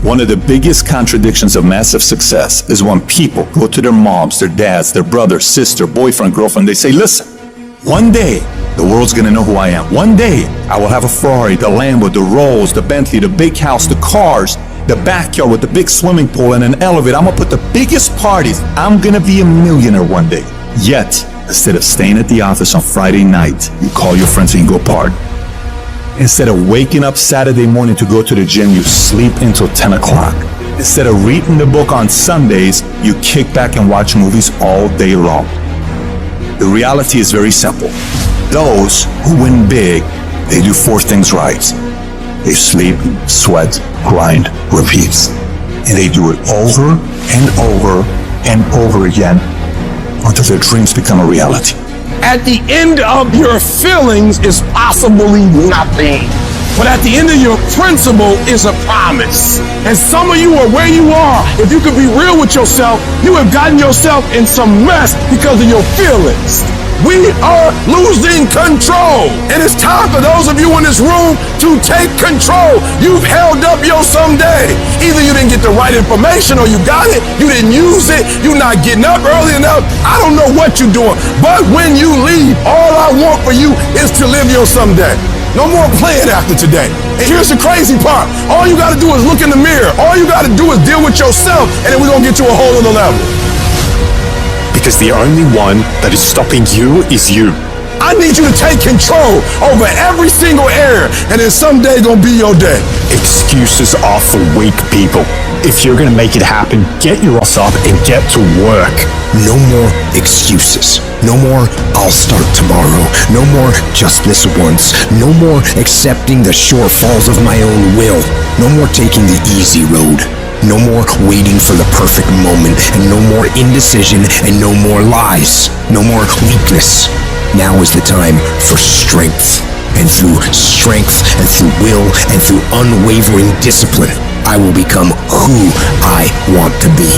One of the biggest contradictions of massive success is when people go to their moms, their dads, their brother, sister, boyfriend, girlfriend, they say, listen, one day the world's gonna know who I am. One day I will have a Ferrari, the Lambo, the Rolls, the Bentley, the big house, the cars, the backyard with the big swimming pool and an elevator. I'm gonna put the biggest parties. I'm gonna be a millionaire one day. Yet, instead of staying at the office on Friday night, you call your friends and you go party. Instead of waking up Saturday morning to go to the gym, you sleep until 10 o'clock. Instead of reading the book on Sundays, you kick back and watch movies all day long. The reality is very simple. Those who win big, they do 4 things right. They sleep, sweat, grind, repeat. And they do it over and over and over again until their dreams become a reality. At the end of your feelings is possibly nothing. But at the end of your principle is a promise. And some of you are where you are. If you could be real with yourself, you have gotten yourself in some mess because of your feelings. We are losing control. And it's time for those of you in this room to take control. You've held up your someday. Either you didn't get the right information or you got it, you didn't use it, you're not getting up early enough. I don't know what you're doing. But when you leave, all I want for you is to live your someday. No more playing after today. And here's the crazy part. All you gotta do is look in the mirror. All you gotta do is deal with yourself, and then we're gonna get to a whole other level. Because the only one that is stopping you is you. I need you to take control over every single area, and then someday gonna be your day. Excuses are for weak people. If you're gonna make it happen, get your ass up and get to work. No more excuses. No more, I'll start tomorrow. No more, just this once. No more accepting the shortfalls of my own will. No more taking the easy road. No more waiting for the perfect moment, and no more indecision, and no more lies. No more weakness. Now is the time for strength. And through strength, and through will, and through unwavering discipline, I will become who I want to be.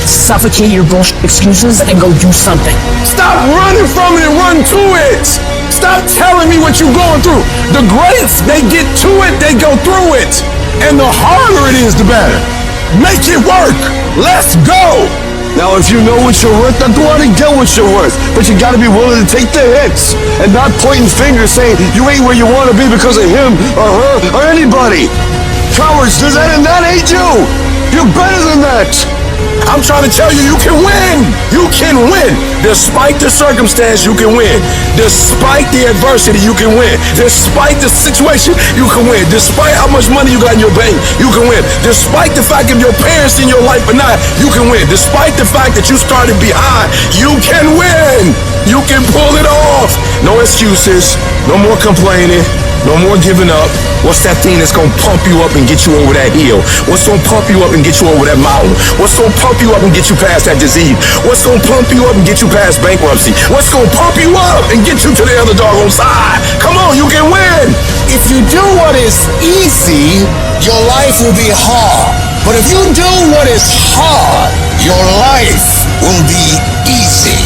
Suffocate your bullshit excuses and go do something. Stop running from it and run to it. Stop telling me what you're going through. The greats, they get to it, they go through it. And the harder it is, the better. Make it work. Let's go. Now, if you know what you're worth, then go out and get what you're worth. But you gotta be willing to take the hits and not pointing fingers saying you ain't where you want to be because of him or her or anybody. Cowards do that and that ain't you. You're better than that. I'm trying to tell you, you can win. You can win. Despite the circumstance, you can win. Despite the adversity, you can win. Despite the situation, you can win. Despite how much money you got in your bank, you can win. Despite the fact if your parents in your life or not, you can win. Despite the fact that you started behind, you can win. You can pull it off. No excuses. No more complaining. No more giving up. What's that thing that's gonna pump you up and get you over that hill? What's gonna pump you up and get you over that mountain? What's gonna pump you up and get you past that disease? What's gonna pump you up and get you past bankruptcy? What's gonna pump you up and get you to the other doggone side? Come on, you can win. If you do what is easy, your life will be hard. But if you do what is hard, your life will be easy.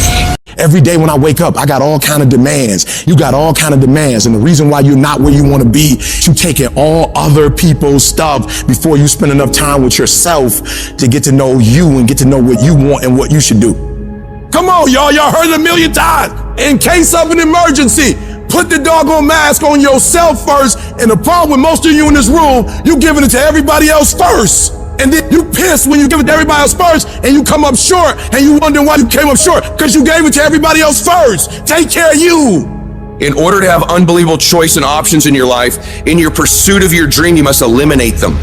Every day when I wake up, I got all kind of demands. You got all kind of demands. And the reason why you're not where you want to be, you taking all other people's stuff before you spend enough time with yourself to get to know you and get to know what you want and what you should do. Come on, y'all. Y'all heard it a million times. In case of an emergency, put the doggone mask on yourself first. And the problem with most of you in this room, you giving it to everybody else first. And then you piss when you give it to everybody else first and you come up short and you wonder why you came up short because you gave it to everybody else first. Take care of you. In order to have unbelievable choice and options in your life, in your pursuit of your dream, you must eliminate them.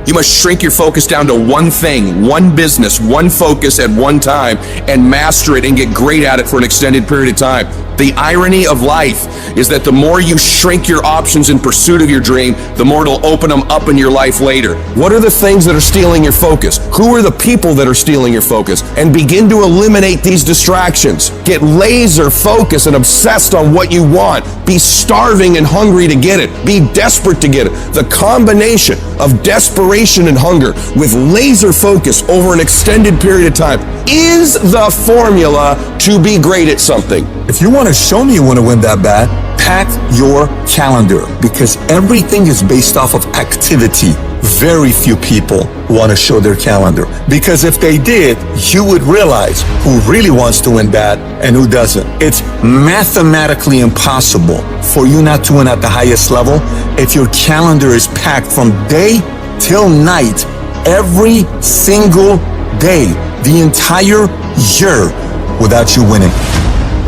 You must shrink your focus down to one thing, one business, one focus at one time, and master it and get great at it for an extended period of time. The irony of life is that the more you shrink your options in pursuit of your dream, the more it'll open them up in your life later. What are the things that are stealing your focus? Who are the people that are stealing your focus? And begin to eliminate these distractions. Get laser focused and obsessed on what you want. Be starving and hungry to get it. Be desperate to get it. The combination of desperation and hunger with laser focus over an extended period of time is the formula to be great at something. If you want want to show me you want to win that bad, pack your calendar, because everything is based off of activity. Very few people want to show their calendar, because if they did, you would realize who really wants to win bad and who doesn't. It's mathematically impossible for you not to win at the highest level if your calendar is packed from day till night, every single day, the entire year, without you winning.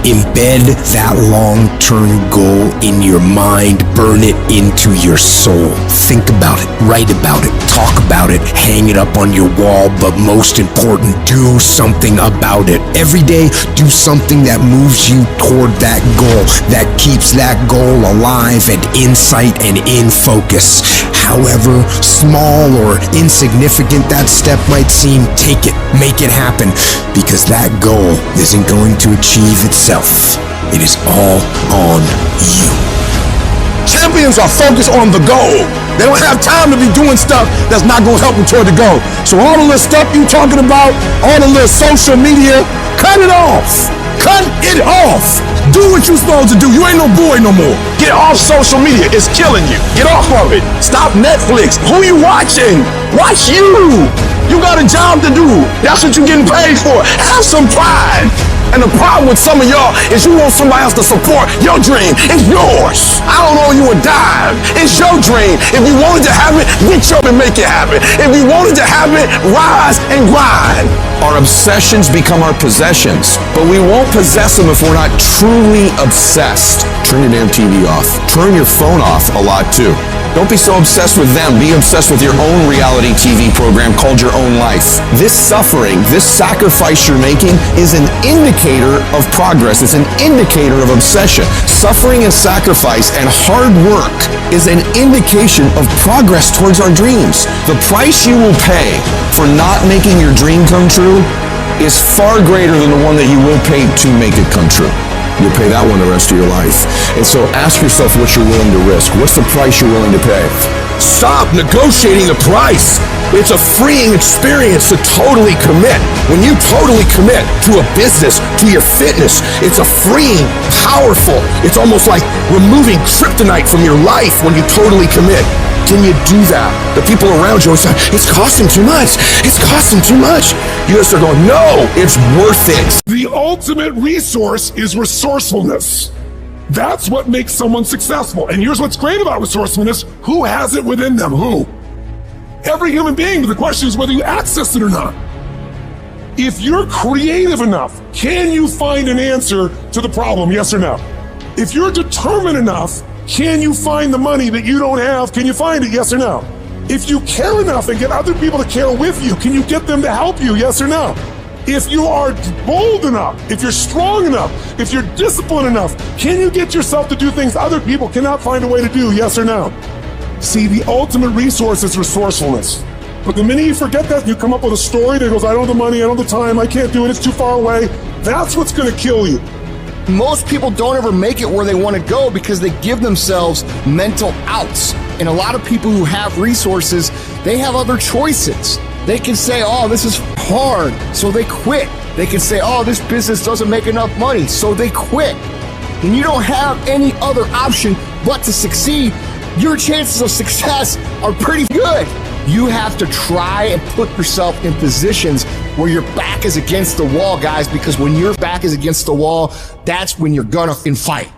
Embed that long-term goal in your mind. Burn it into your soul. Think about it, write about it, talk about it, hang it up on your wall, but most important, do something about it. Every day, do something that moves you toward that goal, that keeps that goal alive and in sight and in focus. However small or insignificant that step might seem, take it, make it happen, because that goal isn't going to achieve itself. It is all on you. Champions are focused on the goal. They don't have time to be doing stuff that's not going to help them toward the goal. So all the little stuff you talking about, all the little social media, cut it off. Cut it off. Do what you're supposed to do. You ain't no boy no more. Get off social media. It's killing you. Get off of it. Stop Netflix. Who you watching? Watch you. You got a job to do. That's what you're getting paid for. Have some pride. And the problem with some of y'all is you want somebody else to support your dream. It's yours. I don't owe you a dime. It's your dream. If you wanted to have it, reach up and make it happen. If you wanted to have it, rise and grind. Our obsessions become our possessions, but we won't possess them if we're not truly obsessed. Turn your damn TV off. Turn your phone off a lot too. Don't be so obsessed with them. Be obsessed with your own reality TV program called your own life. This suffering, this sacrifice you're making is an indicator of progress. It's an indicator of obsession. Suffering and sacrifice and hard work is an indication of progress towards our dreams. The price you will pay for not making your dream come true is far greater than the one that you will pay to make it come true. You'll pay that one the rest of your life. And so ask yourself what you're willing to risk. What's the price you're willing to pay? Stop negotiating the price. It's a freeing experience to totally commit. When you totally commit to a business, to your fitness, it's a freeing, powerful, it's almost like removing kryptonite from your life when you totally commit. Can you do that? The people around you always say, it's costing too much. It's costing too much. You guys are going, no, it's worth it. The ultimate resource is resourcefulness. That's what makes someone successful. And here's what's great about resourcefulness. Who has it within them? Who? Every human being, but the question is whether you access it or not. If you're creative enough, can you find an answer to the problem? Yes or no? If you're determined enough, can you find the money that you don't have? Can you find it? Yes or no? If you care enough and get other people to care with you, can you get them to help you? Yes or no? If you are bold enough, if you're strong enough, if you're disciplined enough, can you get yourself to do things other people cannot find a way to do? Yes or no? See, the ultimate resource is resourcefulness. But the minute you forget that, you come up with a story that goes, I don't have the money, I don't have the time, I can't do it, it's too far away. That's what's going to kill you. Most people don't ever make it where they want to go because they give themselves mental outs. And a lot of people who have resources, they have other choices. They can say, oh, this is hard, so they quit. They can say, oh, this business doesn't make enough money, so they quit. And you don't have any other option but to succeed. Your chances of success are pretty good. You have to try and put yourself in positions where your back is against the wall, guys, because when your back is against the wall, that's when you're gonna fight.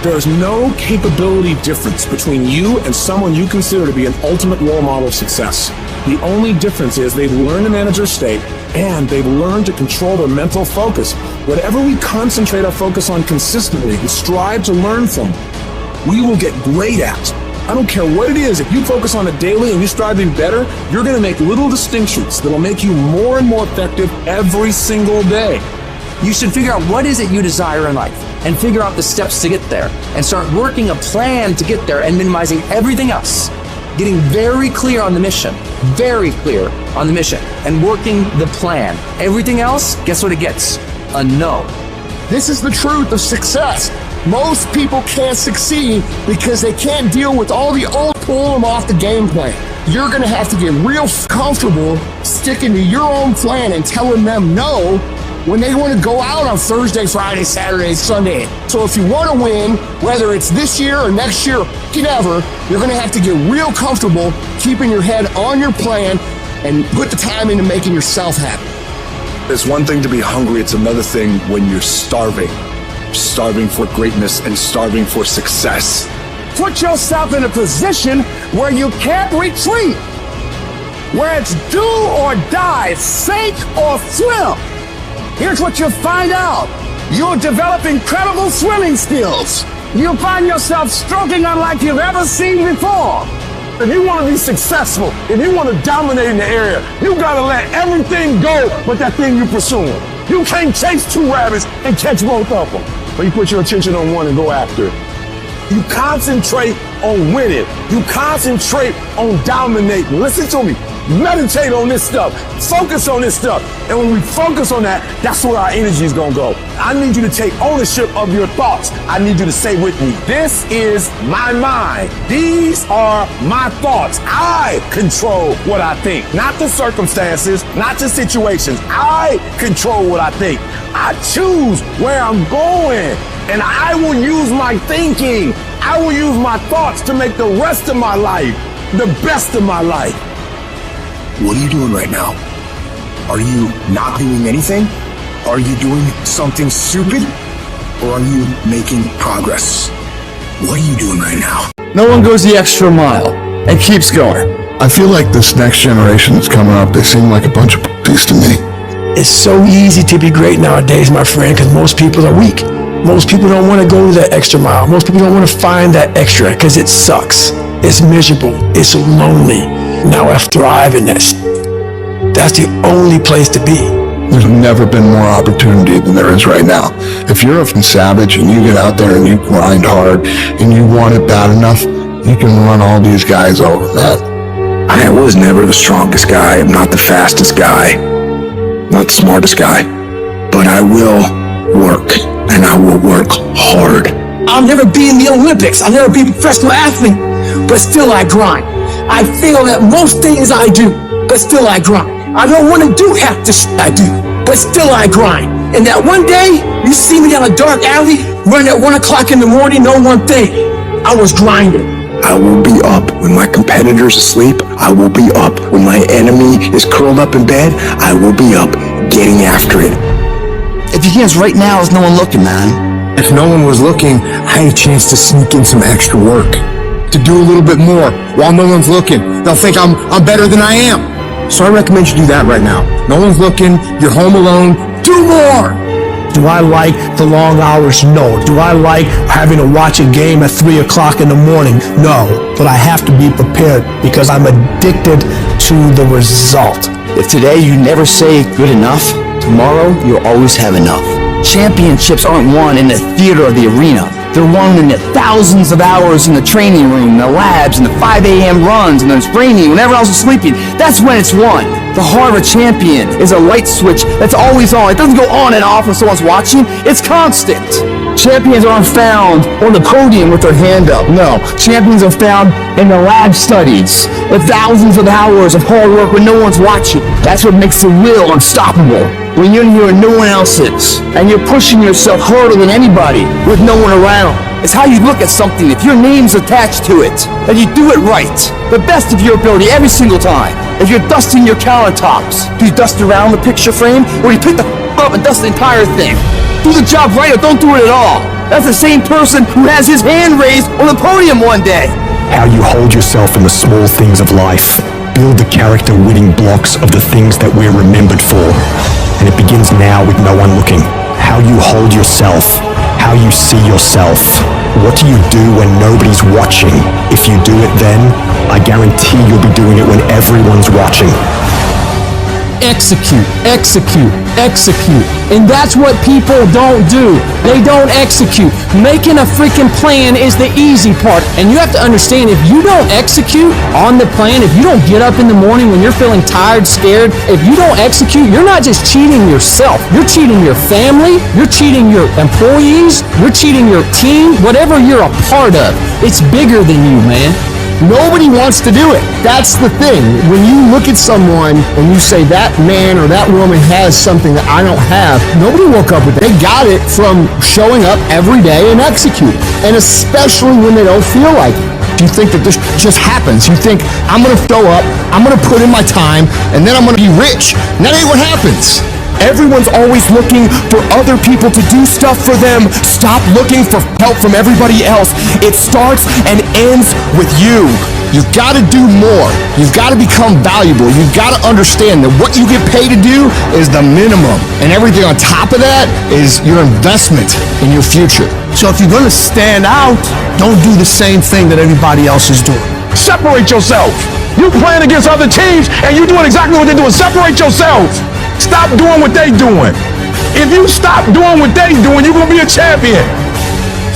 There's no capability difference between you and someone you consider to be an ultimate role model of success. The only difference is they've learned to manage their state and they've learned to control their mental focus. Whatever we concentrate our focus on consistently and strive to learn from, we will get great at. I don't care what it is, if you focus on it daily and you strive to be better, you're gonna make little distinctions that'll make you more and more effective every single day. You should figure out what is it you desire in life and figure out the steps to get there and start working a plan to get there and minimizing everything else. Getting very clear on the mission, and working the plan. Everything else, guess what it gets? A no. This is the truth of success. Most people can't succeed because they can't deal with all the old pull them off the game plan. You're gonna have to get real comfortable sticking to your own plan and telling them no when they want to go out on Thursday, Friday, Saturday, Sunday. So if you want to win, whether it's this year or next year, whatever, you're going to have to get real comfortable keeping your head on your plan and put the time into making yourself happy. It's one thing to be hungry, it's another thing when you're starving. Starving for greatness and starving for success. Put yourself in a position where you can't retreat, where it's do or die, sink or swim. Here's what you'll find out. You'll develop incredible swimming skills. You'll find yourself stroking unlike you've ever seen before. If you want to be successful, if you want to dominate in the area, you got to let everything go but that thing you're pursuing. You can't chase two rabbits and catch both of them. But you put your attention on one and go after it. You concentrate on winning. You concentrate on dominating. Listen to me. Meditate on this stuff. Focus on this stuff. And when we focus on that, that's where our energy is going to go. I need you to take ownership of your thoughts. I need you to say with me, this is my mind. These are my thoughts. I control what I think. Not the circumstances, not the situations. I control what I think. I choose where I'm going. And I will use my thinking. I will use my thoughts to make the rest of my life the best of my life. What are you doing right now? Are you not doing anything? Are you doing something stupid? Or are you making progress? What are you doing right now? No one goes the extra mile and keeps going. I feel like this next generation that's coming up, they seem like a bunch of pussies to me. It's so easy to be great nowadays, my friend, because most people are weak. Most people don't want to go to that extra mile. Most people don't want to find that extra because it sucks. It's miserable. It's lonely. Now I thrive in that. That's the only place to be. There's never been more opportunity than there is right now. If you're a savage and you get out there and you grind hard and you want it bad enough, you can run all these guys over, man. I was never the strongest guy. I'm not the fastest guy. Not the smartest guy. But I will work, and I will work hard. I'll never be in the Olympics. I'll never be a professional athlete. But still I grind. I fail at most things I do, but still I grind. I don't want to do half the shit I do, but still I grind. And that one day, you see me down a dark alley, running at 1 o'clock in the morning, know one thing. I was grinding. I will be up when my competitor's asleep. I will be up when my enemy is curled up in bed. I will be up getting after it. If you can't right now, there's no one looking, man. If no one was looking, I had a chance to sneak in some extra work. To do a little bit more while no one's looking. They'll think I'm better than I am. So I recommend you do that right now. No one's looking, you're home alone, do more! Do I like the long hours? No. Do I like having to watch a game at 3 o'clock in the morning? No. But I have to be prepared because I'm addicted to the result. If today you never say good enough, tomorrow you'll always have enough. Championships aren't won in the theater or the arena. They're won in the thousands of hours in the training room, the labs, and the 5 a.m. runs, and then it's raining when everyone else is sleeping. That's when it's won. The heart of a champion is a light switch that's always on. It doesn't go on and off when someone's watching. It's constant. Champions aren't found on the podium with their hand up. No, champions are found in the lab studies with thousands of hours of hard work when no one's watching. That's what makes the will unstoppable. When you're here and no one else is, and you're pushing yourself harder than anybody with no one around. It's how you look at something. If your name's attached to it, then you do it right. The best of your ability every single time. If you're dusting your countertops, do you dust around the picture frame, or do you pick the up and dust the entire thing? Do the job right or don't do it at all. That's the same person who has his hand raised on the podium one day. How you hold yourself in the small things of life. Build the character-winning blocks of the things that we're remembered for. And it begins now with no one looking. How you hold yourself. How you see yourself. What do you do when nobody's watching? If you do it then, I guarantee you'll be doing it when everyone's watching. Execute, execute, execute. And that's what people don't do. They don't execute. Making a freaking plan is the easy part. And you have to understand, if you don't execute on the plan, if you don't get up in the morning when you're feeling tired, scared, if you don't execute, you're not just cheating yourself. You're cheating your family. You're cheating your employees. You're cheating your team. Whatever you're a part of, it's bigger than you, man. Nobody wants to do it. That's the thing. When you look at someone and you say that man or that woman has something that I don't have, nobody woke up with it. They got it from showing up every day and executing. And especially when they don't feel like it. You think that this just happens. You think, I'm going to show up, I'm going to put in my time, and then I'm going to be rich. And that ain't what happens. Everyone's always looking for other people to do stuff for them. Stop looking for help from everybody else. It starts and ends with you. You've got to do more. You've got to become valuable. You've got to understand that what you get paid to do is the minimum. And everything on top of that is your investment in your future. So if you're going to stand out, don't do the same thing that everybody else is doing. Separate yourself. You playing against other teams and you doing exactly what they're doing. Separate yourself. Stop doing what they doing. If you stop doing what they doing, you're going to be a champion.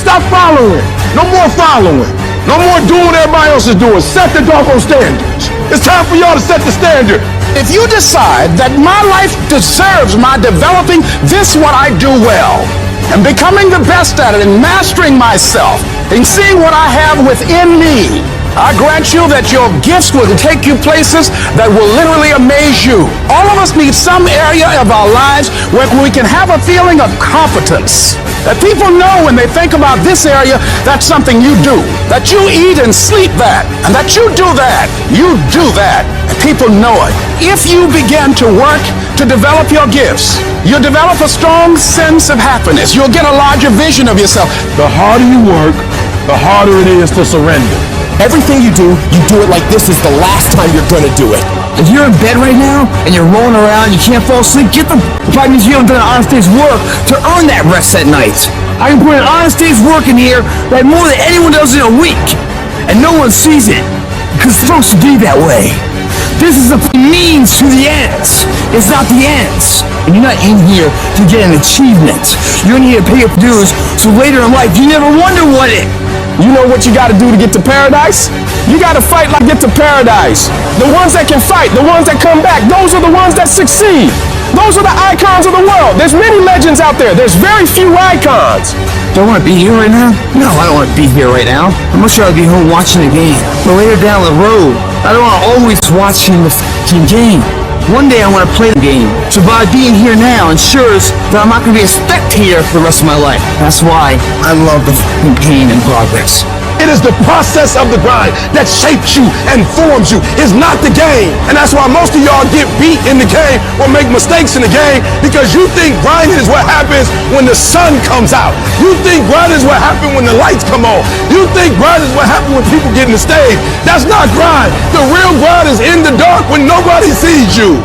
Stop following. No more following. No more doing what everybody else is doing. Set the doggone standards. It's time for y'all to set the standard. If you decide that my life deserves my developing this what I do well and becoming the best at it and mastering myself and seeing what I have within me, I grant you that your gifts will take you places that will literally amaze you. All of us need some area of our lives where we can have a feeling of competence. That people know when they think about this area, that's something you do. That you eat and sleep that. And that you do that. You do that. And people know it. If you begin to work to develop your gifts, you'll develop a strong sense of happiness. You'll get a larger vision of yourself. The harder you work, the harder it is to surrender. Everything you do it like this is the last time you're gonna do it. If you're in bed right now and you're rolling around, you can't fall asleep, get the probably means you haven't done an honest day's work to earn that rest at night. I can put an honest day's work in here like more than anyone does in a week, and no one sees it because it's supposed to be that way. This is the means to the ends. It's not the ends. And you're not in here to get an achievement. You're in here to pay your dues, so later in life you never wonder what it. You know what you got to do to get to paradise? You got to fight like get to paradise. The ones that can fight, the ones that come back, those are the ones that succeed. Those are the icons of the world. There's many legends out there. There's very few icons. Do I want to be here right now? No, I don't want to be here right now. I'm much rather be home watching the game. But later down the road, I don't want to always watching the f***ing game. One day I want to play the game. So by being here now ensures that I'm not going to be a spectator for the rest of my life. That's why I love the f***ing pain and progress. It is the process of the grind that shapes you and forms you. It's not the game. And that's why most of y'all get beat in the game or make mistakes in the game because you think grinding is what happens when the sun comes out. You think grinding is what happens when the lights come on. You think grinding is what happens when people get in the stage. That's not grind. The real grind is in the dark when nobody sees you.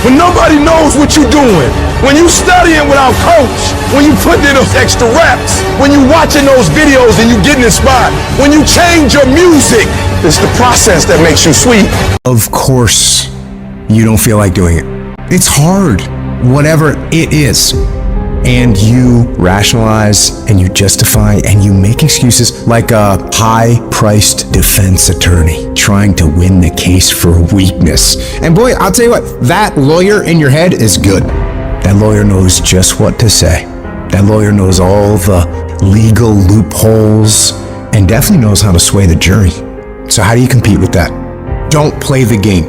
When nobody knows what you're doing. When you studying without coach. When you putting in those extra reps. When you watching those videos and you getting inspired. When you change your music. It's the process that makes you sweet. Of course, you don't feel like doing it. It's hard, whatever it is. And you rationalize and you justify and you make excuses like a high-priced defense attorney trying to win the case for weakness. And boy, I'll tell you what, that lawyer in your head is good. That lawyer knows just what to say. That lawyer knows all the legal loopholes and definitely knows how to sway the jury. So how do you compete with that? Don't play the game.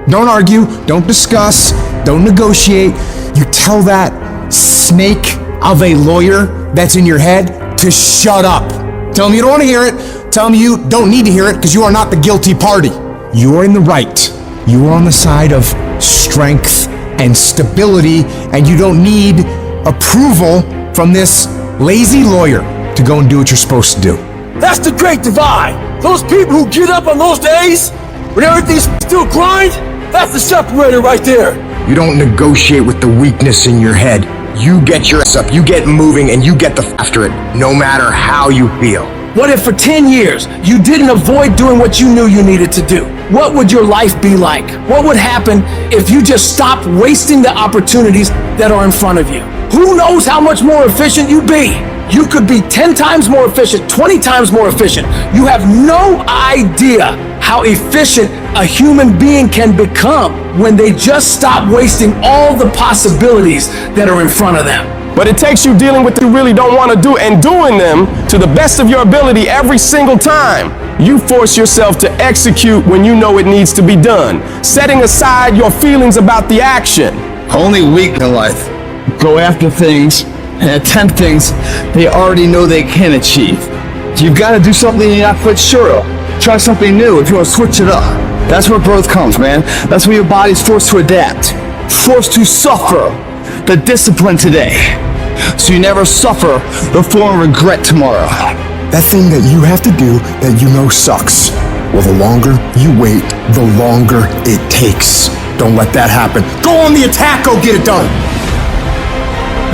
Don't argue, don't discuss, don't negotiate. You tell that snake of a lawyer that's in your head to shut up. Tell him you don't want to hear it. Tell him you don't need to hear it because you are not the guilty party. You are in the right. You are on the side of strength and stability, and you don't need approval from this lazy lawyer to go and do what you're supposed to do. That's the great divide. Those people who get up on those days when everything's still grind, that's the separator right there. You don't negotiate with the weakness in your head. You get your ass up, you get moving, and you get after it, no matter how you feel. What if for 10 years you didn't avoid doing what you knew you needed to do? What would your life be like? What would happen if you just stopped wasting the opportunities that are in front of you? Who knows how much more efficient you'd be? You could be 10 times more efficient, 20 times more efficient. You have no idea how efficient a human being can become when they just stop wasting all the possibilities that are in front of them. But it takes you dealing with what you really don't want to do and doing them to the best of your ability every single time. You force yourself to execute when you know it needs to be done, setting aside your feelings about the action. Only weak in life go after things and attempt things they already know they can achieve. You've got to do something you're not quite sure of. Try something new if you want to switch it up. That's where growth comes, man. That's when your body's forced to adapt, forced to suffer the discipline today, so you never suffer the form of regret tomorrow. That thing that you have to do that you know sucks. Well, the longer you wait, the longer it takes. Don't let that happen. Go on the attack, go get it done.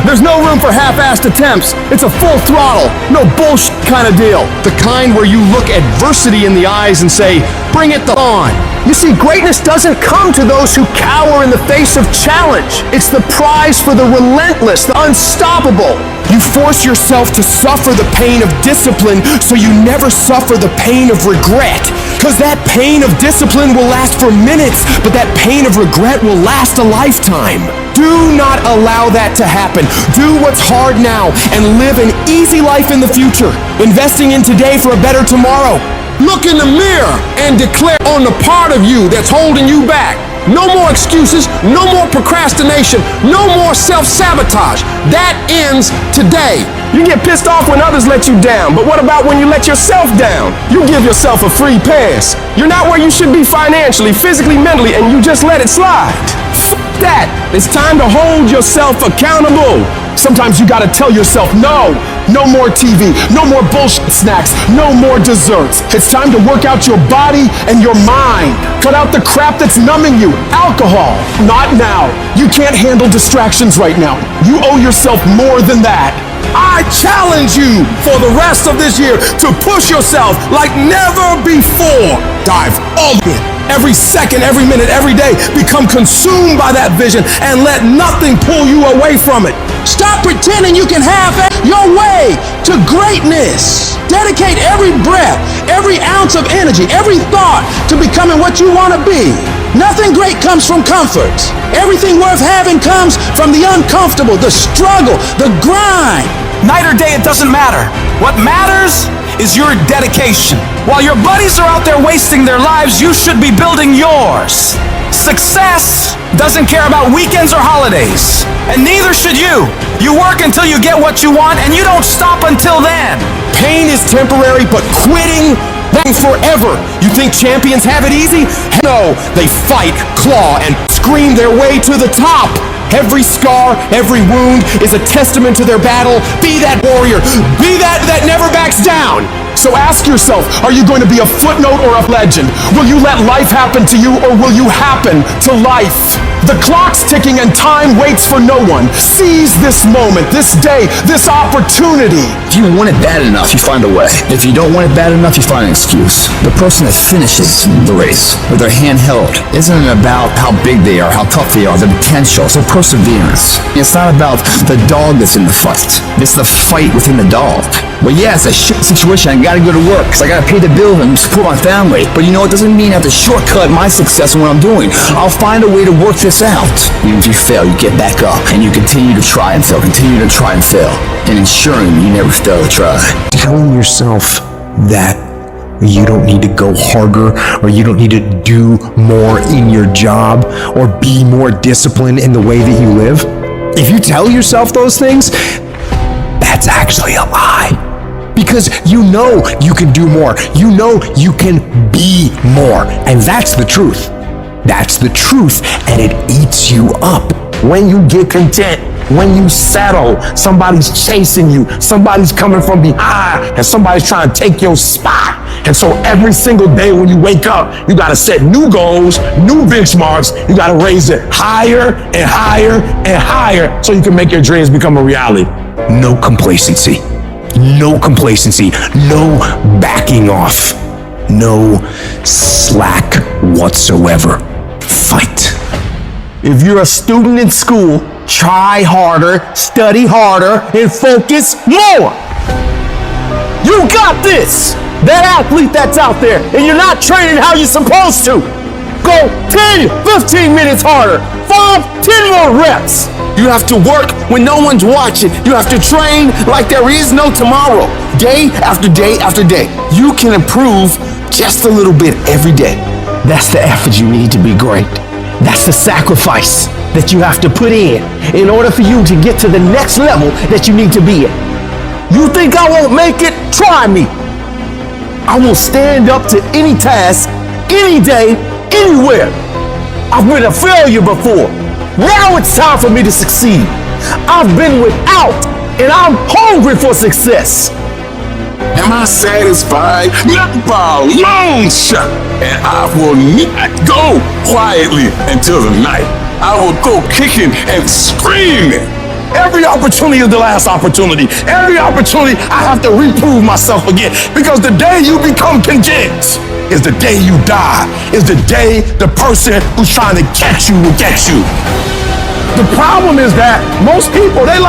There's no room for half-assed attempts. It's a full throttle, no bullshit kind of deal. The kind where you look adversity in the eyes and say, bring it on. You see, greatness doesn't come to those who cower in the face of challenge. It's the prize for the relentless, the unstoppable. You force yourself to suffer the pain of discipline so you never suffer the pain of regret. Because that pain of discipline will last for minutes, but that pain of regret will last a lifetime. Do not allow that to happen. Do what's hard now and live an easy life in the future, investing in today for a better tomorrow. Look in the mirror and declare on the part of you that's holding you back. No more excuses, no more procrastination, no more self-sabotage. That ends today. You get pissed off when others let you down, but what about when you let yourself down? You give yourself a free pass. You're not where you should be financially, physically, mentally, and you just let it slide. F that. It's time to hold yourself accountable. Sometimes you gotta tell yourself, no more TV, no more bullshit snacks, no more desserts. It's time to work out your body and your mind. Cut out the crap that's numbing you. Alcohol, not now. You can't handle distractions right now. You owe yourself more than that. I challenge you for the rest of this year to push yourself like never before. Dive all in. Every second, every minute, every day, become consumed by that vision and let nothing pull you away from it. Stop pretending you can have your way to greatness. Dedicate every breath, every ounce of energy, every thought to becoming what you want to be. Nothing great comes from comfort. Everything worth having comes from the uncomfortable, the struggle, the grind. Night or day, it doesn't matter. What matters is your dedication. While your buddies are out there wasting their lives, you should be building yours. Success doesn't care about weekends or holidays, and neither should you. You work until you get what you want, and you don't stop until then. Pain is temporary, but quitting, that's forever. You think champions have it easy? No, they fight, claw, and scream their way to the top. Every scar, every wound is a testament to their battle. Be that warrior. Be that never backs down. So ask yourself, are you going to be a footnote or a legend? Will you let life happen to you, or will you happen to life? The clock's ticking and time waits for no one. Seize this moment, this day, this opportunity. If you want it bad enough, you find a way. If you don't want it bad enough, you find an excuse. The person that finishes the race with their hand held isn't about how big they are, how tough they are, their potential, it's their perseverance. It's not about the dog that's in the fight. It's the fight within the dog. Well, yeah, it's a shit situation. I gotta go to work because I gotta pay the bills and support my family. But you know, it doesn't mean I have to shortcut my success in what I'm doing. I'll find a way to work this out. Even if you fail, you get back up and you continue to try and fail, continue to try and fail, and ensuring you never fail to try. Telling yourself that you don't need to go harder, or you don't need to do more in your job, or be more disciplined in the way that you live. If you tell yourself those things, that's actually a lie. Because you know you can do more. You know you can be more. And that's the truth. That's the truth, and it eats you up. When you get content, when you settle, somebody's chasing you, somebody's coming from behind, and somebody's trying to take your spot. And so every single day when you wake up, you gotta set new goals, new benchmarks. You gotta raise it higher and higher and higher so you can make your dreams become a reality. No complacency. No complacency. No backing off. No slack whatsoever. Fight. If you're a student in school, try harder, study harder, and focus more. You got this! That athlete that's out there, and you're not training how you're supposed to. Go 10, 15 minutes harder. 5, 10 more reps. You have to work when no one's watching. You have to train like there is no tomorrow. Day after day after day. You can improve just a little bit every day. That's the effort you need to be great. That's the sacrifice that you have to put in order for you to get to the next level that you need to be in. You think I won't make it? Try me. I will stand up to any task, any day, anywhere. I've been a failure before. Now it's time for me to succeed. I've been without, and I'm hungry for success. Am I satisfied? Not by a long shot. And I will not go quietly until the night. I will go kicking and screaming. Every opportunity is the last opportunity. Every opportunity I have to reprove myself again. Because the day you become content is the day you die. Is the day the person who's trying to catch you will get you. The problem is that most people, they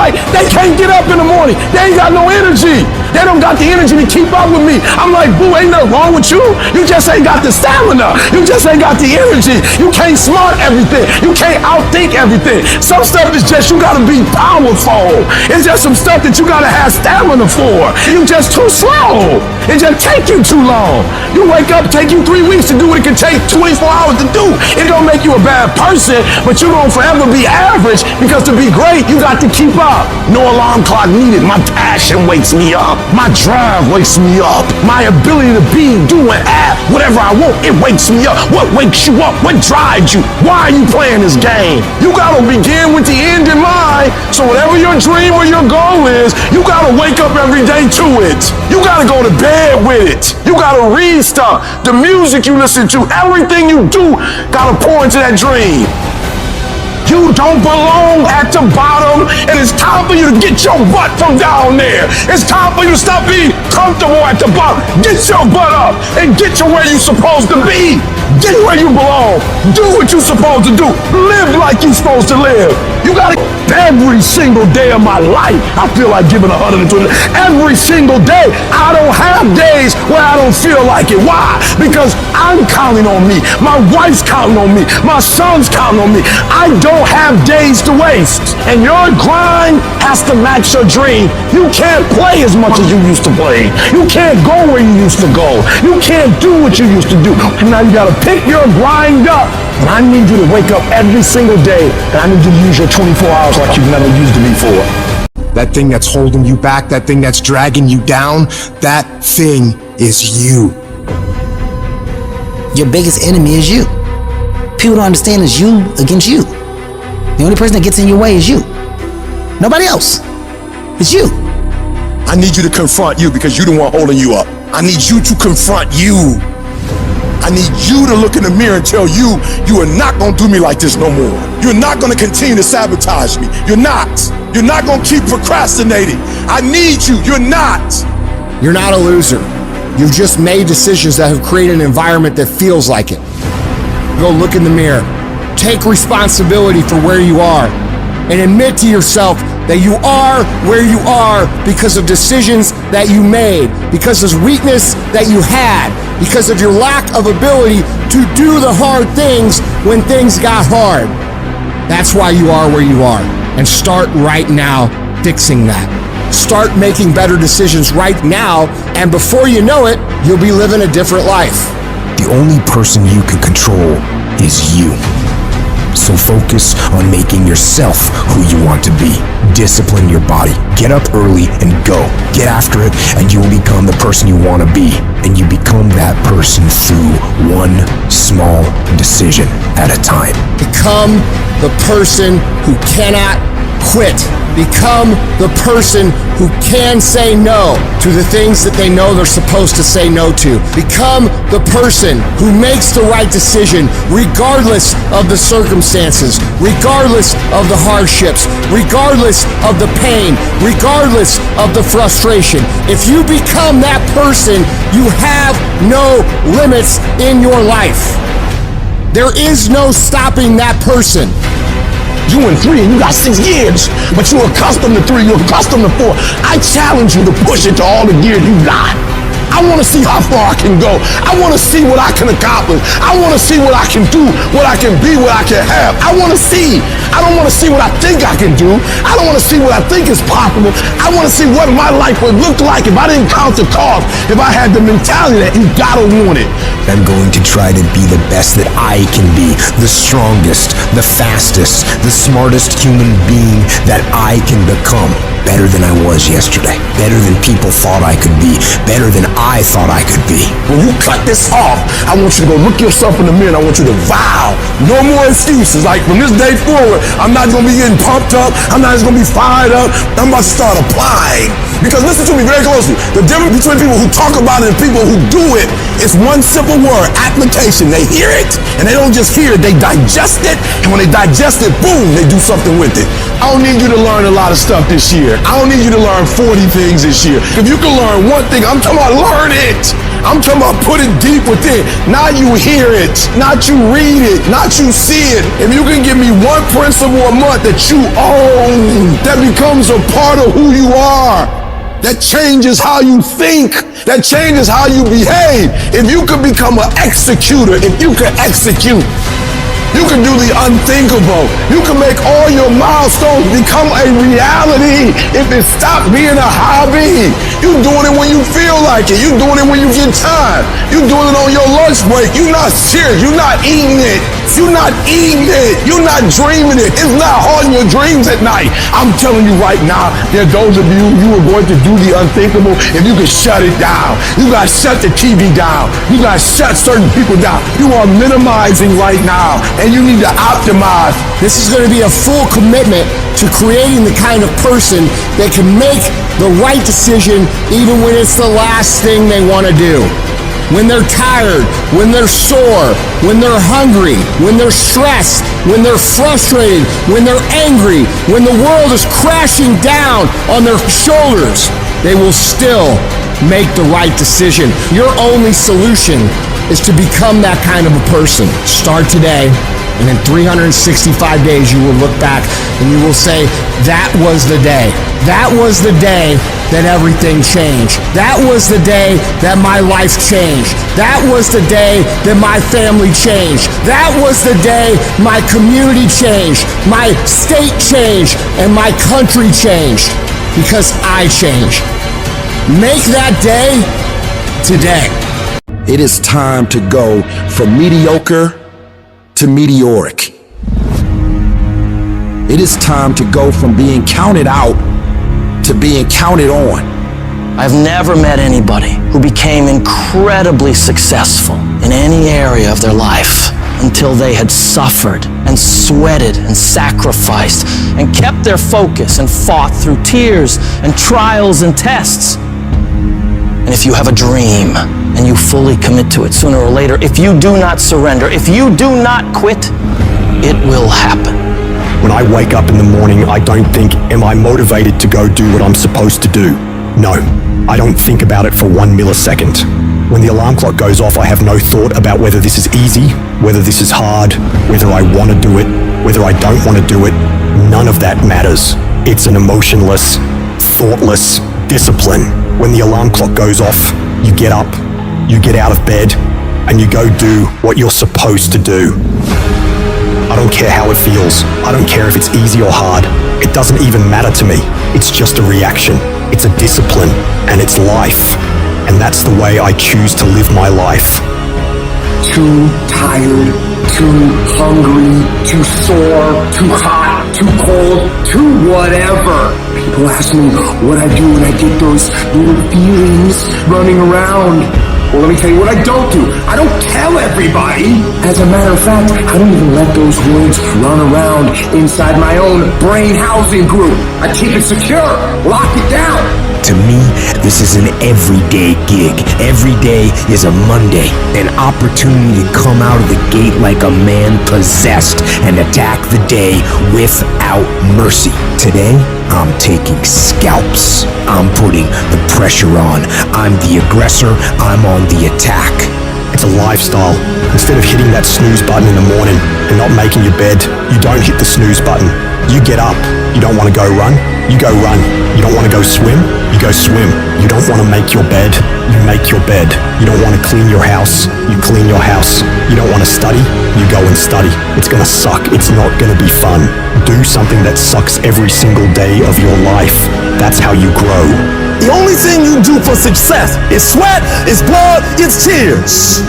can't get up in the morning. They ain't got no energy. They don't got the energy to keep up with me. I'm like, boo, ain't nothing wrong with you. You just ain't got the stamina. You just ain't got the energy. You can't smart everything. You can't outthink everything. Some stuff is just, you gotta be powerful. It's just some stuff that you gotta have stamina for. You just too slow. It just take you too long. You wake up, take you 3 weeks to do what it can take 24 hours to do. It don't make you a bad person, but you gonna forever be average, because to be great, you got to keep up. No alarm clock needed. My passion wakes me up. My drive wakes me up. My ability to be, do, and act whatever I want, it wakes me up. What wakes you up? What drives you? Why are you playing this game? You gotta begin with the end in mind. So whatever your dream or your goal is, you gotta wake up every day to it. You gotta go to bed with it. You gotta read stuff. The music you listen to, everything you do, gotta pour into that dream. You don't belong at the bottom, and it's time for you to get your butt from down there. It's time for you to stop being comfortable at the bottom. Get your butt up and get to where you're supposed to be. Get where you belong. Do what you're supposed to do. Live like you're supposed to live. You gotta, every single day of my life, I feel like giving 120. Every single day. I don't have days where I don't feel like it. Why? Because I'm counting on me. My wife's counting on me. My son's counting on me. I don't have days to waste. And your grind has to match your dream. You can't play as much as you used to play. You can't go where you used to go. You can't do what you used to do. And now you gotta pick your grind up. And I need you to wake up every single day, and I need you to use your 24 hours like you've never used it before. That thing that's holding you back, that thing that's dragging you down, that thing is you. Your biggest enemy is you. People don't understand it's you against you. The only person that gets in your way is you. Nobody else. It's you. I need you to confront you because you're the one holding you up. I need you to confront you. I need you to look in the mirror and tell you, you are not gonna do me like this no more. You're not gonna continue to sabotage me. You're not. You're not gonna keep procrastinating. I need you. You're not. You're not a loser. You've just made decisions that have created an environment that feels like it. Go look in the mirror. Take responsibility for where you are and admit to yourself that you are where you are because of decisions that you made, because of weakness that you had, because of your lack of ability to do the hard things when things got hard. That's why you are where you are. And start right now fixing that. Start making better decisions right now, and before you know it, you'll be living a different life. The only person you can control is you. So focus on making yourself who you want to be. Discipline your body. Get up early and go. Get after it, and you will become the person you want to be. And you become that person through one small decision at a time. Become the person who cannot quit. Become the person who can say no to the things that they know they're supposed to say no to. Become the person who makes the right decision regardless of the circumstances, regardless of the hardships, regardless of the pain, regardless of the frustration. If you become that person, you have no limits in your life. There is no stopping that person. You in 3 and you got 6 gears, but you're accustomed to 3, you're accustomed to 4. I challenge you to push it to all the gears you got. I want to see how far I can go. I want to see what I can accomplish. I want to see what I can do, what I can be, what I can have. I want to see. I don't want to see what I think I can do. I don't want to see what I think is possible. I want to see what my life would look like if I didn't count the cost, if I had the mentality that you gotta want it. I'm going to try to be the best that I can be, the strongest, the fastest, the smartest human being that I can become. Better than I was yesterday. Better than people thought I could be. Better than I thought I could be. When you cut this off, I want you to go look yourself in the mirror and I want you to vow. No more excuses. Like from this day forward, I'm not going to be getting pumped up. I'm not just going to be fired up. I'm about to start applying. Because listen to me very closely. The difference between people who talk about it and people who do it is one simple word, application. They hear it and they don't just hear it, they digest it. And when they digest it, boom, they do something with it. I don't need you to learn a lot of stuff this year. I don't need you to learn 40 things this year. If you can learn one thing, I'm talking about learn it. I'm talking about put it deep within. Not you hear it, not you read it, not you see it. If you can give me one principle a month that you own, that becomes a part of who you are, that changes how you think, that changes how you behave. If you could become an executor, if you could execute, you can do the unthinkable. You can make all your milestones become a reality if it stops being a hobby. You're doing it when you feel like it. You're doing it when you get time. You're doing it on your lunch break. You're not serious. You're not eating it. You're not eating it. You're not dreaming it. It's not haunting your dreams at night. I'm telling you right now, there are those of you are going to do the unthinkable if you can shut it down. You got to shut the TV down. You got to shut certain people down. You are minimizing right now. And you need to optimize. This is going to be a full commitment to creating the kind of person that can make the right decision even when it's the last thing they want to do. When they're tired, when they're sore, when they're hungry, when they're stressed, when they're frustrated, when they're angry, when the world is crashing down on their shoulders, they will still make the right decision. Your only solution is to become that kind of a person. Start today, and in 365 days you will look back and you will say, that was the day. That was the day that everything changed. That was the day that my life changed. That was the day that my family changed. That was the day my community changed, my state changed, and my country changed. Because I changed. Make that day today. It is time to go from mediocre to meteoric. It is time to go from being counted out to being counted on. I've never met anybody who became incredibly successful in any area of their life until they had suffered and sweated and sacrificed and kept their focus and fought through tears and trials and tests. And if you have a dream and you fully commit to it sooner or later, if you do not surrender, if you do not quit, it will happen. When I wake up in the morning, I don't think, am I motivated to go do what I'm supposed to do? No, I don't think about it for 1 millisecond. When the alarm clock goes off, I have no thought about whether this is easy, whether this is hard, whether I want to do it, whether I don't want to do it. None of that matters. It's an emotionless, thoughtless discipline. When the alarm clock goes off, you get up, you get out of bed, and you go do what you're supposed to do. I don't care how it feels. I don't care if it's easy or hard. It doesn't even matter to me. It's just a reaction. It's a discipline, and it's life. And that's the way I choose to live my life. Too tired, too hungry, too sore, too hot, too cold, too whatever. People ask me what I do when I get those little feelings running around. Well, let me tell you what I don't do. I don't tell everybody. As a matter of fact, I don't even let those words run around inside my own brain housing group. I keep it secure, lock it down. To me, this is an everyday gig. Every day is a Monday, an opportunity to come out of the gate like a man possessed and attack the day without mercy. Today, I'm taking scalps. I'm putting the pressure on. I'm the aggressor. I'm on the attack. It's a lifestyle. Instead of hitting that snooze button in the morning and not making your bed, you don't hit the snooze button. You get up. You don't want to go run? You go run. You don't want to go swim? You go swim. You don't want to make your bed, you make your bed. You don't want to clean your house, you clean your house. You don't want to study, you go and study. It's gonna suck, it's not gonna be fun. Do something that sucks every single day of your life. That's how you grow. The only thing you do for success is sweat, it's blood, it's tears.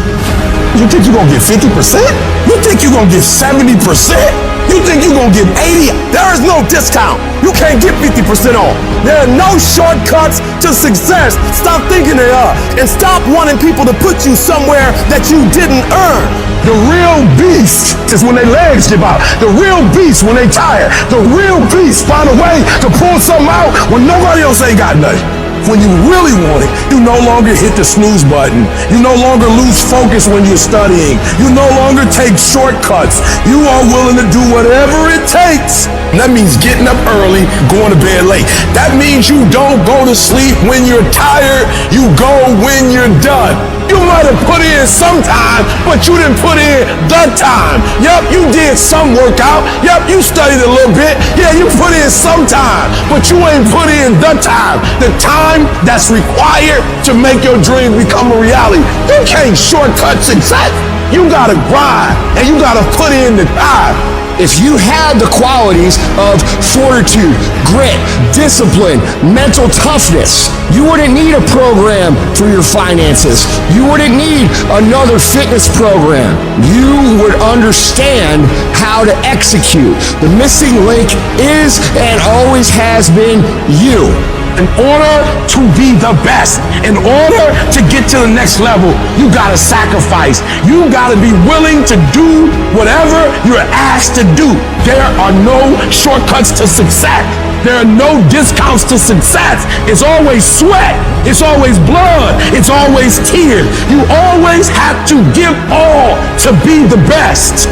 You think you're gonna get 50%? You think you're gonna get 70%? You think you're gonna get 80? There is no discount. You can't get 50% off. There are no shortcuts to success. Stop thinking they are. And stop wanting people to put you somewhere that you didn't earn. The real beast is when their legs give out. The real beast when they tired. The real beast find a way to pull something out when nobody else ain't got nothing. When you really want it, you no longer hit the snooze button. You no longer lose focus when you're studying. You no longer take shortcuts. You are willing to do whatever it takes. And that means getting up early, going to bed late. That means you don't go to sleep when you're tired. You go when you're done. You might have put in some time, but you didn't put in the time. Yep, you did some workout. Yep, you studied a little bit. Yeah, you put in some time, but you ain't put in the time. The time that's required to make your dream become a reality. You can't shortcut success. You gotta grind, and you gotta put in the time. If you had the qualities of fortitude, grit, discipline, mental toughness, you wouldn't need a program for your finances. You wouldn't need another fitness program. You would understand how to execute. The missing link is and always has been you. In order to be the best, in order to get to the next level, you gotta sacrifice. You gotta be willing to do whatever you're asked to do. There are no shortcuts to success. There are no discounts to success. It's always sweat. It's always blood. It's always tears. You always have to give all to be the best.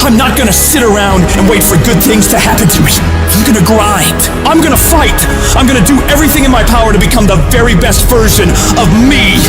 I'm not gonna sit around and wait for good things to happen to me. I'm gonna grind. I'm gonna fight. I'm gonna do everything in my power to become the very best version of me.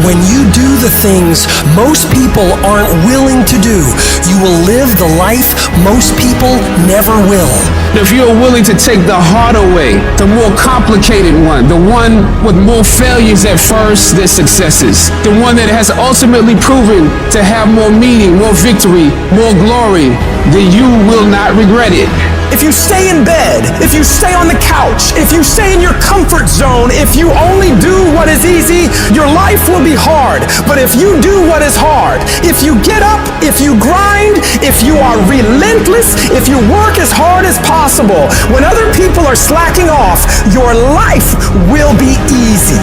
When you do the things most people aren't willing to do, you will live the life most people never will. If you're willing to take the harder way, the more complicated one, the one with more failures at first than successes, the one that has ultimately proven to have more meaning, more victory, more glory, then you will not regret it. If you stay in bed, if you stay on the couch, if you stay in your comfort zone, if you only do what is easy, your life will be hard. But if you do what is hard, if you get up, if you grind, if you are relentless, if you work as hard as possible, when other people are slacking off, your life will be easy.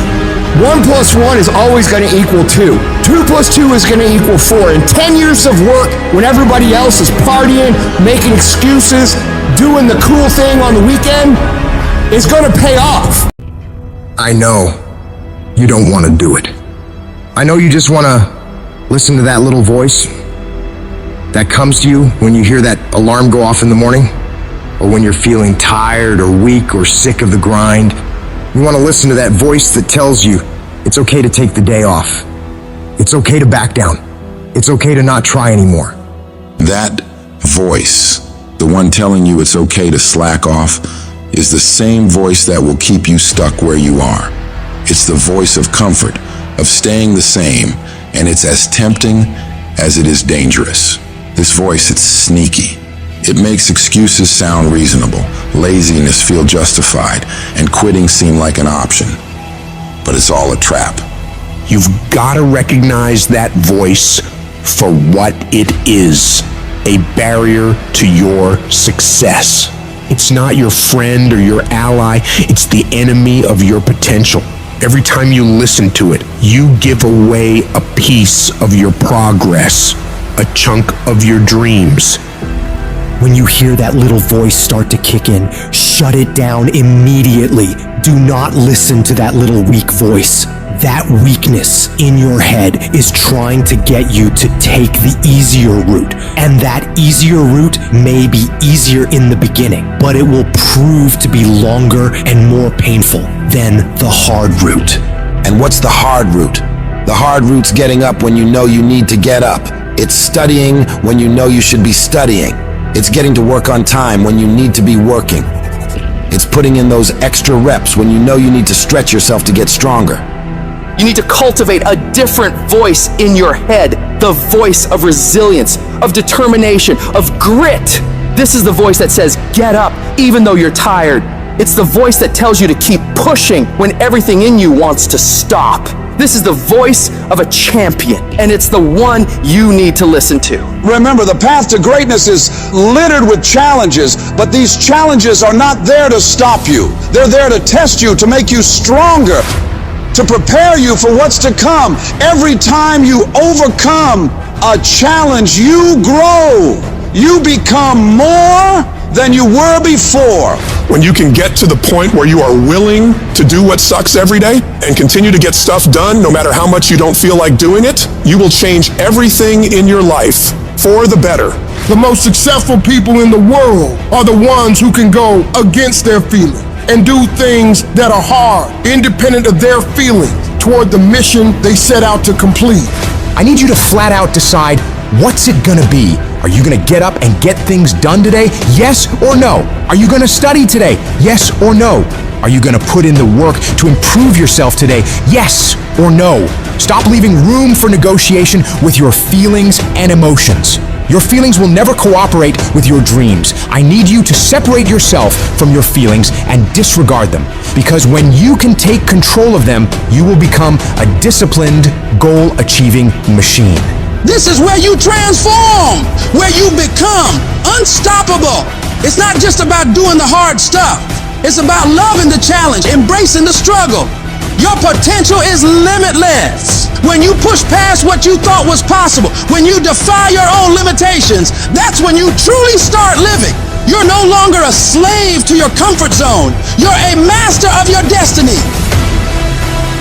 1 + 1 is always going to equal 2. 2 + 2 is going to equal 4. And 10 years of work when everybody else is partying, making excuses, doing the cool thing on the weekend is going to pay off. I know you don't want to do it. I know you just want to listen to that little voice that comes to you when you hear that alarm go off in the morning, or when you're feeling tired or weak or sick of the grind. You want to listen to that voice that tells you it's okay to take the day off. It's okay to back down. It's okay to not try anymore. That voice, the one telling you it's okay to slack off, is the same voice that will keep you stuck where you are. It's the voice of comfort, of staying the same, and it's as tempting as it is dangerous. This voice, it's sneaky. It makes excuses sound reasonable, laziness feel justified, and quitting seem like an option. But it's all a trap. You've got to recognize that voice for what it is, a barrier to your success. It's not your friend or your ally, it's the enemy of your potential. Every time you listen to it, you give away a piece of your progress, a chunk of your dreams. When you hear that little voice start to kick in, shut it down immediately. Do not listen to that little weak voice. That weakness in your head is trying to get you to take the easier route. And that easier route may be easier in the beginning, but it will prove to be longer and more painful than the hard route. And what's the hard route? The hard route's getting up when you know you need to get up. It's studying when you know you should be studying. It's getting to work on time when you need to be working. It's putting in those extra reps when you know you need to stretch yourself to get stronger. You need to cultivate a different voice in your head, the voice of resilience, of determination, of grit. This is the voice that says, get up, even though you're tired. It's the voice that tells you to keep pushing when everything in you wants to stop. This is the voice of a champion, and it's the one you need to listen to. Remember, the path to greatness is littered with challenges, but these challenges are not there to stop you. They're there to test you, to make you stronger, to prepare you for what's to come. Every time you overcome a challenge, you grow. You become more than you were before. When you can get to the point where you are willing to do what sucks every day and continue to get stuff done no matter how much you don't feel like doing it, you will change everything in your life for the better. The most successful people in the world are the ones who can go against their feelings and do things that are hard, independent of their feelings, toward the mission they set out to complete. I need you to flat out decide, what's it gonna be? Are you gonna get up and get things done today? Yes or no? Are you gonna study today? Yes or no? Are you gonna put in the work to improve yourself today? Yes or no? Stop leaving room for negotiation with your feelings and emotions. Your feelings will never cooperate with your dreams. I need you to separate yourself from your feelings and disregard them. Because when you can take control of them, you will become a disciplined, goal-achieving machine. This is where you transform, where you become unstoppable. It's not just about doing the hard stuff. It's about loving the challenge, embracing the struggle. Your potential is limitless. When you push past what you thought was possible, when you defy your own limitations, that's when you truly start living. You're no longer a slave to your comfort zone. You're a master of your destiny.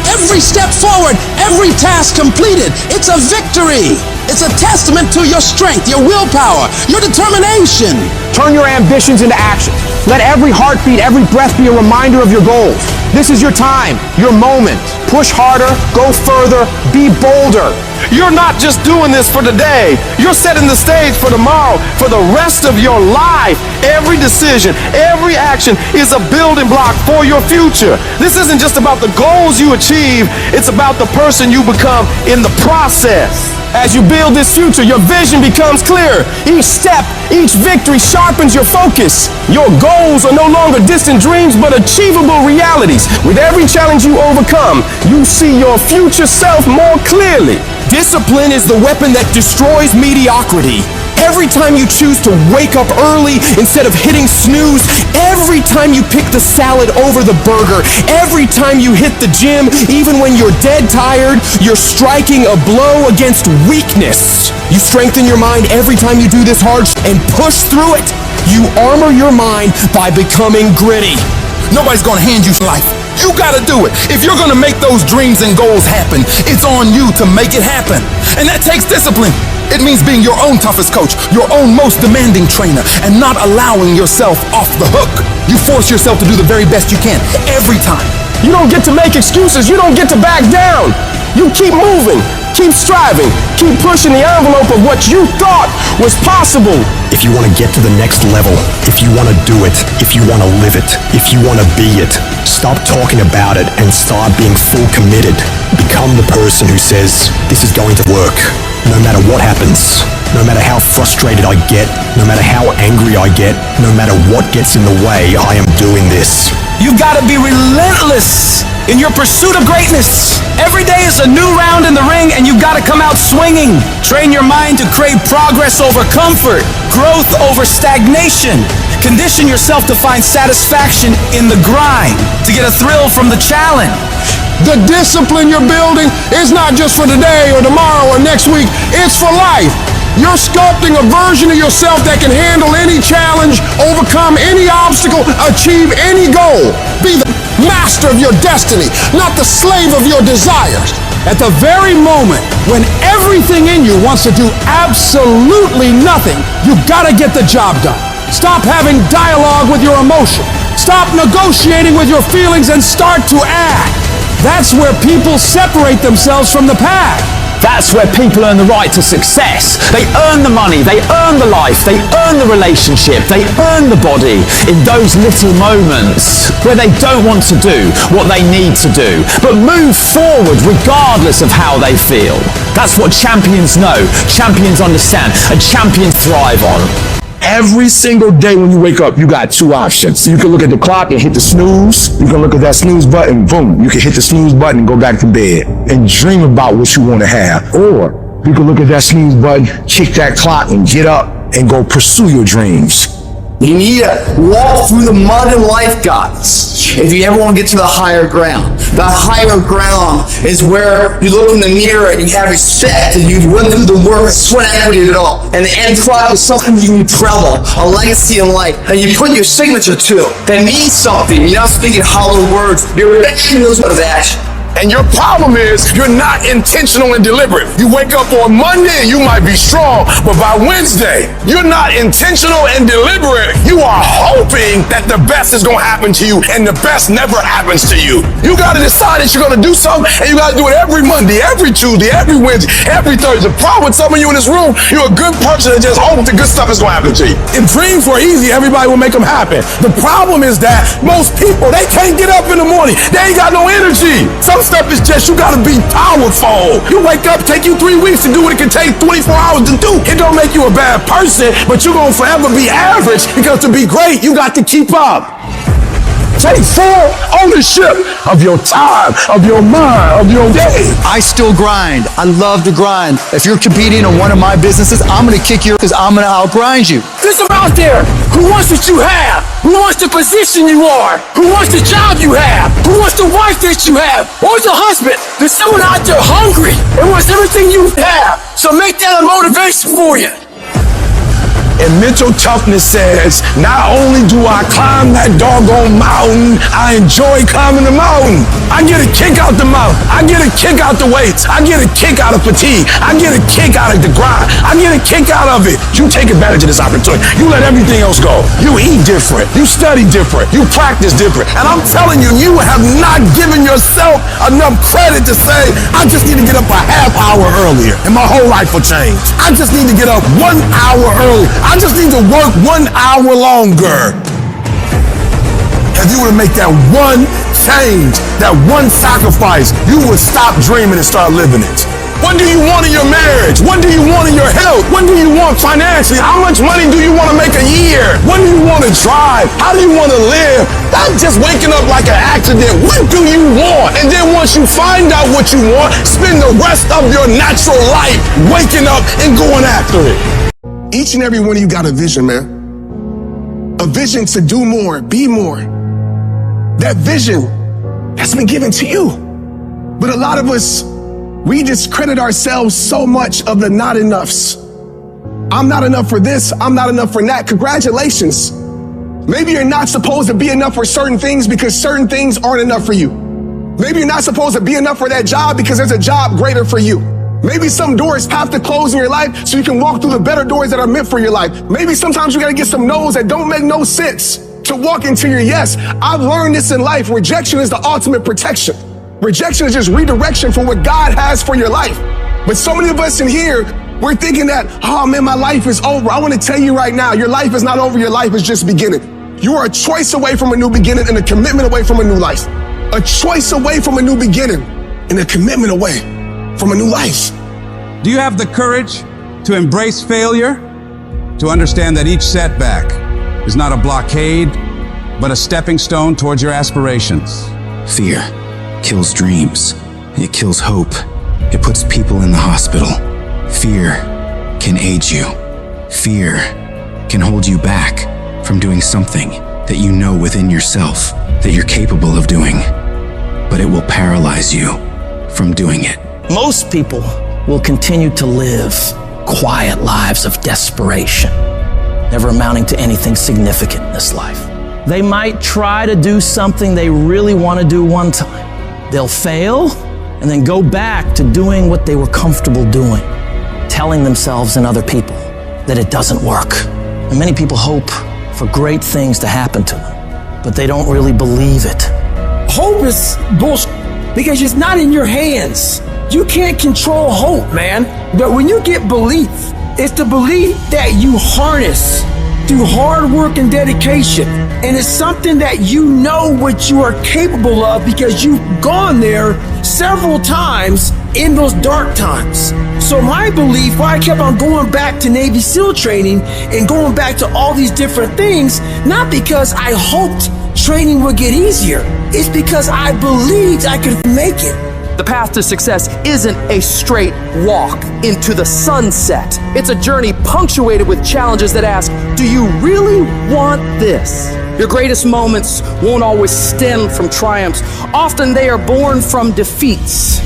Every step forward, every task completed, it's a victory. It's a testament to your strength, your willpower, your determination. Turn your ambitions into action. Let every heartbeat, every breath be a reminder of your goals. This is your time, your moment. Push harder, go further, be bolder. You're not just doing this for today. You're setting the stage for tomorrow, for the rest of your life. Every decision, every action is a building block for your future. This isn't just about the goals you achieve, it's about the person you become in the process. As you build this future, your vision becomes clear. Each step, each victory sharpens your focus. Your goals are no longer distant dreams, but achievable realities. With every challenge you overcome, you see your future self more clearly. Discipline is the weapon that destroys mediocrity. Every time you choose to wake up early instead of hitting snooze, every time you pick the salad over the burger, every time you hit the gym, even when you're dead tired, you're striking a blow against weakness. You strengthen your mind every time you do this hard and push through it. You armor your mind by becoming gritty. Nobody's gonna hand you life. You gotta do it. If you're gonna make those dreams and goals happen, it's on you to make it happen. And that takes discipline. It means being your own toughest coach, your own most demanding trainer, and not allowing yourself off the hook. You force yourself to do the very best you can, every time. You don't get to make excuses. You don't get to back down. You keep moving, keep striving, keep pushing the envelope of what you thought was possible. If you want to get to the next level, if you want to do it, if you want to live it, if you want to be it, stop talking about it and start being full committed. Become the person who says, this is going to work, no matter what happens, no matter how frustrated I get, no matter how angry I get, no matter what gets in the way, I am doing this. You've got to be relentless in your pursuit of greatness. Every day is a new round in the ring, and you've got to come out swinging. Train your mind to crave progress over comfort, growth over stagnation. Condition yourself to find satisfaction in the grind, to get a thrill from the challenge. The discipline you're building is not just for today or tomorrow or next week, it's for life. You're sculpting a version of yourself that can handle any challenge, overcome any obstacle, achieve any goal. Be the master of your destiny, not the slave of your desires. At the very moment when everything in you wants to do absolutely nothing, you've got to get the job done. Stop having dialogue with your emotion. Stop negotiating with your feelings and start to act. That's where people separate themselves from the pack. That's where people earn the right to success. They earn the money, they earn the life, they earn the relationship, they earn the body in those little moments where they don't want to do what they need to do, but move forward regardless of how they feel. That's what champions know, champions understand, and champions thrive on. Every single day when you wake up, you got two options. You can look at the clock and hit the snooze. You can look at that snooze button, boom. You can hit the snooze button and go back to bed and dream about what you want to have. Or you can look at that snooze button, kick that clock and get up and go pursue your dreams. You need to walk through the mud in life, guys, if you ever want to get to the higher ground. The higher ground is where you look in the mirror and you have respect and you run through the work, sweat equity at it all. And the end product is something you can be proud of, a legacy in life, and you put your signature to it. That means something. You're not speaking hollow words. You're action those words of action. And your problem is you're not intentional and deliberate. You wake up on Monday and you might be strong, but by Wednesday, you're not intentional and deliberate. You are hoping that the best is going to happen to you, and the best never happens to you. You got to decide that you're going to do something, and you got to do it every Monday, every Tuesday, every Wednesday, every Thursday. The problem with some of you in this room, you're a good person that just hopes the good stuff is going to happen to you. If dreams were easy, everybody would make them happen. The problem is that most people, they can't get up in the morning. They ain't got no energy. Some stuff is just, you gotta be powerful. You wake up, take you 3 weeks to do what it can take 24 hours to do. It don't make you a bad person, but you're gonna forever be average, because to be great, you got to keep up. Take full ownership of your time, of your mind, of your day. I still grind. I love to grind. If you're competing in one of my businesses, I'm going to kick you because I'm going to outgrind you. There's some out there who wants what you have, who wants the position you are, who wants the job you have, who wants the wife that you have, or the husband. There's someone out there hungry and wants everything you have. So make that a motivation for you. And mental toughness says, not only do I climb that doggone mountain, I enjoy climbing the mountain. I get a kick out the mountain. I get a kick out the weights. I get a kick out of fatigue. I get a kick out of the grind. I get a kick out of it. You take advantage of this opportunity. You let everything else go. You eat different. You study different. You practice different. And I'm telling you, you have not given yourself enough credit to say, I just need to get up a half hour earlier and my whole life will change. I just need to get up 1 hour early. I just need to work 1 hour longer. If you were to make that one change, that one sacrifice, you would stop dreaming and start living it. What do you want in your marriage? What do you want in your health? What do you want financially? How much money do you want to make a year? What do you want to drive? How do you want to live? Not just waking up like an accident. What do you want? And then once you find out what you want, spend the rest of your natural life waking up and going after it. Each and every one of you got a vision, man. A vision to do more, be more. That vision has been given to you. But a lot of us, we discredit ourselves so much of the not enoughs. I'm not enough for this, I'm not enough for that. Congratulations. Maybe you're not supposed to be enough for certain things because certain things aren't enough for you. Maybe you're not supposed to be enough for that job because there's a job greater for you. Maybe some doors have to close in your life so you can walk through the better doors that are meant for your life. Maybe sometimes you gotta get some no's that don't make no sense to walk into your yes. I've learned this in life. Rejection is the ultimate protection. Rejection is just redirection for what God has for your life. But so many of us in here, we're thinking that, oh man, my life is over. I wanna tell you right now, your life is not over, your life is just beginning. You are a choice away from a new beginning and a commitment away from a new life. A choice away from a new beginning and a commitment away from a new life. Do you have the courage to embrace failure? To understand that each setback is not a blockade, but a stepping stone towards your aspirations? Fear kills dreams. It kills hope. It puts people in the hospital. Fear can age you. Fear can hold you back from doing something that you know within yourself that you're capable of doing, but it will paralyze you from doing it. Most people will continue to live quiet lives of desperation, never amounting to anything significant in this life. They might try to do something they really want to do one time. They'll fail and then go back to doing what they were comfortable doing, telling themselves and other people that it doesn't work. And many people hope for great things to happen to them, but they don't really believe it. Hope is bullshit because it's not in your hands. You can't control hope, man. But when you get belief, it's the belief that you harness through hard work and dedication. And it's something that you know what you are capable of because you've gone there several times in those dark times. So my belief, why I kept on going back to Navy SEAL training and going back to all these different things, not because I hoped training would get easier. It's because I believed I could make it. The path to success isn't a straight walk into the sunset. It's a journey punctuated with challenges that ask, do you really want this? Your greatest moments won't always stem from triumphs. Often they are born from defeats.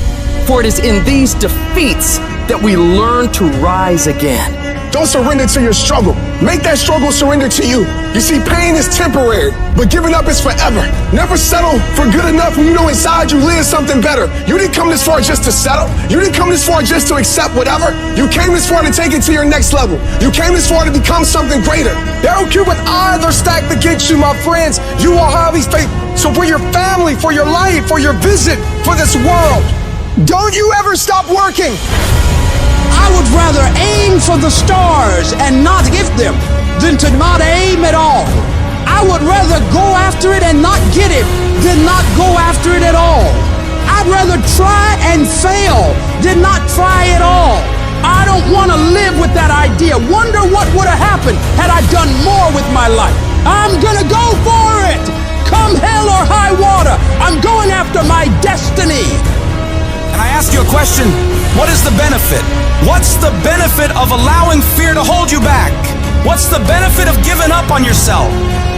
For it is in these defeats that we learn to rise again. Don't surrender to your struggle. Make that struggle surrender to you. You see, pain is temporary, but giving up is forever. Never settle for good enough when you know inside you lives something better. You didn't come this far just to settle. You didn't come this far just to accept whatever. You came this far to take it to your next level. You came this far to become something greater. They don't care what odds are stacked against you, my friends. You are Harvey's faith. So for your family, for your life, for your vision, for this world, don't you ever stop working. I would rather aim for the stars and not hit them than to not aim at all. I would rather go after it and not get it than not go after it at all. I'd rather try and fail than not try at all. I don't want to live with that idea. Wonder what would have happened had I done more with my life. I'm gonna go for it. Come hell or high water, I'm going after my destiny. And I ask you a question, what is the benefit? What's the benefit of allowing fear to hold you back? What's the benefit of giving up on yourself?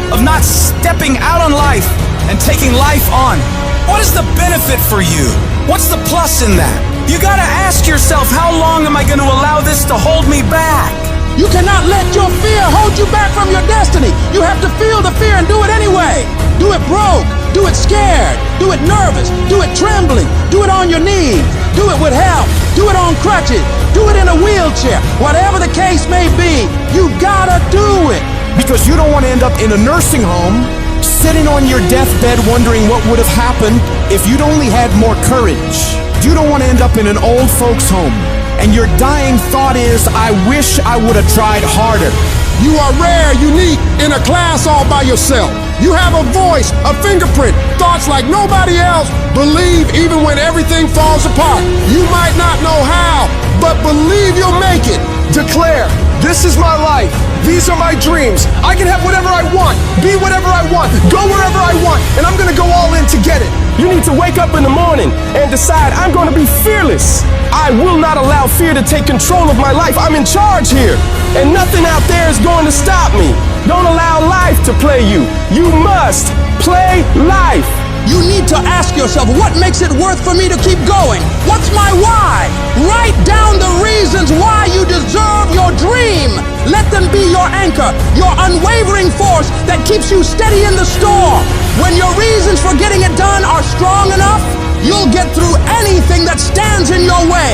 Of not stepping out on life and taking life on? What is the benefit for you? What's the plus in that? You gotta ask yourself, how long am I gonna allow this to hold me back? You cannot let your fear hold you back from your destiny. You have to feel the fear and do it anyway. Do it broke, do it scared, do it nervous, do it trembling, do it on your knees, do it with help, do it on crutches, do it in a wheelchair. Whatever the case may be, you gotta do it. Because you don't want to end up in a nursing home, sitting on your deathbed wondering what would have happened if you'd only had more courage. You don't want to end up in an old folks home, and your dying thought is, I wish I would have tried harder. You are rare, unique, in a class all by yourself. You have a voice, a fingerprint, thoughts like nobody else. Believe even when everything falls apart. You might not know how, but believe you'll make it. Declare, this is my life. These are my dreams. I can have whatever I want, be whatever I want, go wherever I want, and I'm gonna go all in to get it. You need to wake up in the morning and decide, I'm going to be fearless. I will not allow fear to take control of my life. I'm in charge here, and nothing out there is going to stop me. Don't allow life to play you. You must play life. You need to ask yourself, what makes it worth for me to keep going? What's my why? Write down the reasons why you deserve your dream. Let them be your anchor, your unwavering force that keeps you steady in the storm. When your reasons for getting it done are strong enough, you'll get through anything that stands in your way.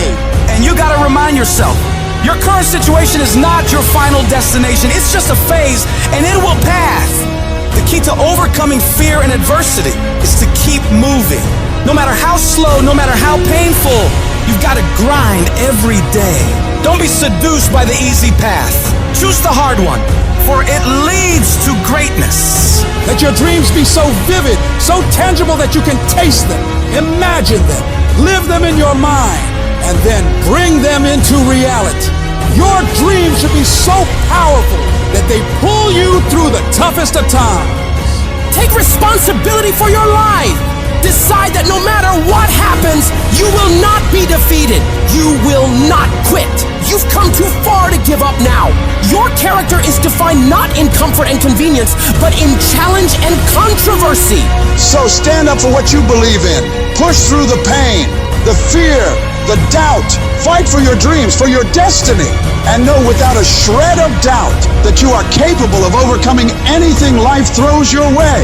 And you gotta remind yourself, your current situation is not your final destination. It's just a phase, and it will pass. The key to overcoming fear and adversity is to keep moving. No matter how slow, no matter how painful, you've got to grind every day. Don't be seduced by the easy path. Choose the hard one, for it leads to greatness. Let your dreams be so vivid, so tangible that you can taste them, imagine them, live them in your mind, and then bring them into reality. Your dreams should be so powerful that they pull you through the toughest of times. Take responsibility for your life. Decide that no matter what happens, you will not be defeated. You will not quit. You've come too far to give up now. Your character is defined not in comfort and convenience, but in challenge and controversy. So stand up for what you believe in. Push through the pain, the fear, the doubt. Fight for your dreams, for your destiny. And know without a shred of doubt that you are capable of overcoming anything life throws your way.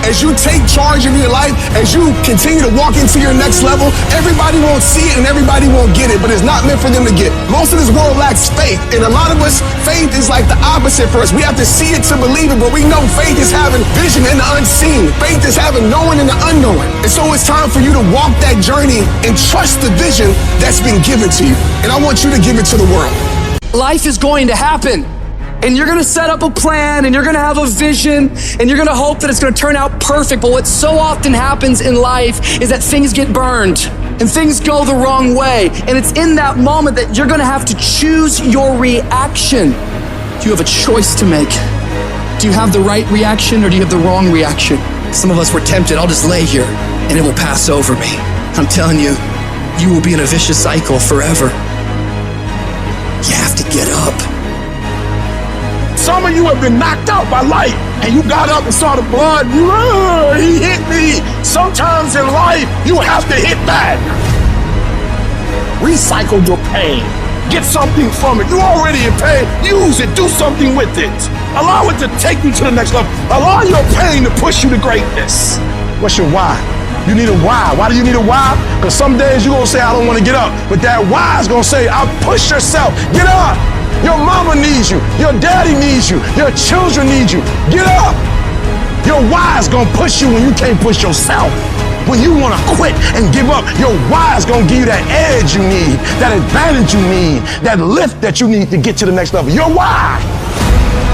as you take charge of your life, as you continue to walk into your next level, everybody won't see it and everybody won't get it, but it's not meant for them to get. Most of this world lacks faith, and a lot of us, faith is like the opposite for us. We have to see it to believe it, but we know faith is having vision in the unseen. Faith is having knowing in the unknown. And so it's time for you to walk that journey and trust the vision that's been given to you. And I want you to give it to the world. Life is going to happen. And you're gonna set up a plan, and you're gonna have a vision, and you're gonna hope that it's gonna turn out perfect. But what so often happens in life is that things get burned, and things go the wrong way. And it's in that moment that you're gonna have to choose your reaction. You have a choice to make. Do you have the right reaction, or do you have the wrong reaction? Some of us were tempted, I'll just lay here, and it will pass over me. I'm telling you, you will be in a vicious cycle forever. You have to get up. Some of you have been knocked out by life, and you got up and saw the blood. He hit me. Sometimes in life, you have to hit back. Recycle your pain. Get something from it. You already in pain. Use it. Do something with it. Allow it to take you to the next level. Allow your pain to push you to greatness. What's your why? You need a why. Why do you need a why? Because some days you're going to say, I don't want to get up. But that why is going to say, I'll push yourself. Get up. Your mama needs you. Your daddy needs you. Your children need you. Get up. Your why is going to push you when you can't push yourself. When you want to quit and give up, your why is going to give you that edge you need, that advantage you need, that lift that you need to get to the next level. Your why.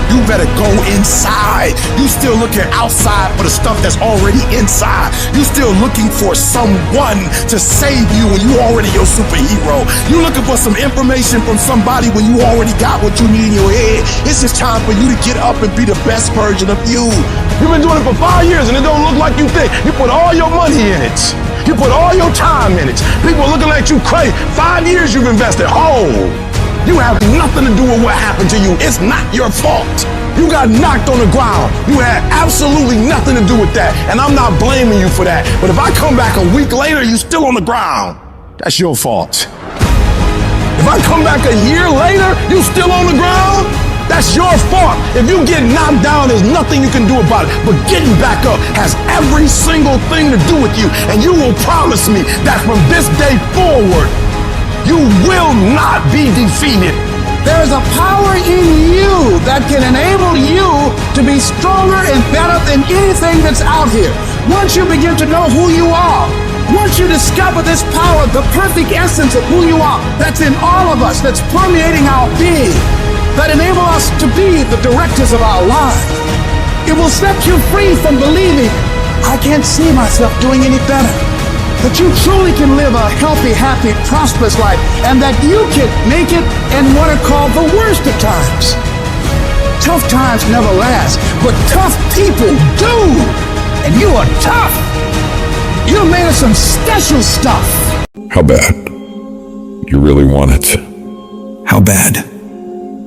You better go inside. You still looking outside for the stuff that's already inside. You still looking for someone to save you when you already your superhero. You looking for some information from somebody when you already got what you need in your head. It's just time for you to get up and be the best version of you. You've been doing it for 5 years and it don't look like you think. You put all your money in it. You put all your time in it. People are looking at you crazy. 5 years you've invested. You have nothing to do with what happened to you. It's not your fault. You got knocked on the ground. You had absolutely nothing to do with that. And I'm not blaming you for that. But if I come back a week later, you still on the ground, that's your fault. If I come back a year later, you still on the ground, that's your fault. If you get knocked down, there's nothing you can do about it. But getting back up has every single thing to do with you. And you will promise me that from this day forward, you will not be defeated. There is a power in you that can enable you to be stronger and better than anything that's out here. Once you begin to know who you are, once you discover this power, the perfect essence of who you are, that's in all of us, that's permeating our being, that enable us to be the directors of our lives. It will set you free from believing, I can't see myself doing any better. That you truly can live a healthy, happy, prosperous life, and that you can make it in what are called the worst of times. Tough times never last, but tough people do. And you are tough. You're made of some special stuff. How bad? You really want it? How bad?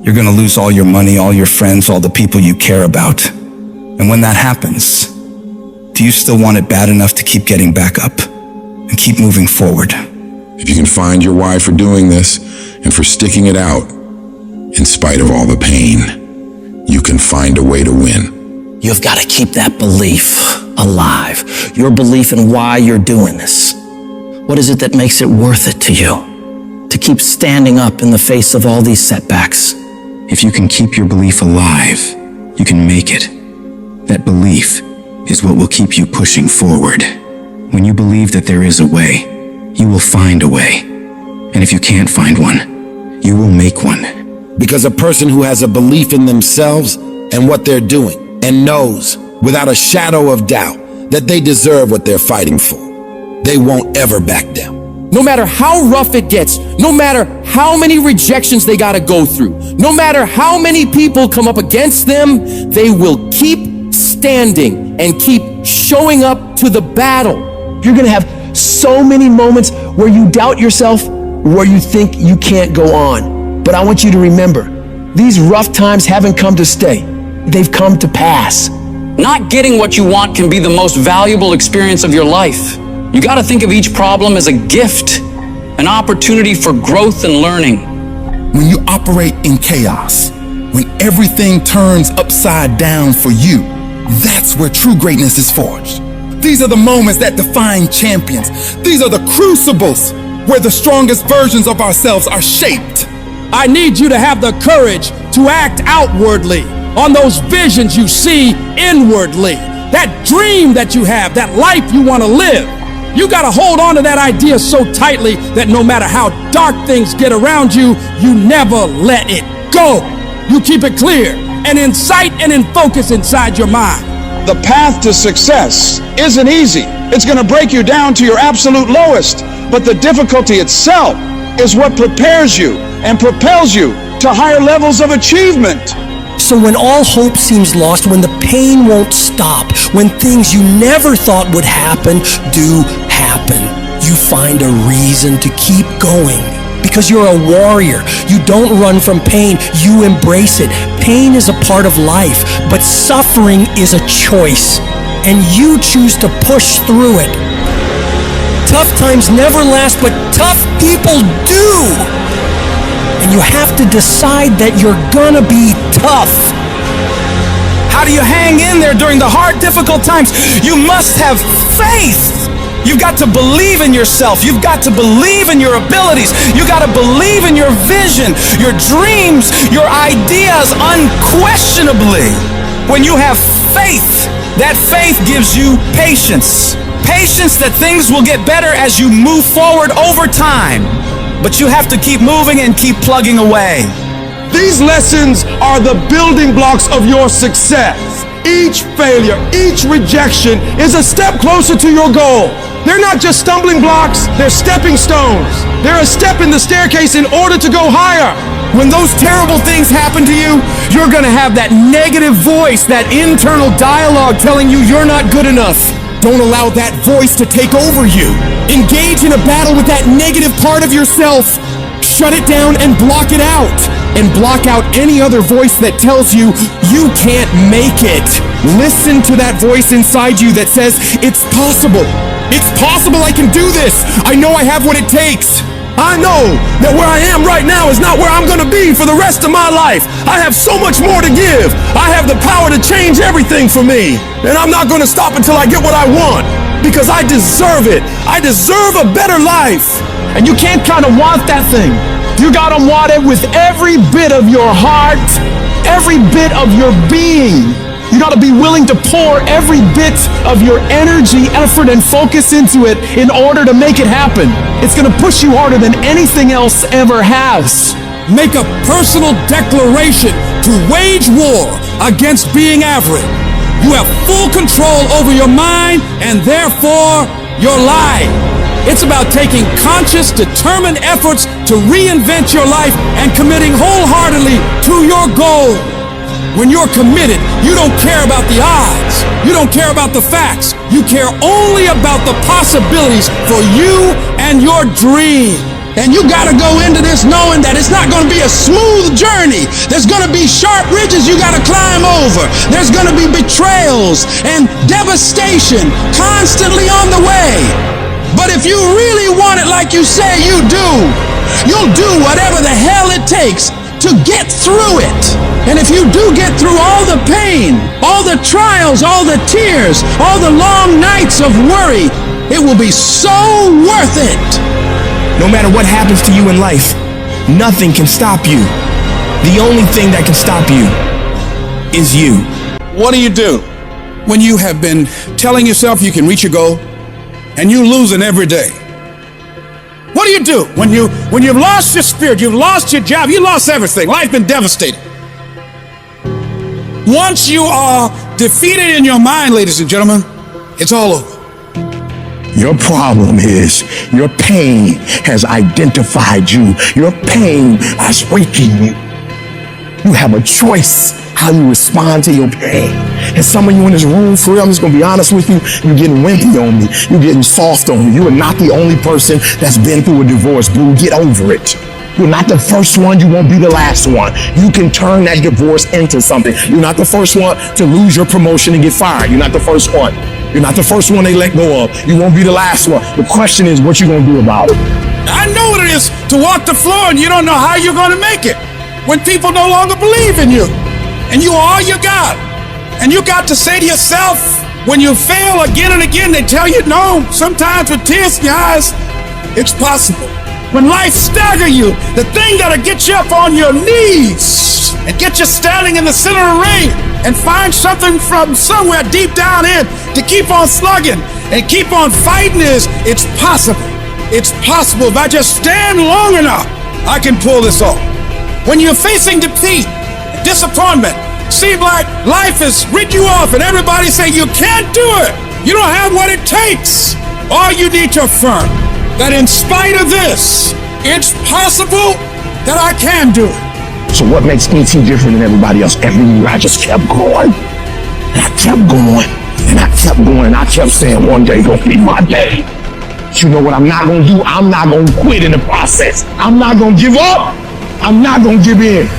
You're gonna lose all your money, all your friends, all the people you care about. And when that happens, do you still want it bad enough to keep getting back up and keep moving forward? If you can find your why for doing this and for sticking it out, in spite of all the pain, you can find a way to win. You've got to keep that belief alive. Your belief in why you're doing this. What is it that makes it worth it to you? To keep standing up in the face of all these setbacks. If you can keep your belief alive, you can make it. That belief is what will keep you pushing forward. When you believe that there is a way, you will find a way. And if you can't find one, you will make one. Because a person who has a belief in themselves and what they're doing and knows without a shadow of doubt that they deserve what they're fighting for, they won't ever back down. No matter how rough it gets, no matter how many rejections they gotta go through, no matter how many people come up against them, they will keep standing and keep showing up to the battle. You're gonna have so many moments where you doubt yourself, where you think you can't go on. But I want you to remember, these rough times haven't come to stay. They've come to pass. Not getting what you want can be the most valuable experience of your life. You gotta think of each problem as a gift, an opportunity for growth and learning. When you operate in chaos, when everything turns upside down for you, That's where true greatness is forged. These are the moments that define champions. These are the crucibles where the strongest versions of ourselves are shaped. I need you to have the courage to act outwardly on those visions you see inwardly. That dream that you have, that life you want to live. You got to hold on to that idea so tightly that no matter how dark things get around you, you never let it go. You keep it clear and in sight and in focus inside your mind. The path to success isn't easy. It's going to break you down to your absolute lowest. But the difficulty itself is what prepares you and propels you to higher levels of achievement. So when all hope seems lost, when the pain won't stop, when things you never thought would happen do happen, you find a reason to keep going. Because you're a warrior. You don't run from pain, you embrace it. Pain is a part of life, but suffering is a choice. And you choose to push through it. Tough times never last, but tough people do. And you have to decide that you're gonna be tough. How do you hang in there during the hard, difficult times? You must have faith. You've got to believe in yourself. You've got to believe in your abilities. You got to believe in your vision, your dreams, your ideas unquestionably. When you have faith, that faith gives you patience. Patience that things will get better as you move forward over time. But you have to keep moving and keep plugging away. These lessons are the building blocks of your success. Each failure, each rejection is a step closer to your goal. They're not just stumbling blocks, they're stepping stones. They're a step in the staircase in order to go higher. When those terrible things happen to you, you're gonna have that negative voice, that internal dialogue telling you you're not good enough. Don't allow that voice to take over you. Engage in a battle with that negative part of yourself. Shut it down and block it out. And block out any other voice that tells you you can't make it. Listen to that voice inside you that says, it's possible. It's possible I can do this. I know I have what it takes. I know that where I am right now is not where I'm gonna be for the rest of my life. I have so much more to give. I have the power to change everything for me. And I'm not gonna stop until I get what I want. Because I deserve it. I deserve a better life. And you can't kind of want that thing. You gotta want it with every bit of your heart, every bit of your being. You gotta be willing to pour every bit of your energy, effort, and focus into it in order to make it happen. It's gonna push you harder than anything else ever has. Make a personal declaration to wage war against being average. You have full control over your mind and therefore your life. It's about taking conscious, determined efforts to reinvent your life and committing wholeheartedly to your goal. When you're committed, you don't care about the odds. You don't care about the facts. You care only about the possibilities for you and your dream. And you gotta go into this knowing that it's not gonna be a smooth journey. There's gonna be sharp ridges you gotta climb over. There's gonna be betrayals and devastation constantly on the way. But if you really want it like you say you do, you'll do whatever the hell it takes to get through it. And if you do get through all the pain, all the trials, all the tears, all the long nights of worry, it will be so worth it. No matter what happens to you in life, nothing can stop you. The only thing that can stop you is you. What do? When you have been telling yourself you can reach your goal, and you losing every day? What do? When you've lost your spirit, you've lost your job, you lost everything, life been devastated. Once you are defeated in your mind, ladies and gentlemen, it's all over. Your problem is your pain has identified you. Your pain is breaking you. You have a choice how you respond to your pain. And some of you in this room, for real, I'm just gonna be honest with you, you're getting wimpy on me. You're getting soft on me. You are not the only person that's been through a divorce, boo. Get over it. You're not the first one, you won't be the last one. You can turn that divorce into something. You're not the first one to lose your promotion and get fired. You're not the first one. You're not the first one they let go of. You won't be the last one. The question is what you gonna do about it. I know what it is to walk the floor and you don't know how you're gonna make it. When people no longer believe in you and you are all you got. And you got to say to yourself, when you fail again and again, they tell you no. Sometimes with tears in your eyes, it's possible. When life stagger you, the thing that'll get you up on your knees and get you standing in the center of the ring and find something from somewhere deep down in to keep on slugging and keep on fighting is, it's possible. It's possible. If I just stand long enough, I can pull this off. When you're facing defeat, disappointment, seem like life has written you off and everybody say you can't do it. You don't have what it takes. All you need to affirm that in spite of this, it's possible that I can do it. So what makes me different than everybody else? Every year I just kept going. And I kept going. And I kept going. And I kept saying one day gonna be my day. But you know what I'm not gonna do? I'm not gonna quit in the process. I'm not gonna give up. I'm not gonna give in.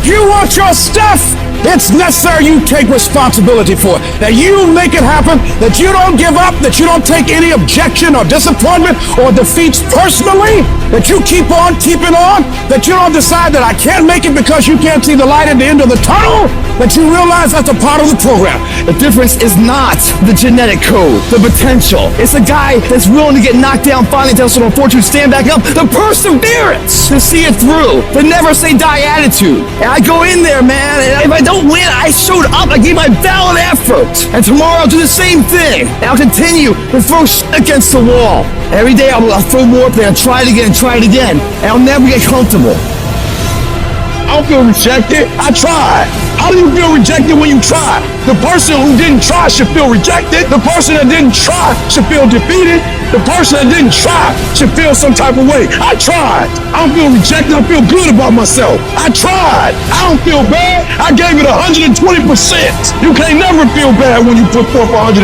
You want your stuff? It's necessary you take responsibility for it. That you make it happen, that you don't give up, that you don't take any objection or disappointment or defeats personally, that you keep on keeping on, that you don't decide that I can't make it because you can't see the light at the end of the tunnel, that you realize that's a part of the program. The difference is not the genetic code, the potential. It's a guy that's willing to get knocked down, finally tell someone fortune, stand back up, the perseverance to see it through, the never say die attitude. And I go in there, man, and if I don't win, I showed up, I gave my valid effort. And tomorrow I'll do the same thing. And I'll continue to throw shit against the wall. Every day I'll throw more, then I'll try it again, and I'll never get comfortable. I don't feel rejected. I tried. How do you feel rejected when you try? The person who didn't try should feel rejected. The person that didn't try should feel defeated. The person that didn't try should feel some type of way. I tried. I don't feel rejected. I feel good about myself. I tried. I don't feel bad. I gave it 120%. You can't never feel bad when you put forth 120%.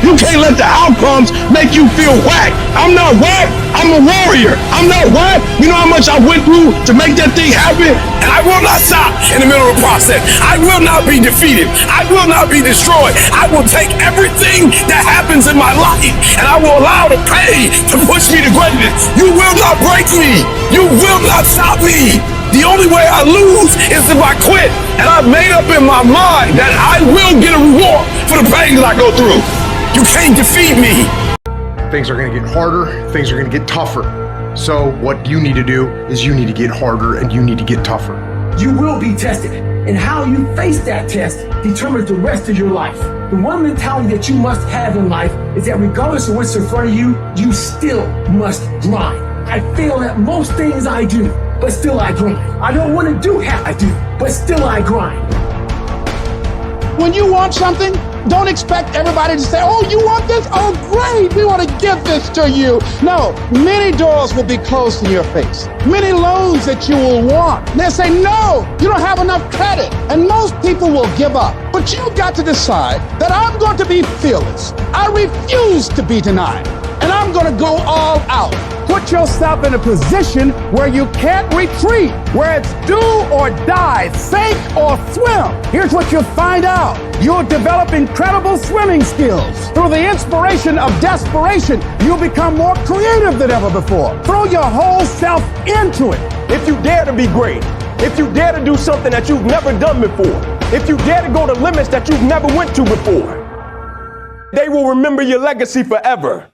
You can't let the outcomes make you feel whack. I'm not whack. I'm a warrior. I'm not whack. You know how much I went through to make that thing happen? And I will not stop in the middle of the process. I will not be defeated. I will not be destroyed. I will take everything that happens in my life and I will allow the pain to push me to greatness. You will not break me. You will not stop me. The only way I lose is if I quit. And I've made up in my mind that I will get a reward for the pain that I go through. You can't defeat me. Things are going to get harder. Things are going to get tougher. So what you need to do is you need to get harder and you need to get tougher. You will be tested, and how you face that test determines the rest of your life. The one mentality that you must have in life is that regardless of what's in front of you, you still must grind. I fail at most things I do, but still I grind. I don't want to do half I do, but still I grind. When you want something, don't expect everybody to say, oh, you want this? Oh, great, we want to give this to you. No, many doors will be closed in your face. Many loans that you will want. They'll say, no, you don't have enough credit. And most people will give up. But you've got to decide that I'm going to be fearless. I refuse to be denied. And I'm going to go all out. Put yourself in a position where you can't retreat, where it's do or die, sink or swim. Here's what you'll find out. You'll develop incredible swimming skills. Through the inspiration of desperation, you'll become more creative than ever before. Throw your whole self into it. If you dare to be great, if you dare to do something that you've never done before, if you dare to go to limits that you've never went to before, they will remember your legacy forever.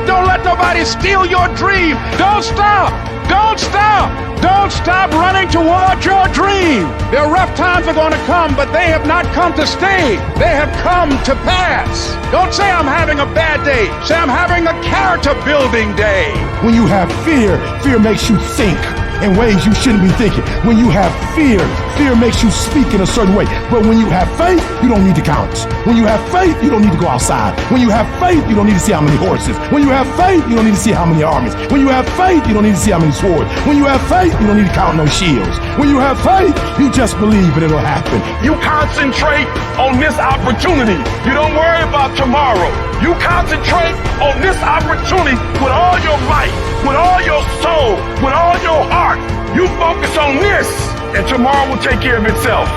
Don't let nobody steal your dream. Don't stop. Don't stop. Don't stop running toward your dream. There are rough times are going to come, but they have not come to stay. They have come to pass. Don't say I'm having a bad day. Say I'm having a character building day. When you have fear, fear makes you think in ways you shouldn't be thinking. When you have fear, fear makes you speak in a certain way. But when you have faith, you don't need to count. When you have faith, you don't need to go outside. When you have faith, you don't need to see how many horses. When you have faith, you don't need to see how many armies. When you have faith, you don't need to see how many swords. When you have faith, you don't need to count no shields. When you have faith, you just believe and it'll happen. You concentrate on this opportunity. You don't worry about tomorrow. You concentrate on this opportunity with all your might, with all your soul, with all your heart. You focus on this, and tomorrow will take care of itself.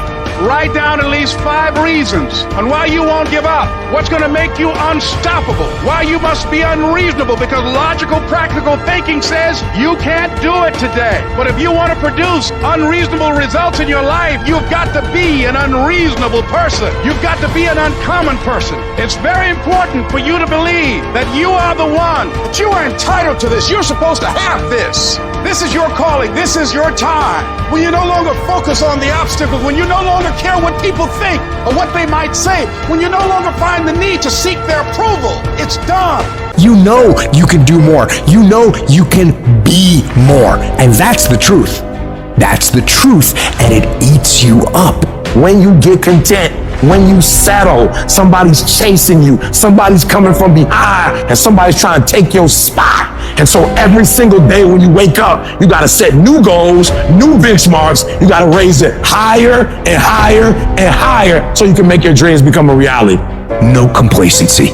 Write down at least 5 reasons on why you won't give up. What's going to make you unstoppable? Why you must be unreasonable, because logical, practical thinking says you can't do it today. But if you want to produce unreasonable results in your life, you've got to be an unreasonable person. You've got to be an uncommon person. It's very important for you to believe that you are the one, that you are entitled to this. You're supposed to have this. This is your calling. This is your time. When you no longer focus on the obstacles, when you no longer care what people think or what they might say, when you no longer find the need to seek their approval, it's done. You know you can do more. You know you can be more. And that's the truth. That's the truth. And it eats you up. When you get content, when you settle, somebody's chasing you, somebody's coming from behind, and somebody's trying to take your spot. And so every single day when you wake up, you gotta set new goals, new benchmarks. You gotta raise it higher and higher and higher so you can make your dreams become a reality. No complacency.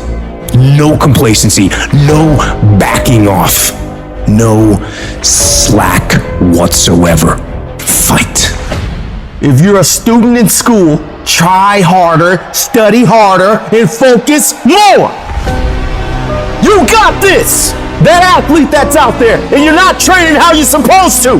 No complacency. No backing off. No slack whatsoever. Fight. If you're a student in school, try harder, study harder, and focus more. You got this. That athlete that's out there, and you're not training how you're supposed to.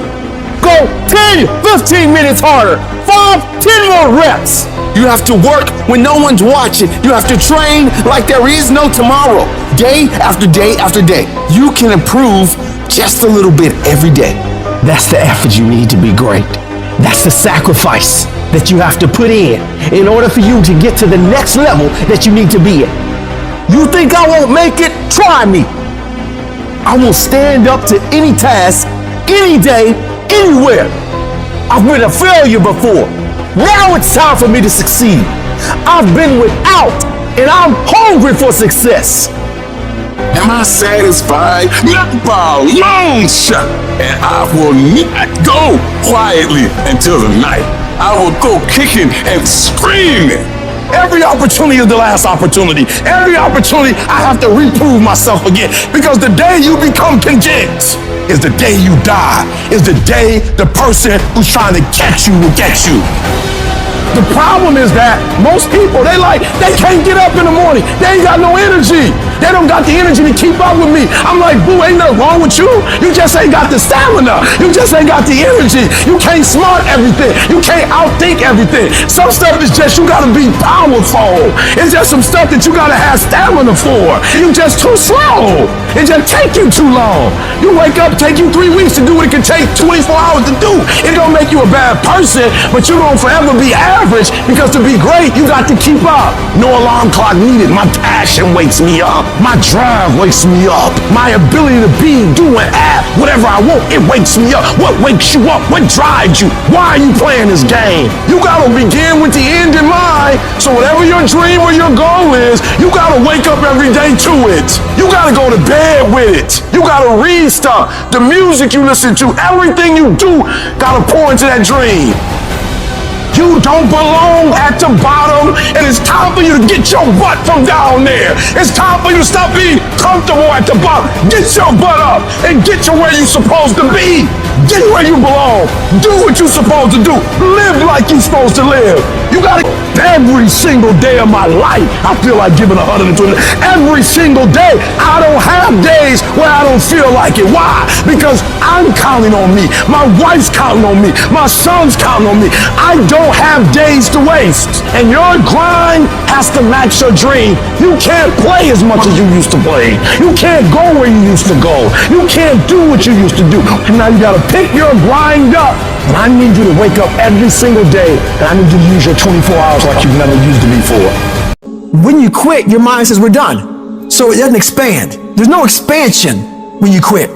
Go 10, 15 minutes harder. 5, 10 more reps. You have to work when no one's watching. You have to train like there is no tomorrow. Day after day after day. You can improve just a little bit every day. That's the effort you need to be great. That's the sacrifice that you have to put in order for you to get to the next level that you need to be in. You think I won't make it? Try me. I will stand up to any task, any day, anywhere. I've been a failure before. Now it's time for me to succeed. I've been without, and I'm hungry for success. Am I satisfied? Not by a long shot. And I will not go quietly until the night. I will go kicking and screaming. Every opportunity is the last opportunity. Every opportunity I have to reprove myself again. Because the day you become content is the day you die. Is the day the person who's trying to catch you will get you. The problem is that most people, they can't get up in the morning. They ain't got no energy. They don't got the energy to keep up with me. I'm like, boo, ain't nothing wrong with you. You just ain't got the stamina. You just ain't got the energy. You can't smart everything. You can't outthink everything. Some stuff is just, you gotta be powerful. It's just some stuff that you gotta have stamina for. You just too slow. It just take you too long. You wake up, take you 3 weeks to do what it can take 24 hours to do. It don't make you a bad person, but you don't forever be average, because to be great, you got to keep up. No alarm clock needed. My passion wakes me up. My drive wakes me up. My ability to be, do, and act whatever I want, it wakes me up. What wakes you up? What drives you? Why are you playing this game? You gotta begin with the end in mind. So whatever your dream or your goal is, you gotta wake up every day to it. You gotta go to bed with it. You gotta read stuff. The music you listen to, everything you do, gotta pour into that dream. You don't belong at the bottom, and it's time for you to get your butt from down there. It's time for you to stop being comfortable at the bottom. Get your butt up and get to where you're supposed to be. Get where you belong. Do what you're supposed to do. Live like you're supposed to live. You gotta, every single day of my life, I feel like giving 120. Every single day, I don't have days where I don't feel like it. Why? Because I'm counting on me. My wife's counting on me. My son's counting on me. I don't have days to waste. And your grind has to match your dream. You can't play as much as you used to play. You can't go where you used to go. You can't do what you used to do. And now you gotta pick your grind up. And I need you to wake up every single day, and I need you to use your 24 hours like you've never used it before. When you quit, your mind says we're done. So it doesn't expand. There's no expansion when you quit.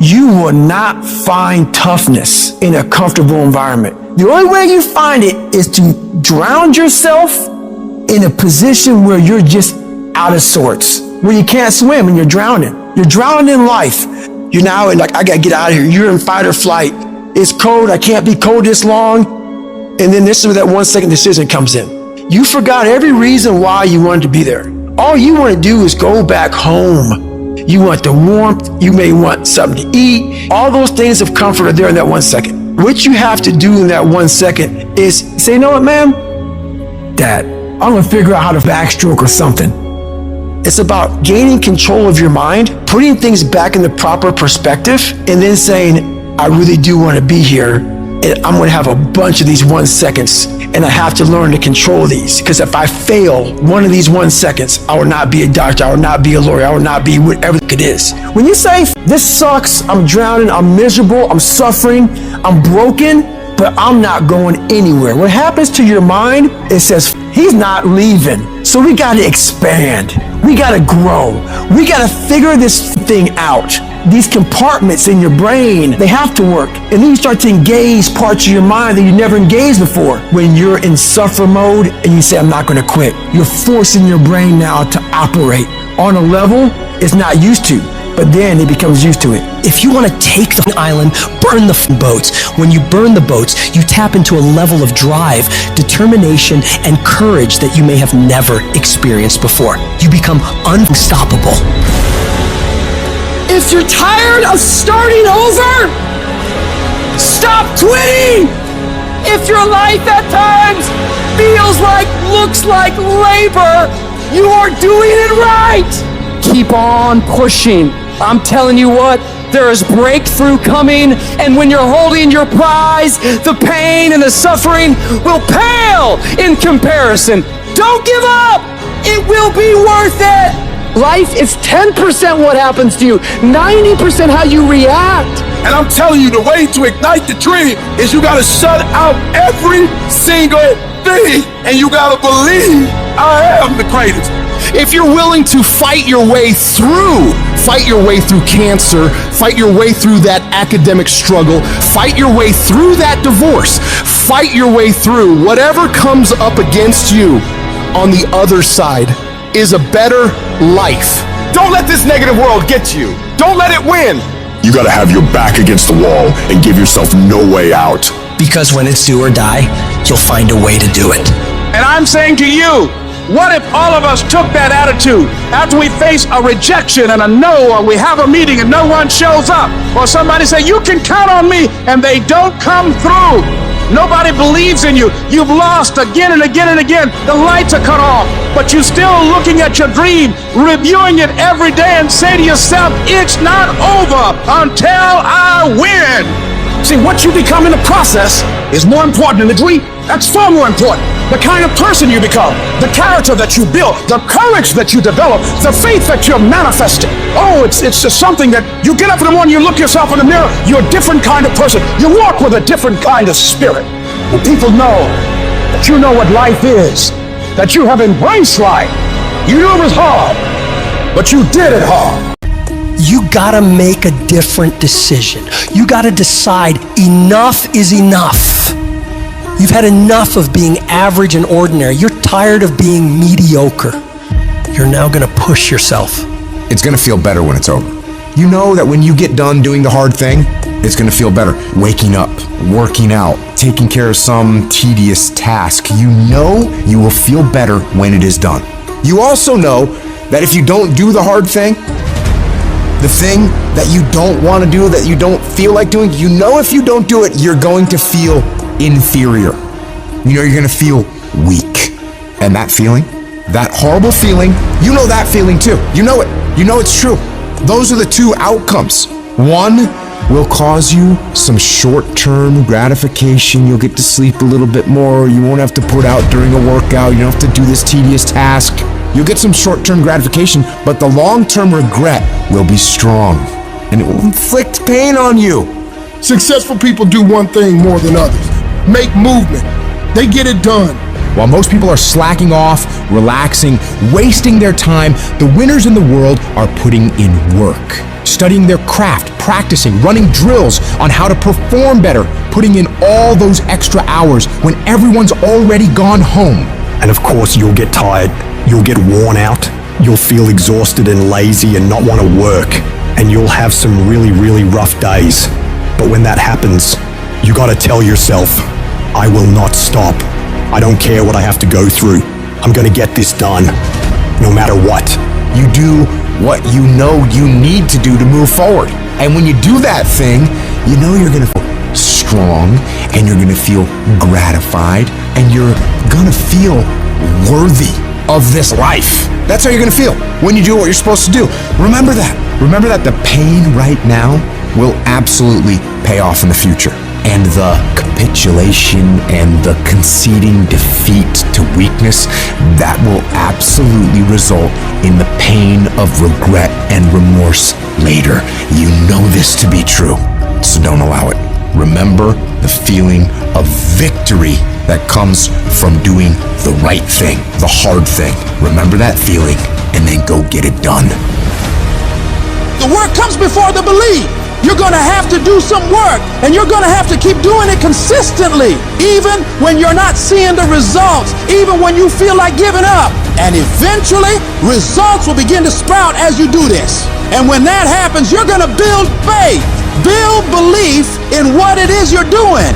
You will not find toughness in a comfortable environment. The only way you find it is to drown yourself in a position where you're just out of sorts, where you can't swim and you're drowning. You're drowning in life. You're now like, I gotta get out of here. You're in fight or flight. It's cold. I can't be cold this long. And then this is where that 1 second decision comes in. You forgot every reason why you wanted to be there. All you want to do is go back home. You want the warmth. You may want something to eat. All those things of comfort are there in that 1 second. What you have to do in that 1 second is say, you know what, man? that. I'm gonna figure out how to backstroke or something. It's about gaining control of your mind, putting things back in the proper perspective, and then saying, I really do want to be here, and I'm gonna have a bunch of these 1 seconds, and I have to learn to control these, because if I fail one of these 1 seconds, I will not be a doctor, I will not be a lawyer, I will not be whatever it is. When you say, this sucks, I'm drowning, I'm miserable, I'm suffering, I'm broken, but I'm not going anywhere. What happens to your mind, it says, he's not leaving. So we gotta expand. We gotta grow. We gotta figure this thing out. These compartments in your brain, they have to work. And then you start to engage parts of your mind that you never engaged before. When you're in suffer mode and you say, I'm not gonna quit, you're forcing your brain now to operate on a level it's not used to. But then it becomes used to it. If you want to take the island, burn the boats. When you burn the boats, you tap into a level of drive, determination, and courage that you may have never experienced before. You become unstoppable. If you're tired of starting over, stop quitting. If your life at times feels like, looks like labor, you are doing it right. Keep on pushing. I'm telling you what, there is breakthrough coming, and when you're holding your prize, the pain and the suffering will pale in comparison. Don't give up! It will be worth it! Life is 10% what happens to you, 90% how you react. And I'm telling you, the way to ignite the dream is you gotta shut out every single thing, and you gotta believe I am the greatest. If you're willing to fight your way through cancer, fight your way through that academic struggle, fight your way through that divorce, fight your way through whatever comes up against you, on the other side is a better life. Don't let this negative world get you. Don't let it win. You gotta have your back against the wall and give yourself no way out. Because when it's do or die, you'll find a way to do it. And I'm saying to you, what if all of us took that attitude after we face a rejection and a no, or we have a meeting and no one shows up, or somebody say, you can count on me, and they don't come through. Nobody believes in you. You've lost again and again and again. The lights are cut off, but you're still looking at your dream, reviewing it every day, and say to yourself, it's not over until I win. See, what you become in the process is more important than the dream. That's far more important. The kind of person you become, the character that you build, the courage that you develop, the faith that you're manifesting. Oh, it's just something that you get up in the morning, you look yourself in the mirror, you're a different kind of person. You walk with a different kind of spirit. And people know that you know what life is, that you have embraced life. You knew it was hard, but you did it hard. You gotta make a different decision. You gotta decide enough is enough. You've had enough of being average and ordinary. You're tired of being mediocre. You're now gonna push yourself. It's gonna feel better when it's over. You know that when you get done doing the hard thing, it's gonna feel better. Waking up, working out, taking care of some tedious task. You know you will feel better when it is done. You also know that if you don't do the hard thing, the thing that you don't want to do, that you don't feel like doing, you know if you don't do it, you're going to feel inferior. You know you're going to feel weak. And that feeling, that horrible feeling, you know that feeling too. You know it. You know it's true. Those are the two outcomes. One will cause you some short-term gratification. You'll get to sleep a little bit more. You won't have to put out during a workout. You don't have to do this tedious task. You'll get some short-term gratification, but the long-term regret will be strong, and it will inflict pain on you. Successful people do one thing more than others: make movement. They get it done. While most people are slacking off, relaxing, wasting their time, the winners in the world are putting in work, studying their craft, practicing, running drills on how to perform better, putting in all those extra hours when everyone's already gone home. And of course, you'll get tired. You'll get worn out. You'll feel exhausted and lazy and not want to work. And you'll have some really, really rough days. But when that happens, you gotta tell yourself, I will not stop. I don't care what I have to go through. I'm gonna get this done, no matter what. You do what you know you need to do to move forward. And when you do that thing, you know you're gonna feel strong, and you're gonna feel gratified, and you're gonna feel worthy of this life. That's how you're gonna feel when you do what you're supposed to do. Remember that. Remember that the pain right now will absolutely pay off in the future. And the capitulation and the conceding defeat to weakness, that will absolutely result in the pain of regret and remorse later. You know this to be true, so don't allow it. Remember the feeling of victory that comes from doing the right thing, the hard thing. Remember that feeling, and then go get it done. The work comes before the belief. You're gonna have to do some work, and you're gonna have to keep doing it consistently, even when you're not seeing the results, even when you feel like giving up. And eventually, results will begin to sprout as you do this. And when that happens, you're gonna build faith, build belief in what it is you're doing.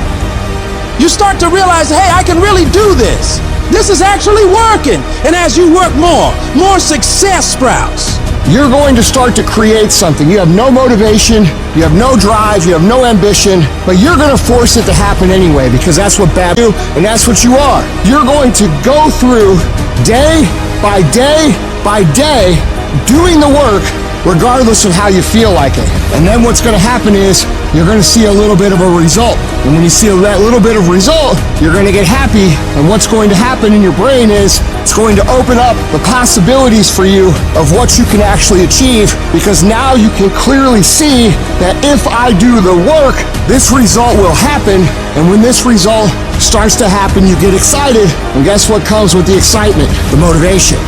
You start to realize, hey, I can really do this. This is actually working. And as you work more success sprouts. You're going to start to create something. You have no motivation, you have no drive, you have no ambition, but you're going to force it to happen anyway because that's what bad do, and that's what you are. You're going to go through day by day by day doing the work regardless of how you feel like it. And then what's going to happen is you're going to see a little bit of a result. And when you see that little bit of result, you're going to get happy. And what's going to happen in your brain is it's going to open up the possibilities for you of what you can actually achieve, because now you can clearly see that if I do the work, this result will happen. And when this result starts to happen, you get excited. And guess what comes with the excitement? The motivation.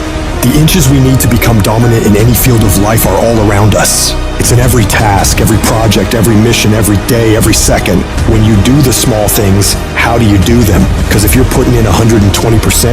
The inches we need to become dominant in any field of life are all around us. It's in every task, every project, every mission, every day, every second. When you do the small things, how do you do them? Because if you're putting in 120%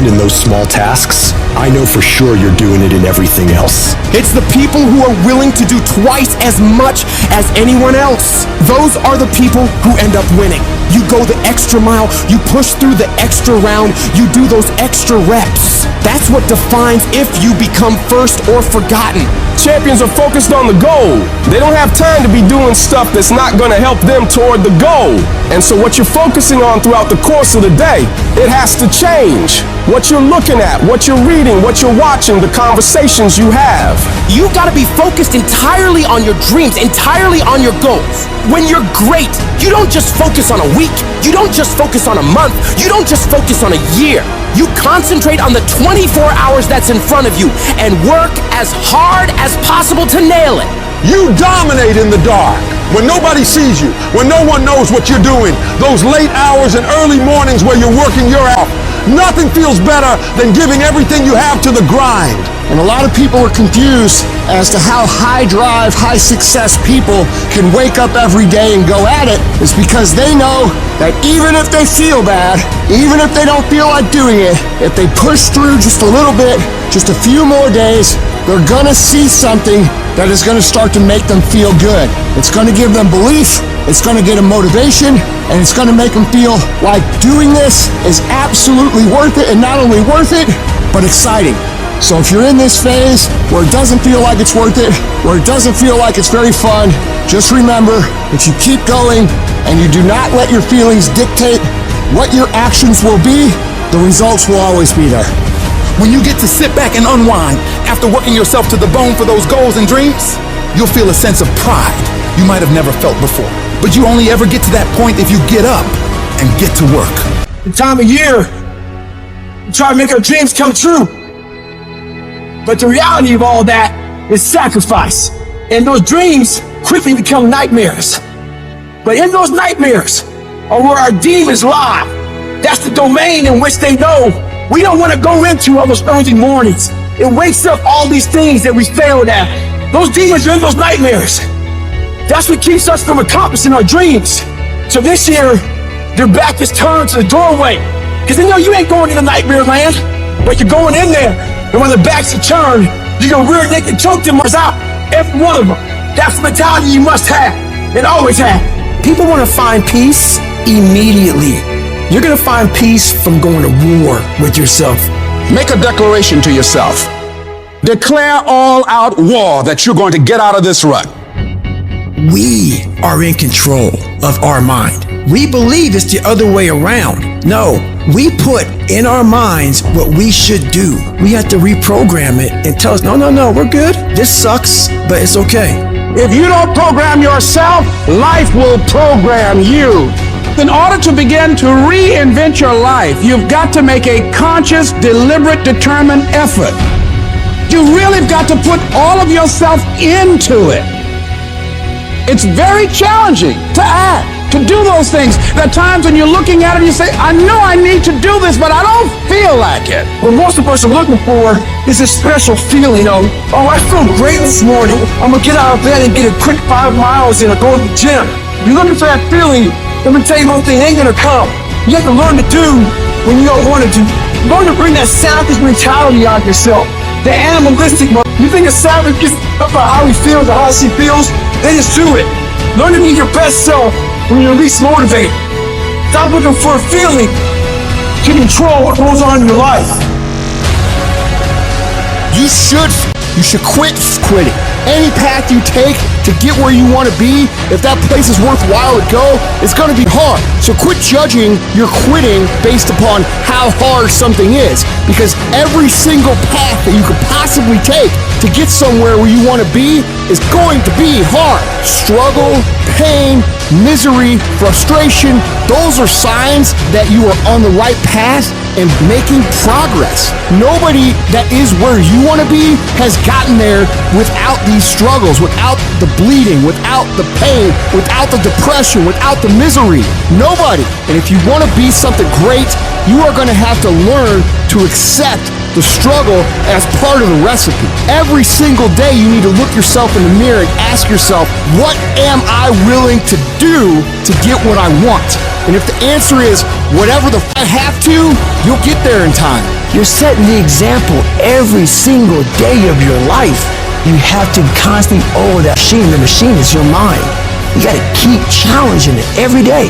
in those small tasks, I know for sure you're doing it in everything else. It's the people who are willing to do twice as much as anyone else. Those are the people who end up winning. You go the extra mile, you push through the extra round, you do those extra reps. That's what defines if you become first or forgotten. Champions are focused on the goal. They don't have time to be doing stuff that's not going to help them toward the goal. And so what you're focusing on throughout the course of the day, it has to change. What you're looking at, what you're reading, what you're watching, the conversations you have. You gotta be focused entirely on your dreams, entirely on your goals. When you're great, you don't just focus on a week, you don't just focus on a month, you don't just focus on a year. You concentrate on the 24 hours that's in front of you and work as hard as possible to nail it. You dominate in the dark when nobody sees you, when no one knows what you're doing. Those late hours and early mornings where you're working your ass. Nothing feels better than giving everything you have to the grind. And a lot of people are confused as to how high drive, high success people can wake up every day and go at it. It's because they know that even if they feel bad, even if they don't feel like doing it, if they push through just a little bit, just a few more days, they're gonna see something that is gonna start to make them feel good. It's gonna give them belief, it's gonna get them motivation, and it's gonna make them feel like doing this is absolutely worth it, and not only worth it, but exciting. So if you're in this phase where it doesn't feel like it's worth it, where it doesn't feel like it's very fun, just remember, if you keep going and you do not let your feelings dictate what your actions will be, the results will always be there. When you get to sit back and unwind after working yourself to the bone for those goals and dreams, you'll feel a sense of pride you might have never felt before. But you only ever get to that point if you get up and get to work. The time of year, we try to make our dreams come true. But the reality of all that is sacrifice. And those dreams quickly become nightmares. But in those nightmares are where our demons lie. That's the domain in which they know we don't want to go into on those early mornings. It wakes up all these things that we failed at. Those demons are in those nightmares. That's what keeps us from accomplishing our dreams. So this year, their back is turned to the doorway. Because they know you ain't going into nightmare land, but you're going in there. And when the backs are turned, you're going to rear naked choke them out, every one of them. That's the mentality you must have, and always have. People want to find peace immediately. You're going to find peace from going to war with yourself. Make a declaration to yourself. Declare all out war that you're going to get out of this rut. We are in control of our mind. We believe it's the other way around. No, We put in our minds what we should do. We have to reprogram it and tell us, no, we're good. This sucks, but it's okay. If you don't program yourself, life will program you. In order to begin to reinvent your life, you've got to make a conscious, deliberate, determined effort. You really have got to put all of yourself into it. It's very challenging to act, to do those things. There are times when you're looking at it and you say, I know I need to do this, but I don't feel like it. What most of us are looking for is a special feeling of, oh, I feel great this morning. I'm gonna get out of bed and get a quick 5 miles in or go to the gym. You're looking for that feeling. Let me tell you one thing, it ain't gonna come. You have to learn to do when you don't want to do. Learn to bring that savage mentality out of yourself. The animalistic one. You think a savage gets up about how he feels or how she feels? Then just do it. Learn to be your best self when you're least motivated. Stop looking for a feeling to control what goes on in your life. You should quit quitting. Any path you take to get where you want to be, if that place is worthwhile to go, it's going to be hard. So quit judging your quitting based upon how hard something is, because every single path that you could possibly take to get somewhere where you want to be is going to be hard. Struggle, pain, misery, frustration, those are signs that you are on the right path and making progress. Nobody that is where you want to be has gotten there without these struggles, without the bleeding, without the pain, without the depression, without the misery. Nobody. And if you want to be something great, you are going to have to learn to accept the struggle as part of the recipe. Every single day you need to look yourself in the mirror and ask yourself, what am I willing to do to get what I want? And if the answer is whatever the I have to, you'll get there in time. You're setting the example every single day of your life. You have to constantly that machine. The machine is your mind. You got to keep challenging it every day.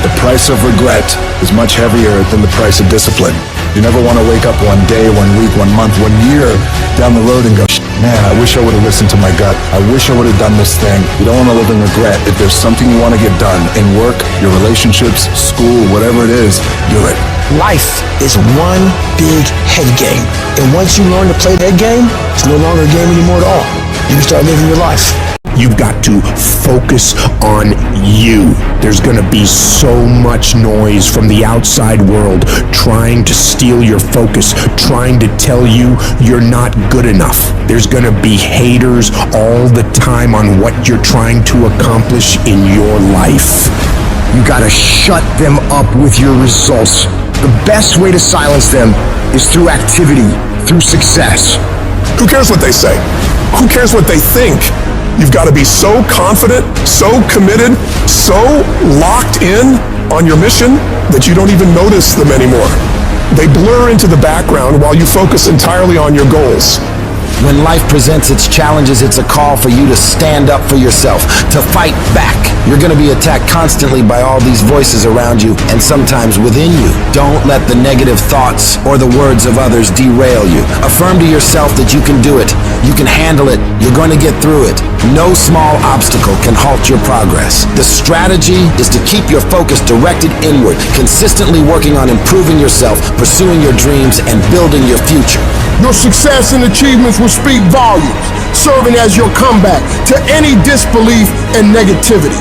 The price of regret is much heavier than the price of discipline. You never want to wake up one day, 1 week, 1 month, 1 year down the road and go, man, I wish I would have listened to my gut. I wish I would have done this thing. You don't want to live in regret. If there's something you want to get done in work, your relationships, school, whatever it is, do it. Life is one big head game. And once you learn to play that game, it's no longer a game anymore at all. You can start living your life. You've got to focus on you. There's going to be so much noise from the outside world trying to steal your focus, trying to tell you you're not good enough. There's going to be haters all the time on what you're trying to accomplish in your life. You got to shut them up with your results. The best way to silence them is through activity, through success. Who cares what they say? Who cares what they think? You've got to be so confident, so committed, so locked in on your mission that you don't even notice them anymore. They blur into the background while you focus entirely on your goals. When life presents its challenges, it's a call for you to stand up for yourself, to fight back. You're going to be attacked constantly by all these voices around you and sometimes within you. Don't let the negative thoughts or the words of others derail you. Affirm to yourself that you can do it. You can handle it. You're going to get through it. No small obstacle can halt your progress. The strategy is to keep your focus directed inward, consistently working on improving yourself, pursuing your dreams, and building your future. Your success and achievements will speak volumes, serving as your comeback to any disbelief and negativity.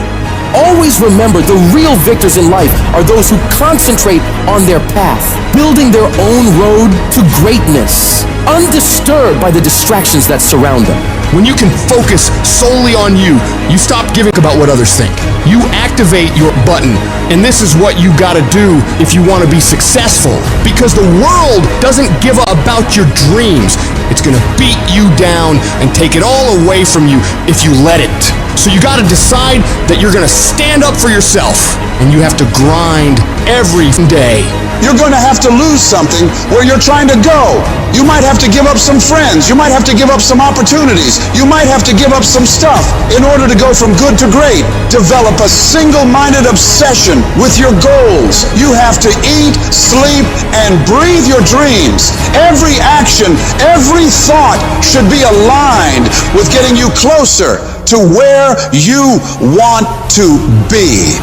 Always remember, the real victors in life are those who concentrate on their path, building their own road to greatness, undisturbed by the distractions that surround them. When you can focus solely on you, you stop giving about what others think. You activate your button, and this is what you gotta do if you wanna be successful. Because the world doesn't give about your dreams. It's gonna beat you down and take it all away from you if you let it. So you gotta decide that you're gonna stand up for yourself, and you have to grind every day. You're going to have to lose something where you're trying to go. You might have to give up some friends. You might have to give up some opportunities. You might have to give up some stuff in order to go from good to great. Develop a single-minded obsession with your goals. You have to eat, sleep, and breathe your dreams. Every action, every thought should be aligned with getting you closer to where you want to be.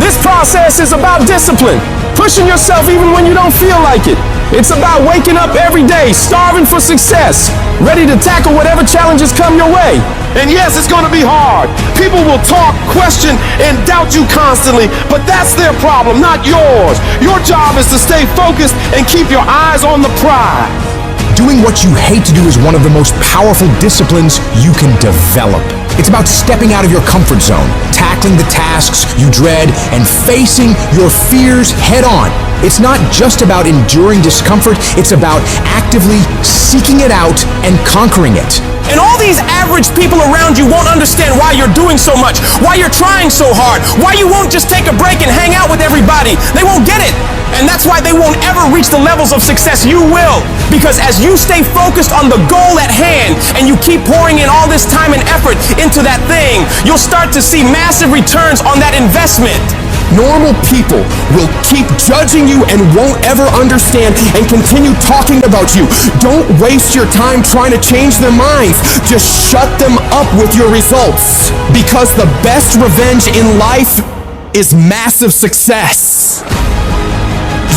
This process is about discipline, pushing yourself even when you don't feel like it. It's about waking up every day, starving for success, ready to tackle whatever challenges come your way. And yes, it's going to be hard. People will talk, question, and doubt you constantly, but that's their problem, not yours. Your job is to stay focused and keep your eyes on the prize. Doing what you hate to do is one of the most powerful disciplines you can develop. It's about stepping out of your comfort zone, tackling the tasks you dread, and facing your fears head on. It's not just about enduring discomfort, it's about actively seeking it out and conquering it. And all these average people around you won't understand why you're doing so much, why you're trying so hard, why you won't just take a break and hang out with everybody. They won't get it. And that's why they won't ever reach the levels of success you will. Because as you stay focused on the goal at hand and you keep pouring in all this time and effort into that thing, you'll start to see massive returns on that investment. Normal people will keep judging you and won't ever understand and continue talking about you. Don't waste your time trying to change their minds. Just shut them up with your results. Because the best revenge in life is massive success.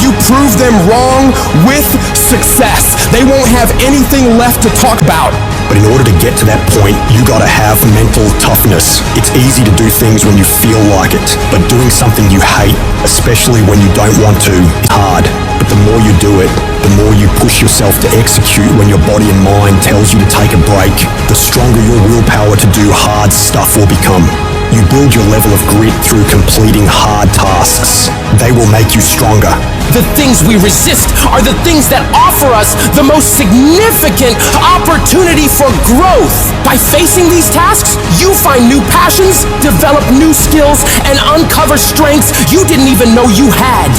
You prove them wrong with success. They won't have anything left to talk about. But in order to get to that point, you gotta have mental toughness. It's easy to do things when you feel like it, but doing something you hate, especially when you don't want to, is hard. But the more you do it, the more you push yourself to execute when your body and mind tells you to take a break, the stronger your willpower to do hard stuff will become. You build your level of grit through completing hard tasks. They will make you stronger. The things we resist are the things that offer us the most significant opportunity for growth. By facing these tasks, you find new passions, develop new skills, and uncover strengths you didn't even know you had.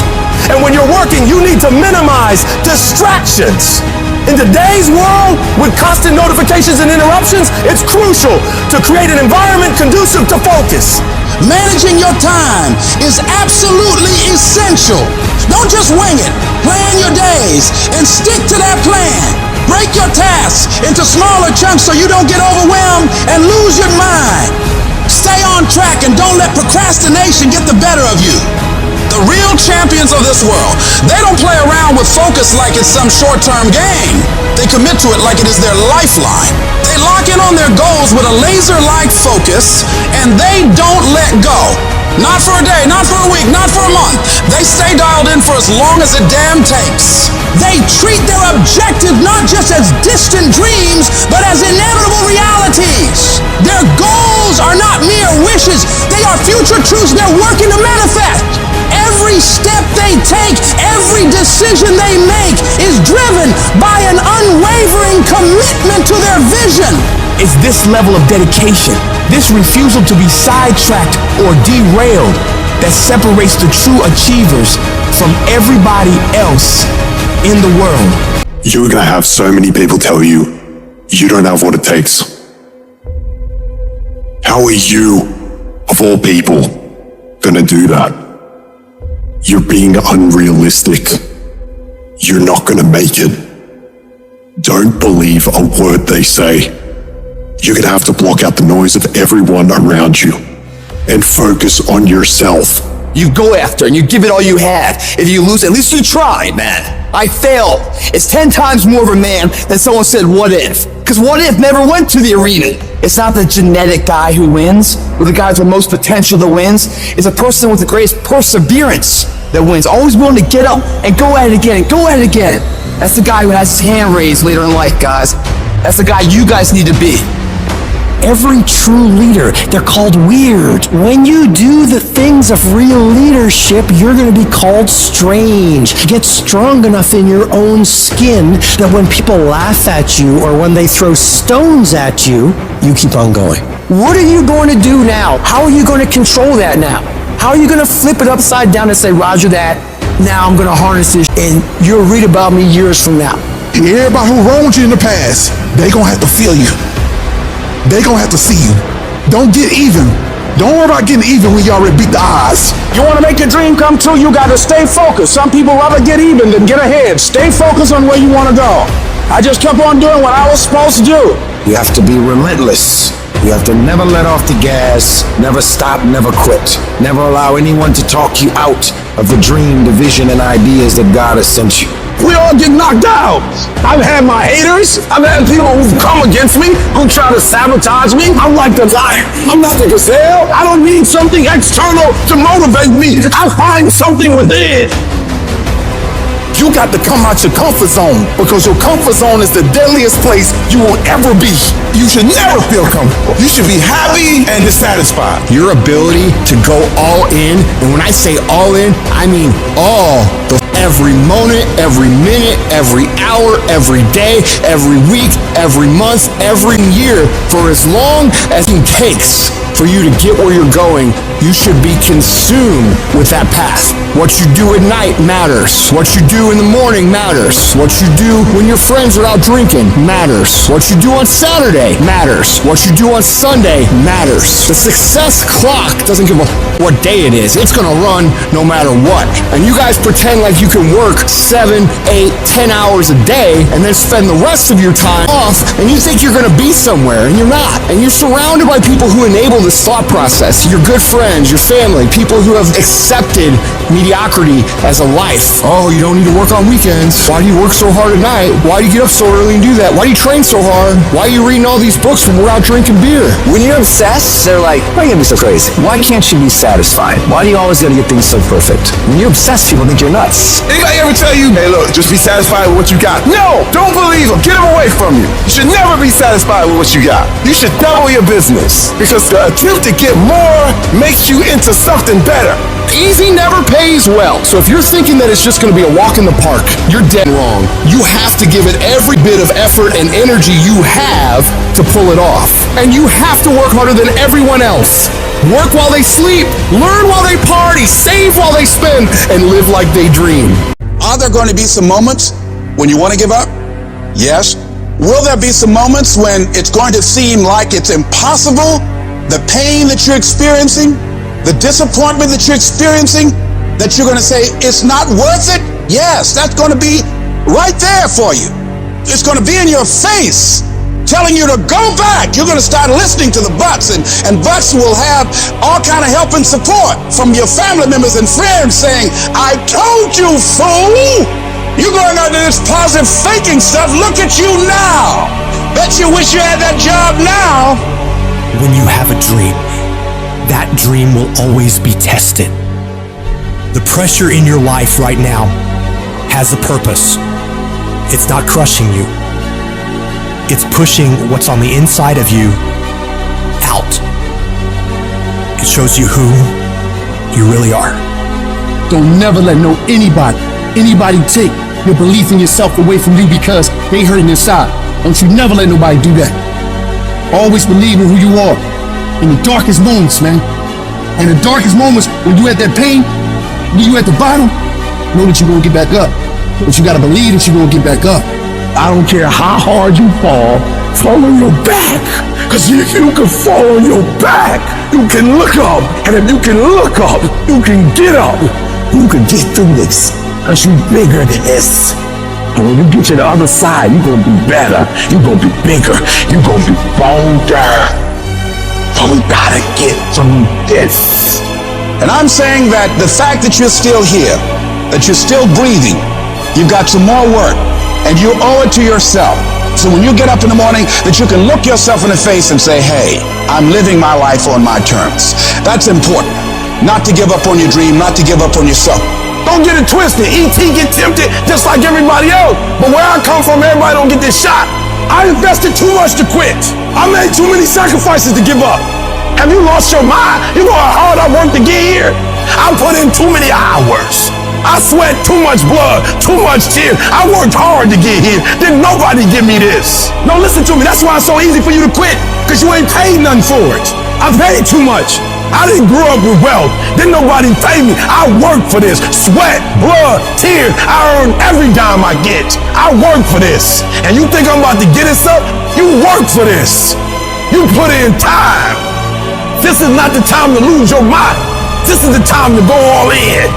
And when you're working, you need to minimize distractions. In today's world, with constant notifications and interruptions, it's crucial to create an environment conducive to focus. Managing your time is absolutely essential. Don't just wing it. Plan your days and stick to that plan. Break your tasks into smaller chunks so you don't get overwhelmed and lose your mind. Stay on track and don't let procrastination get the better of you. The real champions of this world, they don't play around with focus like it's some short-term game. They commit to it like it is their lifeline. They lock in on their goals with a laser-like focus, and they don't let go. Not for a day, not for a week, not for a month. They stay dialed in for as long as it damn takes. They treat their objective not just as distant dreams, but as inevitable realities. Their goals are not mere wishes. They are future truths they're working to manifest. Every step they take, every decision they make is driven by an unwavering commitment to their vision. It's this level of dedication, this refusal to be sidetracked or derailed, that separates the true achievers from everybody else in the world. You're gonna have so many people tell you, you don't have what it takes. How are you, of all people, gonna do that? You're being unrealistic. You're not gonna make it. Don't believe a word they say. You're gonna have to block out the noise of everyone around you and focus on yourself. You go after and you give it all you have. If you lose, at least you tried, man. I failed. It's 10 times more of a man than someone said, what if? Because what if never went to the arena. It's not the genetic guy who wins, or the guy with the most potential that wins. It's a person with the greatest perseverance that wins. Always willing to get up and go at it again, and go at it again. That's the guy who has his hand raised later in life, guys. That's the guy you guys need to be. Every true leader, they're called weird. When you do the things of real leadership, you're going to be called strange. Get strong enough in your own skin that when people laugh at you or when they throw stones at you, you keep on going. What are you going to do now? How are you going to control that now? How are you going to flip it upside down and say, Roger that, now I'm going to harness this, and you'll read about me years from now. Everybody who wronged you in the past, they gonna have to feel you. They gonna have to see you. Don't get even. Don't worry about getting even when you already beat the odds. You want to make your dream come true, you got to stay focused. Some people rather get even than get ahead. Stay focused on where you want to go. I just kept on doing what I was supposed to do. You have to be relentless. You have to never let off the gas, never stop, never quit. Never allow anyone to talk you out of the dream, the vision, and ideas that God has sent you. We all get knocked out. I've had my haters. I've had people who've come against me, who try to sabotage me. I'm like the lion. I'm not the gazelle. I don't need something external to motivate me. I find something within. You got to come out your comfort zone, because your comfort zone is the deadliest place you will ever be. You should never feel comfortable. You should be happy and dissatisfied. Your ability to go all in, and when I say all in, I mean all the every moment, every minute, every hour, every day, every week, every month, every year, for as long as it takes for you to get where you're going. You should be consumed with that path. What you do at night matters. What you do in the morning matters. What you do when your friends are out drinking matters. What you do on Saturday matters. What you do on Sunday matters. The success clock doesn't give a what day it is. It's gonna run no matter what. And you guys pretend like you can work 7, 8, 10 hours a day and then spend the rest of your time off, and you think you're gonna be somewhere, and you're not. And you're surrounded by people who enable this thought process. Your good friends, your family, people who have accepted mediocrity as a life. Oh, you don't need to work on weekends. Why do you work so hard at night? Why do you get up so early and do that? Why do you train so hard? Why are you reading all these books when we're out drinking beer? When you're obsessed, they're like, why are you gonna be so crazy? Why can't you be satisfied? Why do you always gotta get things so perfect? When you're obsessed, people think you're nuts. Anybody ever tell you, hey look, just be satisfied with what you got? No, don't believe them. Get them away from you. You should never be satisfied with what you got. You should double your business, because the attempt to get more makes you into something better. Easy never pays well. So if you're thinking that it's just going to be a walk in the park, you're dead wrong. You have to give it every bit of effort and energy you have to pull it off. And you have to work harder than everyone else. Work while they sleep, learn while they party, save while they spend, and live like they dream. Are there going to be some moments when you want to give up? Yes. Will there be some moments when it's going to seem like it's impossible? The pain that you're experiencing, the disappointment that you're experiencing, that you're going to say, it's not worth it? Yes, that's going to be right there for you. It's going to be in your face, telling you to go back. You're going to start listening to the buts, and buts will have all kind of help and support from your family members and friends saying, I told you, fool. You're going under this positive thinking stuff. Look at you now. Bet you wish you had that job now. When you have a dream, that dream will always be tested. The pressure in your life right now has a purpose. It's not crushing you. It's pushing what's on the inside of you out. It shows you who you really are. Don't never let anybody take your belief in yourself away from you because they hurting inside. Don't you never let nobody do that. Always believe in who you are. In the darkest moments, man. In the darkest moments, when you at that pain, when you at the bottom, know that you're gonna get back up. But you gotta believe that you're gonna get back up. I don't care how hard you fall on your back. Because if you can fall on your back, you can look up. And if you can look up, you can get up. You can get through this. Because you're bigger than this. And when you get to the other side, you're going to be better. You're going to be bigger. You're going to be bolder. But we got to get through this. And I'm saying that the fact that you're still here, that you're still breathing, you've got some more work, and you owe it to yourself. So when you get up in the morning, that you can look yourself in the face and say, hey, I'm living my life on my terms. That's important. Not to give up on your dream, not to give up on yourself. Don't get it twisted. E.T. get tempted just like everybody else. But where I come from, everybody don't get this shot. I invested too much to quit. I made too many sacrifices to give up. Have you lost your mind? You know how hard I worked to get here? I put in too many hours. I sweat too much blood, too much tears. I worked hard to get here. Didn't nobody give me this. No, listen to me. That's why it's so easy for you to quit. Because you ain't paid nothing for it. I paid too much. I didn't grow up with wealth. Didn't nobody pay me. I worked for this. Sweat, blood, tears. I earn every dime I get. I work for this. And you think I'm about to get this up? You work for this. You put in time. This is not the time to lose your mind. This is the time to go all in.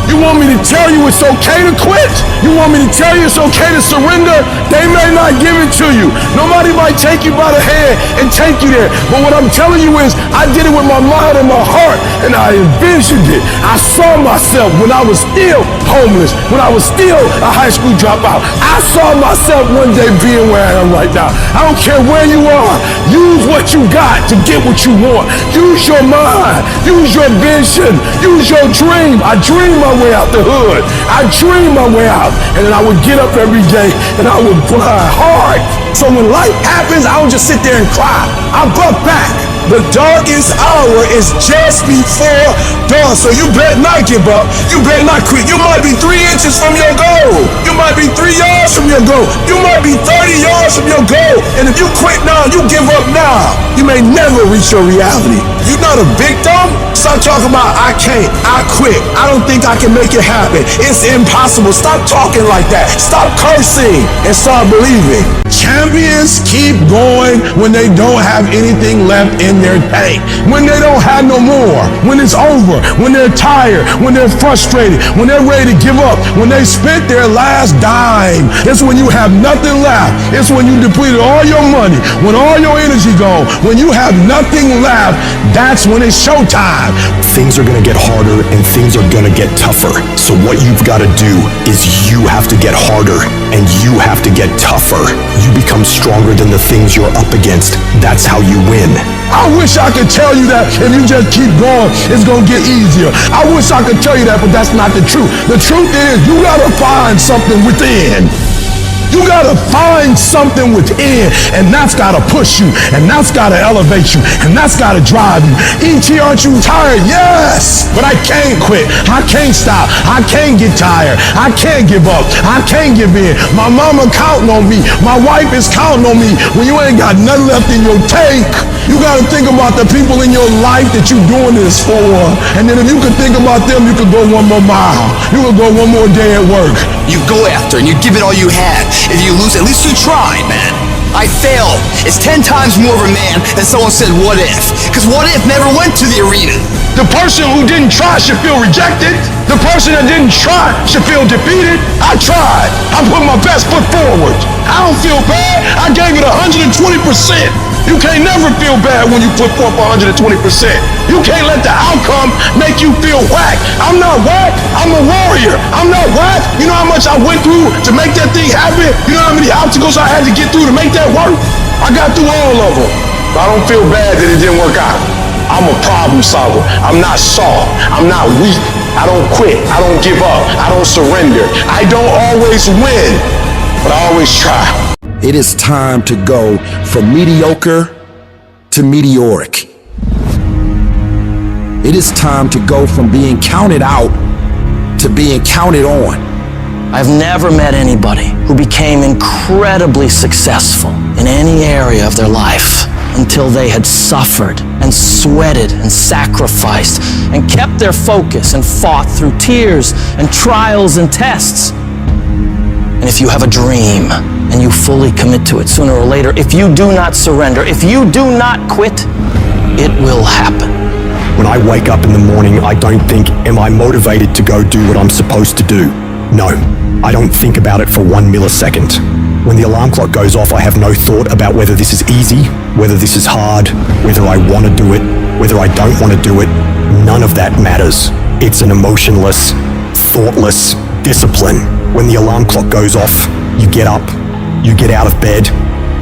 You want me to tell you it's okay to quit? You want me to tell you it's okay to surrender? They may not give it to you. Nobody might take you by the hand and take you there. But what I'm telling you is, I did it with my mind and my heart, and I envisioned it. I saw myself when I was still homeless, when I was still a high school dropout. I saw myself one day being where I am right now. I don't care where you are. Use what you got to get what you want. Use your mind. Use your vision. Use your dream. I dream my way out the hood. I dream my way out. And then I would get up every day and I would grind hard. So when life happens, I don't just sit there and cry. I buck back. The darkest hour is just before dawn. So you better not give up. You better not quit. You might be 3 inches from your goal. You might be 3 yards from your goal. You might be 30 yards from your goal. And if you quit now, you give up now, you may never reach your reality. You're not a victim. Stop talking about I can't, I quit, I don't think I can make it happen, it's impossible. Stop talking like that. Stop cursing and start believing. Champions keep going when they don't have anything left in their tank. When they don't have no more. When it's over. When they're tired. When they're frustrated. When they're ready to give up. When they spent their last dime. It's when you have nothing left. It's when you depleted all your money. When all your energy gone. When you have nothing left, that's when it's showtime. Things are going to get harder and things are going to get tougher. So what you've got to do is you have to get harder and you have to get tougher. You become stronger than the things you're up against. That's how you win. I wish I could tell you that if you just keep going, it's going to get easier. I wish I could tell you that, but that's not the truth. The truth is you got to find something within. You gotta find something within, and that's gotta push you, and that's gotta elevate you, and that's gotta drive you. E.T., aren't you tired? Yes, but I can't quit. I can't stop. I can't get tired. I can't give up. I can't give in. My mama counting on me. My wife is counting on me. When you ain't got nothing left in your tank, you gotta think about the people in your life that you're doing this for. And then if you could think about them, you could go one more mile. You could go one more day at work. You go after and you give it all you had. If you lose, at least you tried, man. I failed. It's 10 times more of a man than someone said, what if? Because what if never went to the arena. The person who didn't try should feel rejected. The person that didn't try should feel defeated. I tried. I put my best foot forward. I don't feel bad. I gave it 120%. You can't never feel bad when you put forth 120%. You can't let the outcome make you feel whack. I'm not whack. I'm a warrior. I'm not whack. You know how much I went through to make that thing happen? You know how many obstacles I had to get through to make that work? I got through all of them. But I don't feel bad that it didn't work out. I'm a problem solver. I'm not soft. I'm not weak. I don't quit. I don't give up. I don't surrender. I don't always win, but I always try. It is time to go from mediocre to meteoric. It is time to go from being counted out to being counted on. I've never met anybody who became incredibly successful in any area of their life until they had suffered and sweated and sacrificed and kept their focus and fought through tears and trials and tests. And if you have a dream and you fully commit to it sooner or later, if you do not surrender, if you do not quit, it will happen. When I wake up in the morning, I don't think, am I motivated to go do what I'm supposed to do? No, I don't think about it for 1 millisecond. When the alarm clock goes off, I have no thought about whether this is easy, whether this is hard, whether I want to do it, whether I don't want to do it. None of that matters. It's an emotionless, thoughtless discipline. When the alarm clock goes off, you get up, you get out of bed,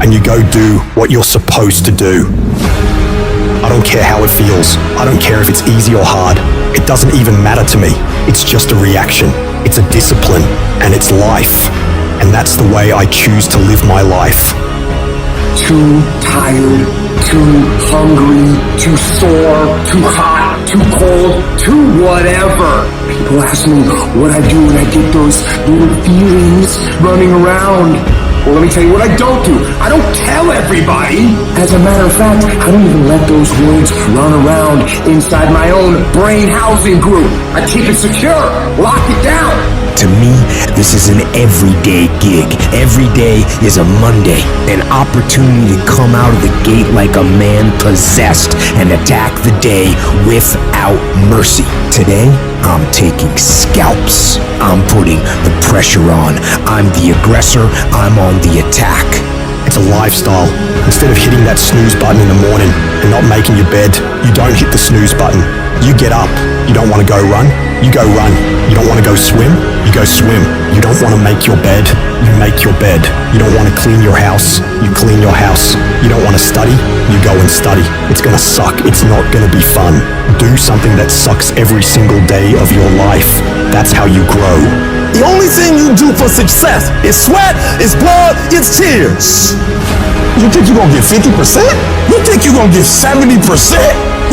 and you go do what you're supposed to do. I don't care how it feels. I don't care if it's easy or hard. It doesn't even matter to me. It's just a reaction. It's a discipline, and it's life. And that's the way I choose to live my life. Too tired, too hungry, too sore, too hot, too cold, too whatever. People ask me what I do when I get those little feelings running around. Well, let me tell you what I don't do. I don't tell everybody. As a matter of fact, I don't even let those words run around inside my own brain housing group. I keep it secure, lock it down. To me, this is an everyday gig. Every day is a Monday, an opportunity to come out of the gate like a man possessed and attack the day without mercy. Today, I'm taking scalps. I'm putting the pressure on. I'm the aggressor. I'm on the attack. It's a lifestyle. Instead of hitting that snooze button in the morning and not making your bed, you don't hit the snooze button. You get up. You don't want to go run? You go run. You don't want to go swim? You go swim. You don't want to make your bed? You make your bed. You don't want to clean your house? You clean your house. You don't want to study? You go and study. It's going to suck. It's not going to be fun. Do something that sucks every single day of your life. That's how you grow. The only thing you do for success is sweat, it's blood, it's tears. You think you're gonna get 50%? You think you're gonna get 70%?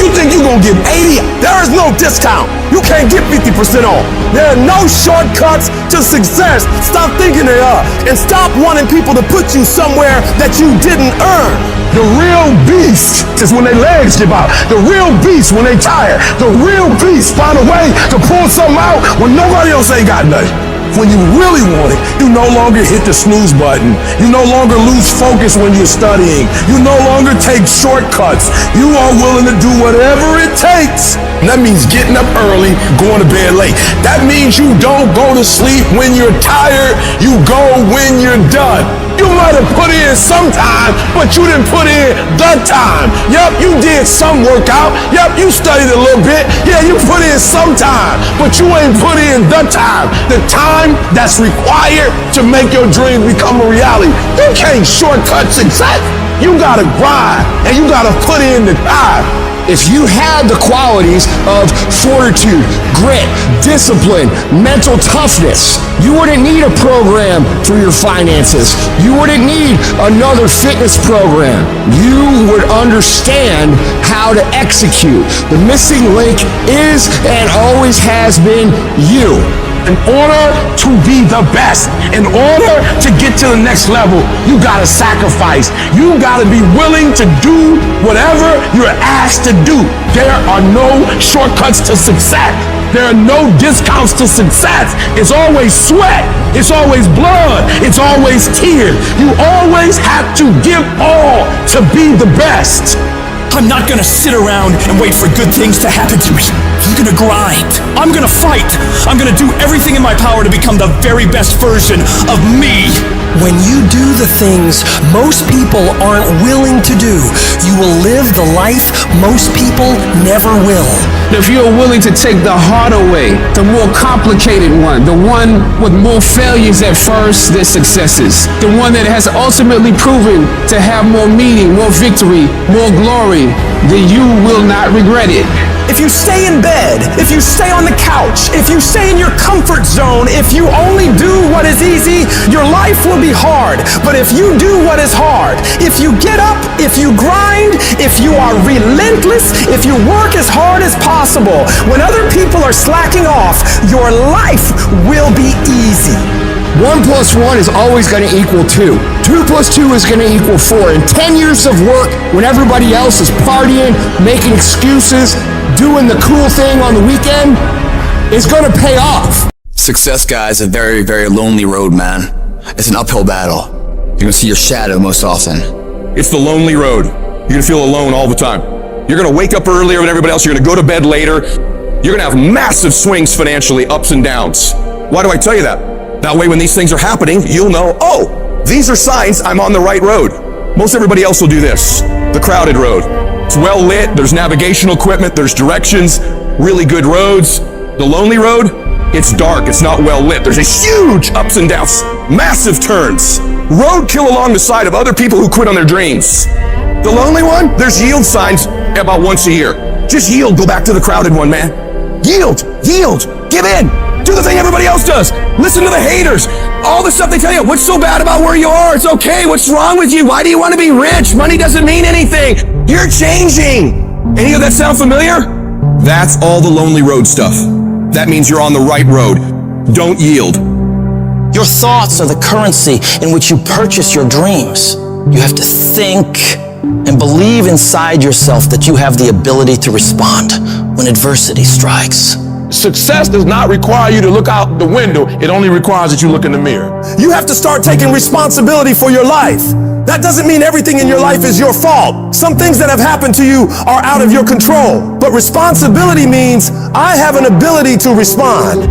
You think you're gonna get 80? There is no discount. You can't get 50% off. There are no shortcuts to success. Stop thinking they are. And stop wanting people to put you somewhere that you didn't earn. The real beast is when their legs give out. The real beast when they tired. The real beast find a way to pull something out when nobody else ain't got nothing. When you really want it, you no longer hit the snooze button. You no longer lose focus when you're studying. You no longer take shortcuts. You are willing to do whatever it takes. And that means getting up early, going to bed late. That means you don't go to sleep when you're tired. You go when you're done. You might have put in some time, but you didn't put in the time. Yep, you did some workout. Yep, you studied a little bit. Yeah, you put in some time, but you ain't put in the time. The time that's required to make your dream become a reality. You can't shortcut success. You gotta grind, and you gotta put in the time. If you had the qualities of fortitude, grit, discipline, mental toughness, you wouldn't need a program for your finances. You wouldn't need another fitness program. You would understand how to execute. The missing link is and always has been you. In order to be the best, in order to get to the next level, you gotta sacrifice. You gotta be willing to do whatever you're asked to do. There are no shortcuts to success. There are no discounts to success. It's always sweat. It's always blood. It's always tears. You always have to give all to be the best. I'm not gonna sit around and wait for good things to happen to me. I'm gonna grind. I'm gonna fight. I'm gonna do everything in my power to become the very best version of me. When you do the things most people aren't willing to do, you will live the life most people never will. If you're willing to take the harder way, the more complicated one, the one with more failures at first than successes, the one that has ultimately proven to have more meaning, more victory, more glory, then you will not regret it. If you stay in bed, if you stay on the couch, if you stay in your comfort zone, if you only do what is easy, your life will be hard. But if you do what is hard, if you get up, if you grind, if you are relentless, if you work as hard as possible, when other people are slacking off, your life will be easy. 1 + 1 is always going to equal 2. 2 + 2 is going to equal 4. And 10 years of work when everybody else is partying, making excuses, doing the cool thing on the weekend is going to pay off. Success, guys, is a very, very lonely road, man. It's an uphill battle. You're going to see your shadow most often. It's the lonely road. You're going to feel alone all the time. You're going to wake up earlier than everybody else. You're going to go to bed later. You're going to have massive swings financially, ups and downs. Why do I tell you that? That way when these things are happening, you'll know, oh, these are signs I'm on the right road. Most everybody else will do this. The crowded road. It's well lit, there's navigational equipment, there's directions, really good roads. The lonely road, it's dark, it's not well lit. There's a huge ups and downs, massive turns. Roadkill along the side of other people who quit on their dreams. The lonely one, there's yield signs about once a year. Just yield, go back to the crowded one, man. Yield, give in. Do the thing everybody else does. Listen to the haters. All the stuff they tell you. What's so bad about where you are? It's okay. What's wrong with you? Why do you want to be rich? Money doesn't mean anything. You're changing. Any of that sound familiar? That's all the lonely road stuff. That means you're on the right road. Don't yield. Your thoughts are the currency in which you purchase your dreams. You have to think and believe inside yourself that you have the ability to respond when adversity strikes. Success does not require you to look out the window. It only requires that you look in the mirror. You have to start taking responsibility for your life. That doesn't mean everything in your life is your fault. Some things that have happened to you are out of your control. But responsibility means I have an ability to respond.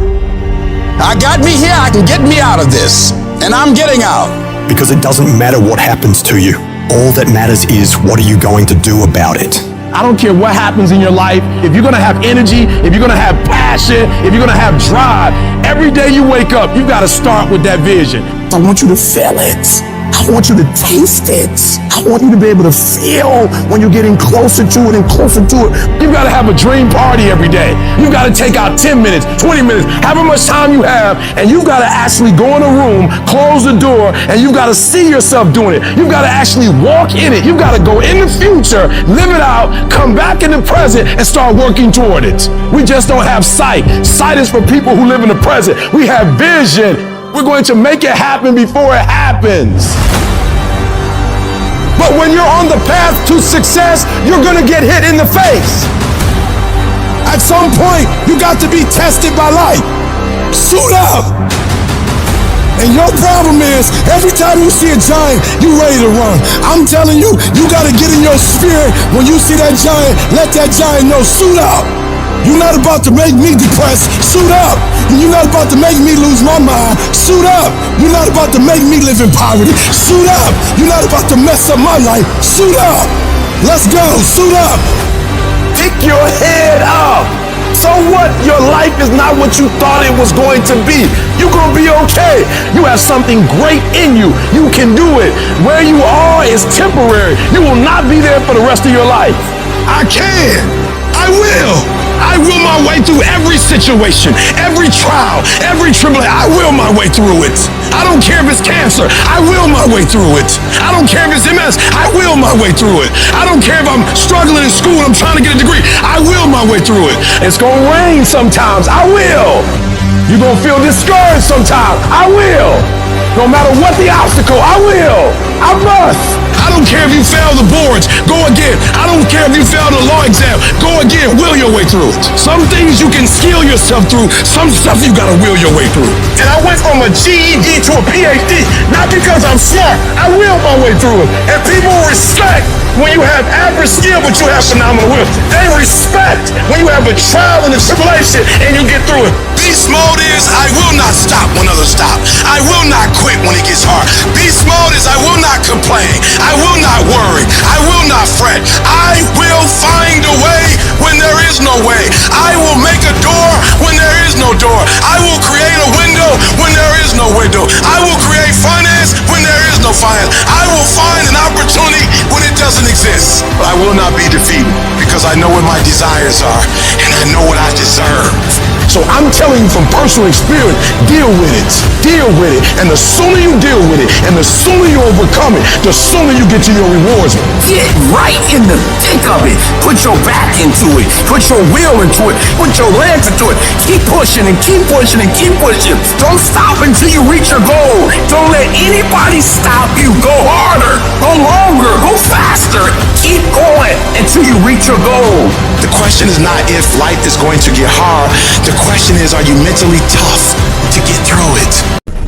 I got me here, I can get me out of this. And I'm getting out. Because it doesn't matter what happens to you. All that matters is what are you going to do about it. I don't care what happens in your life. If you're gonna have energy, if you're gonna have passion, if you're gonna have drive, every day you wake up, you gotta start with that vision. I want you to feel it. I want you to taste it. I want you to be able to feel when you're getting closer to it and closer to it. You gotta have a dream party every day. You gotta take out 10 minutes, 20 minutes, however much time you have, and you gotta actually go in a room, close the door, and you gotta see yourself doing it. You gotta actually walk in it. You gotta go in the future, live it out, come back in the present, and start working toward it. We just don't have sight. Sight is for people who live in the present. We have vision. We're going to make it happen before it happens. But when you're on the path to success, you're gonna get hit in the face. At some point, you got to be tested by life. Suit up. And your problem is, every time you see a giant, you ready to run. I'm telling you, you gotta get in your spirit. When you see that giant, let that giant know, suit up. You're not about to make me depressed, suit up. You're not about to make me lose my mind, suit up. You're not about to make me live in poverty, suit up. You're not about to mess up my life, suit up. Let's go, suit up. Pick your head up. So what? Your life is not what you thought it was going to be. You're gonna be okay. You have something great in you. You can do it. Where you are is temporary. You will not be there for the rest of your life. I can. I will. I will my way through every situation, every trial, every tribulation. I will my way through it. I don't care if it's cancer. I will my way through it. I don't care if it's MS. I will my way through it. I don't care if I'm struggling in school and I'm trying to get a degree. I will my way through it. It's gonna rain sometimes. I will. You're gonna feel discouraged sometimes. I will. No matter what the obstacle, I will. I must. I don't care if you fail the boards, go again. I don't care if you fail the law exam, go again. Will your way through it. Some things you can skill yourself through, some stuff you gotta will your way through. And I went from a GED to a PhD, not because I'm smart. I will my way through it. And people respect when you have average skill, but you have phenomenal will. They respect when you have a trial and a tribulation and you get through it. Beast mode is I will not stop when others stop. I will not quit when it gets hard. Beast mode is I will not complain. I will not worry. I will not fret. I will find a way when there is no way. I will make a door when there is no door. I will create a window when there is no window. I will create finance when there is no finance. I will find an opportunity when it doesn't exist. But I will not be defeated because I know what my desires are and I know what I deserve. So I'm telling you from personal experience, deal with it. Deal with it. And the sooner you deal with it and the sooner you overcome it, the sooner you get to your rewards. Get right in the thick of it. Put your back into it. Put your will into it. Put your legs into it. Keep pushing and keep pushing and keep pushing. Don't stop until you reach your goal. Don't let anybody stop you. Go harder. Go longer. Go faster. Keep going until you reach your goal. The question is not if life is going to get hard. The question is, are you mentally tough to get through it?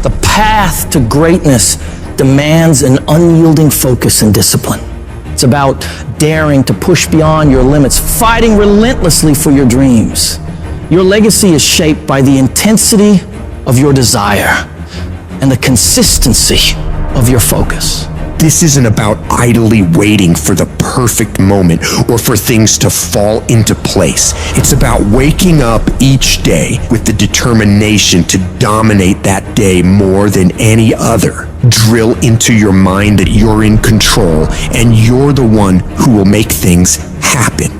The path to greatness demands an unyielding focus and discipline. It's about daring to push beyond your limits, fighting relentlessly for your dreams. Your legacy is shaped by the intensity of your desire and the consistency of your focus. This isn't about idly waiting for the perfect moment or for things to fall into place. It's about waking up each day with the determination to dominate that day more than any other. Drill into your mind that you're in control and you're the one who will make things happen.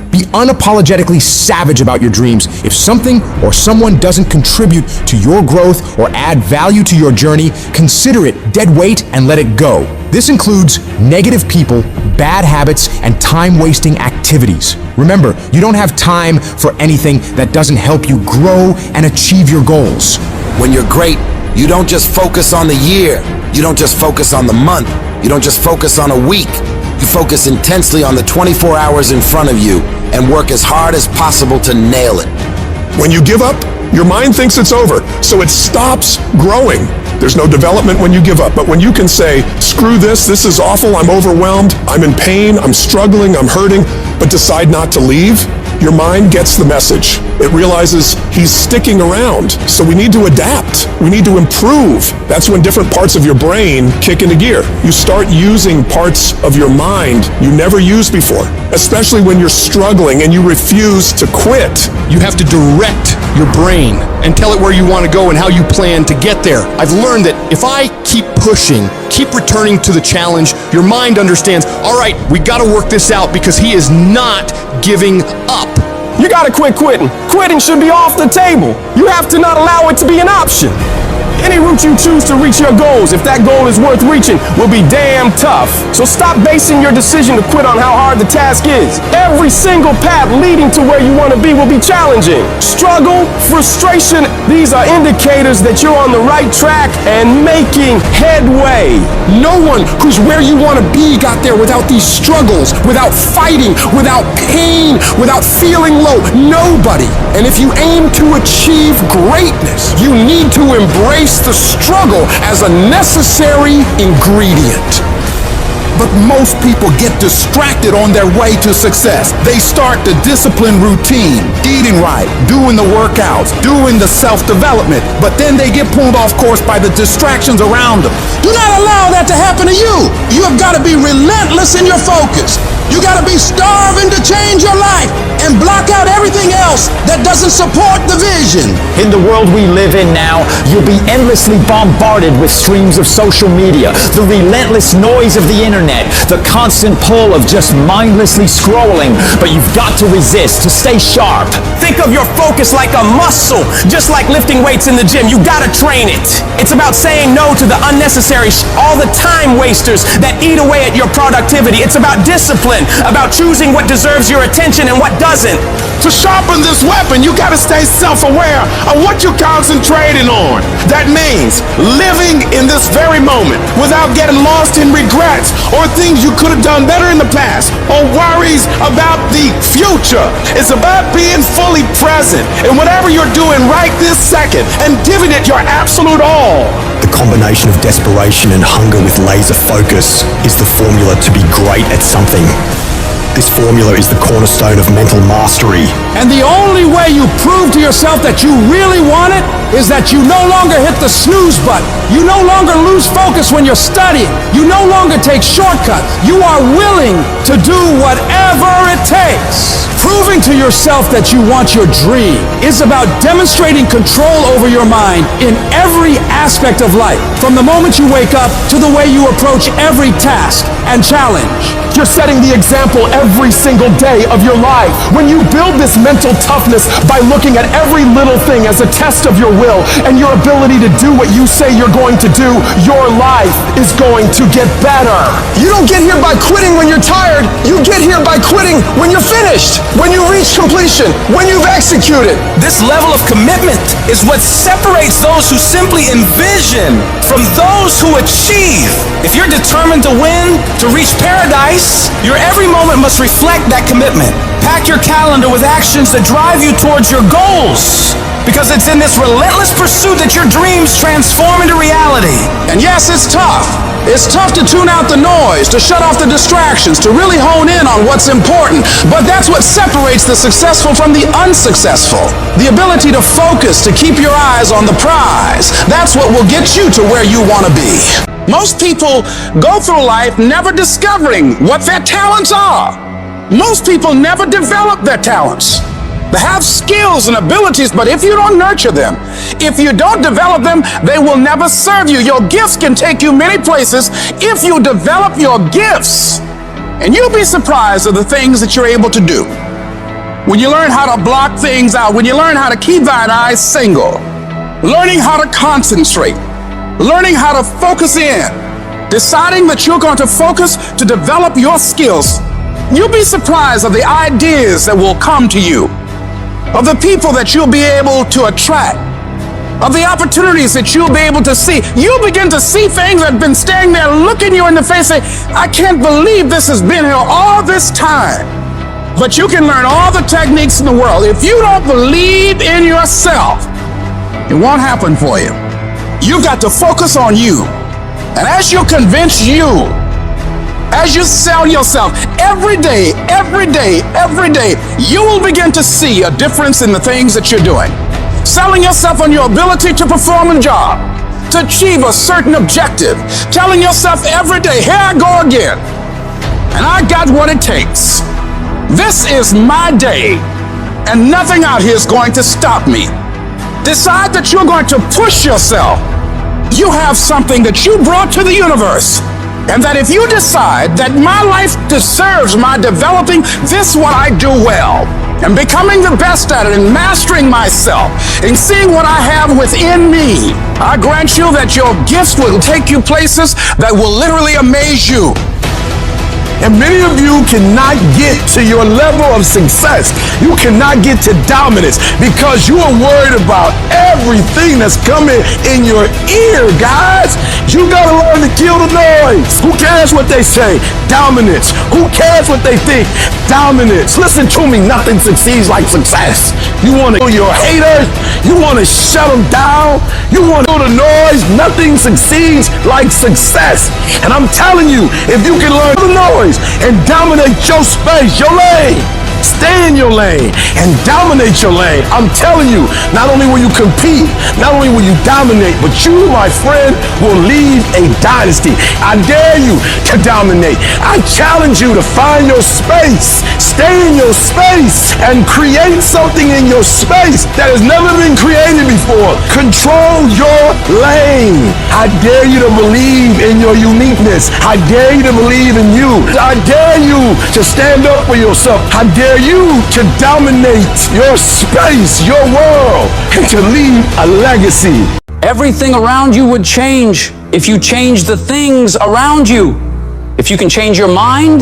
Be unapologetically savage about your dreams. If something or someone doesn't contribute to your growth or add value to your journey, consider it dead weight and let it go. This includes negative people, bad habits, and time-wasting activities. Remember, you don't have time for anything that doesn't help you grow and achieve your goals. When you're great, you don't just focus on the year. You don't just focus on the month. You don't just focus on a week. You focus intensely on the 24 hours in front of you and work as hard as possible to nail it. When you give up, your mind thinks it's over, so it stops growing. There's no development when you give up, but when you can say, screw this is awful, I'm overwhelmed, I'm in pain, I'm struggling, I'm hurting, but decide not to leave, your mind gets the message. It realizes he's sticking around, so we need to adapt. We need to improve. That's when different parts of your brain kick into gear. You start using parts of your mind you never used before, especially when you're struggling and you refuse to quit. You have to direct your brain and tell it where you want to go and how you plan to get there. I've learned that if I keep pushing, keep returning to the challenge, your mind understands, all right, we got to work this out because he is not giving up. You gotta quit quitting. Quitting should be off the table. You have to not allow it to be an option. Any route you choose to reach your goals, if that goal is worth reaching, will be damn tough. So stop basing your decision to quit on how hard the task is. Every single path leading to where you want to be will be challenging. Struggle, frustration, these are indicators that you're on the right track and making headway. No one who's where you want to be got there without these struggles, without fighting, without pain, without feeling low. Nobody. And if you aim to achieve greatness, you need to embrace the struggle as a necessary ingredient. But most people get distracted on their way to success. They start the discipline routine, eating right, doing the workouts, doing the self-development, but then they get pulled off course by the distractions around them. Do not allow that to happen to you. You have got to be relentless in your focus. You got to be starving to change your life and block out everything else that doesn't support the vision. In the world we live in now, you'll be endlessly bombarded with streams of social media, the relentless noise of the internet, the constant pull of just mindlessly scrolling, but you've got to resist to stay sharp. Think of your focus like a muscle, just like lifting weights in the gym. You gotta train it. It's about saying no to the unnecessary all the time wasters that eat away at your productivity. It's about discipline, about choosing what deserves your attention and what doesn't. To sharpen this weapon, you gotta stay self-aware of what you're concentrating on. That means living in this very moment without getting lost in regrets or things you could have done better in the past or worries about the future. It's about being fully present in whatever you're doing right this second and giving it your absolute all. The combination of desperation and hunger with laser focus is the formula to be great at something. This formula is the cornerstone of mental mastery. And the only way you prove to yourself that you really want it is that you no longer hit the snooze button. You no longer lose focus when you're studying. You no longer take shortcuts. You are willing to do whatever it takes. Proving to yourself that you want your dream is about demonstrating control over your mind in every aspect of life, from the moment you wake up to the way you approach every task and challenge. You're setting the example every single day of your life. When you build this mental toughness by looking at every little thing as a test of your will and your ability to do what you say you're going to do, your life is going to get better. You don't get here by quitting when you're tired. You get here by quitting when you're finished, when you reach completion, when you've executed. This level of commitment is what separates those who simply envision from those who achieve. If you're determined to win, to reach paradise, your every moment must reflect that commitment. Pack your calendar with actions that drive you towards your goals, because it's in this relentless pursuit that your dreams transform into reality. And yes, it's tough. It's tough to tune out the noise, to shut off the distractions, to really hone in on what's important. But that's what separates the successful from the unsuccessful. The ability to focus, to keep your eyes on the prize. That's what will get you to where you want to be. Most people go through life never discovering what their talents are. Most people never develop their talents. They have skills and abilities, but if you don't nurture them, if you don't develop them, they will never serve you. Your gifts can take you many places if you develop your gifts. And you'll be surprised at the things that you're able to do. When you learn how to block things out, when you learn how to keep thine eyes single, learning how to concentrate, learning how to focus in, deciding that you're going to focus to develop your skills, you'll be surprised of the ideas that will come to you, of the people that you'll be able to attract, of the opportunities that you'll be able to see. You'll begin to see things that have been standing there looking you in the face saying, I can't believe this has been here all this time. but you can learn all the techniques in the world. If you don't believe in yourself, it won't happen for you. You've got to focus on you. And as you convince you, as you sell yourself every day, you will begin to see a difference in the things that you're doing. Selling yourself on your ability to perform a job, to achieve a certain objective. Telling yourself every day, here I go again. And I got what it takes. This is my day, and nothing out here is going to stop me. Decide that you're going to push yourself. You have something that you brought to the universe. And that if you decide that my life deserves my developing this what I do well, and becoming the best at it, and mastering myself, and seeing what I have within me, I grant you that your gifts will take you places that will literally amaze you. And many of you cannot get to your level of success. You cannot get to dominance because you are worried about everything that's coming in your ear, guys. You gotta learn to kill the noise. Who cares what they say? Dominance. Who cares what they think? Dominance. Listen to me, nothing succeeds like success. You wanna kill your haters? You wanna shut them down? You wanna kill the noise? Nothing succeeds like success. And I'm telling you, if you can learn the noise and dominate your space, your lane. Stay in your lane and dominate your lane. I'm telling you, not only will you compete, not only will you dominate, but you, my friend, will lead a dynasty. I dare you to dominate. I challenge you to find your space. Stay in your space and create something in your space that has never been created before. Control your lane. I dare you to believe in your uniqueness. I dare you to believe in you. I dare you to stand up for yourself. I dare you to dominate your space, your world, and to leave a legacy. Everything around you would change if you change the things around you. If you can change your mind,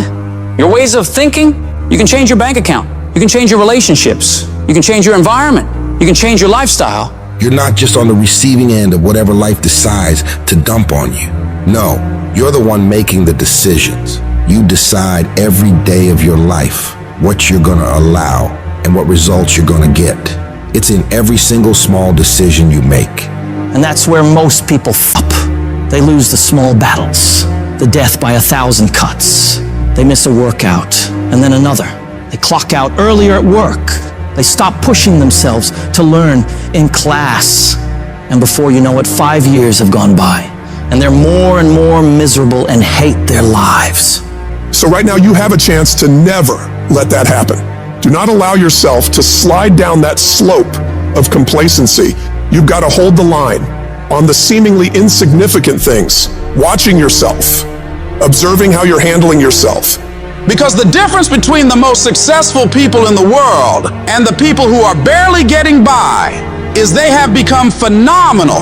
your ways of thinking, you can change your bank account. You can change your relationships. You can change your environment. You can change your lifestyle. You're not just on the receiving end of whatever life decides to dump on you. No, you're the one making the decisions. You decide every day of your life what you're gonna allow and what results you're gonna get. It's in every single small decision you make. And that's where most people f up. They lose the small battles, the death by 1,000 cuts. They miss a workout, and then another. They clock out earlier at work. They stop pushing themselves to learn in class. And before you know it, 5 years have gone by, and they're more and more miserable and hate their lives. So right now you have a chance to never let that happen. Do not allow yourself to slide down that slope of complacency. You've got to hold the line on the seemingly insignificant things, watching yourself, observing how you're handling yourself. Because the difference between the most successful people in the world and the people who are barely getting by is they have become phenomenal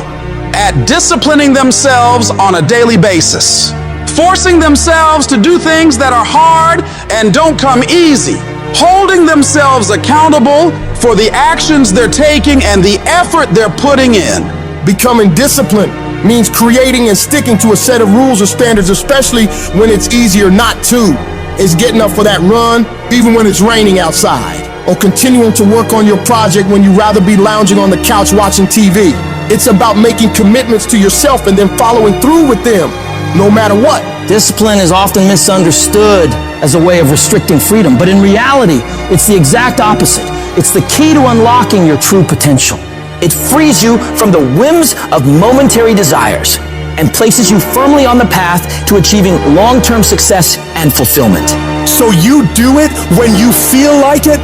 at disciplining themselves on a daily basis, forcing themselves to do things that are hard and don't come easy, holding themselves accountable for the actions they're taking and the effort they're putting in. Becoming disciplined means creating and sticking to a set of rules or standards, especially when it's easier not to. It's getting up for that run, even when it's raining outside, or continuing to work on your project when you'd rather be lounging on the couch watching TV. It's about making commitments to yourself and then following through with them, no matter what. Discipline is often misunderstood as a way of restricting freedom, but in reality, it's the exact opposite. It's the key to unlocking your true potential. It frees you from the whims of momentary desires and places you firmly on the path to achieving long-term success and fulfillment. So you do it when you feel like it,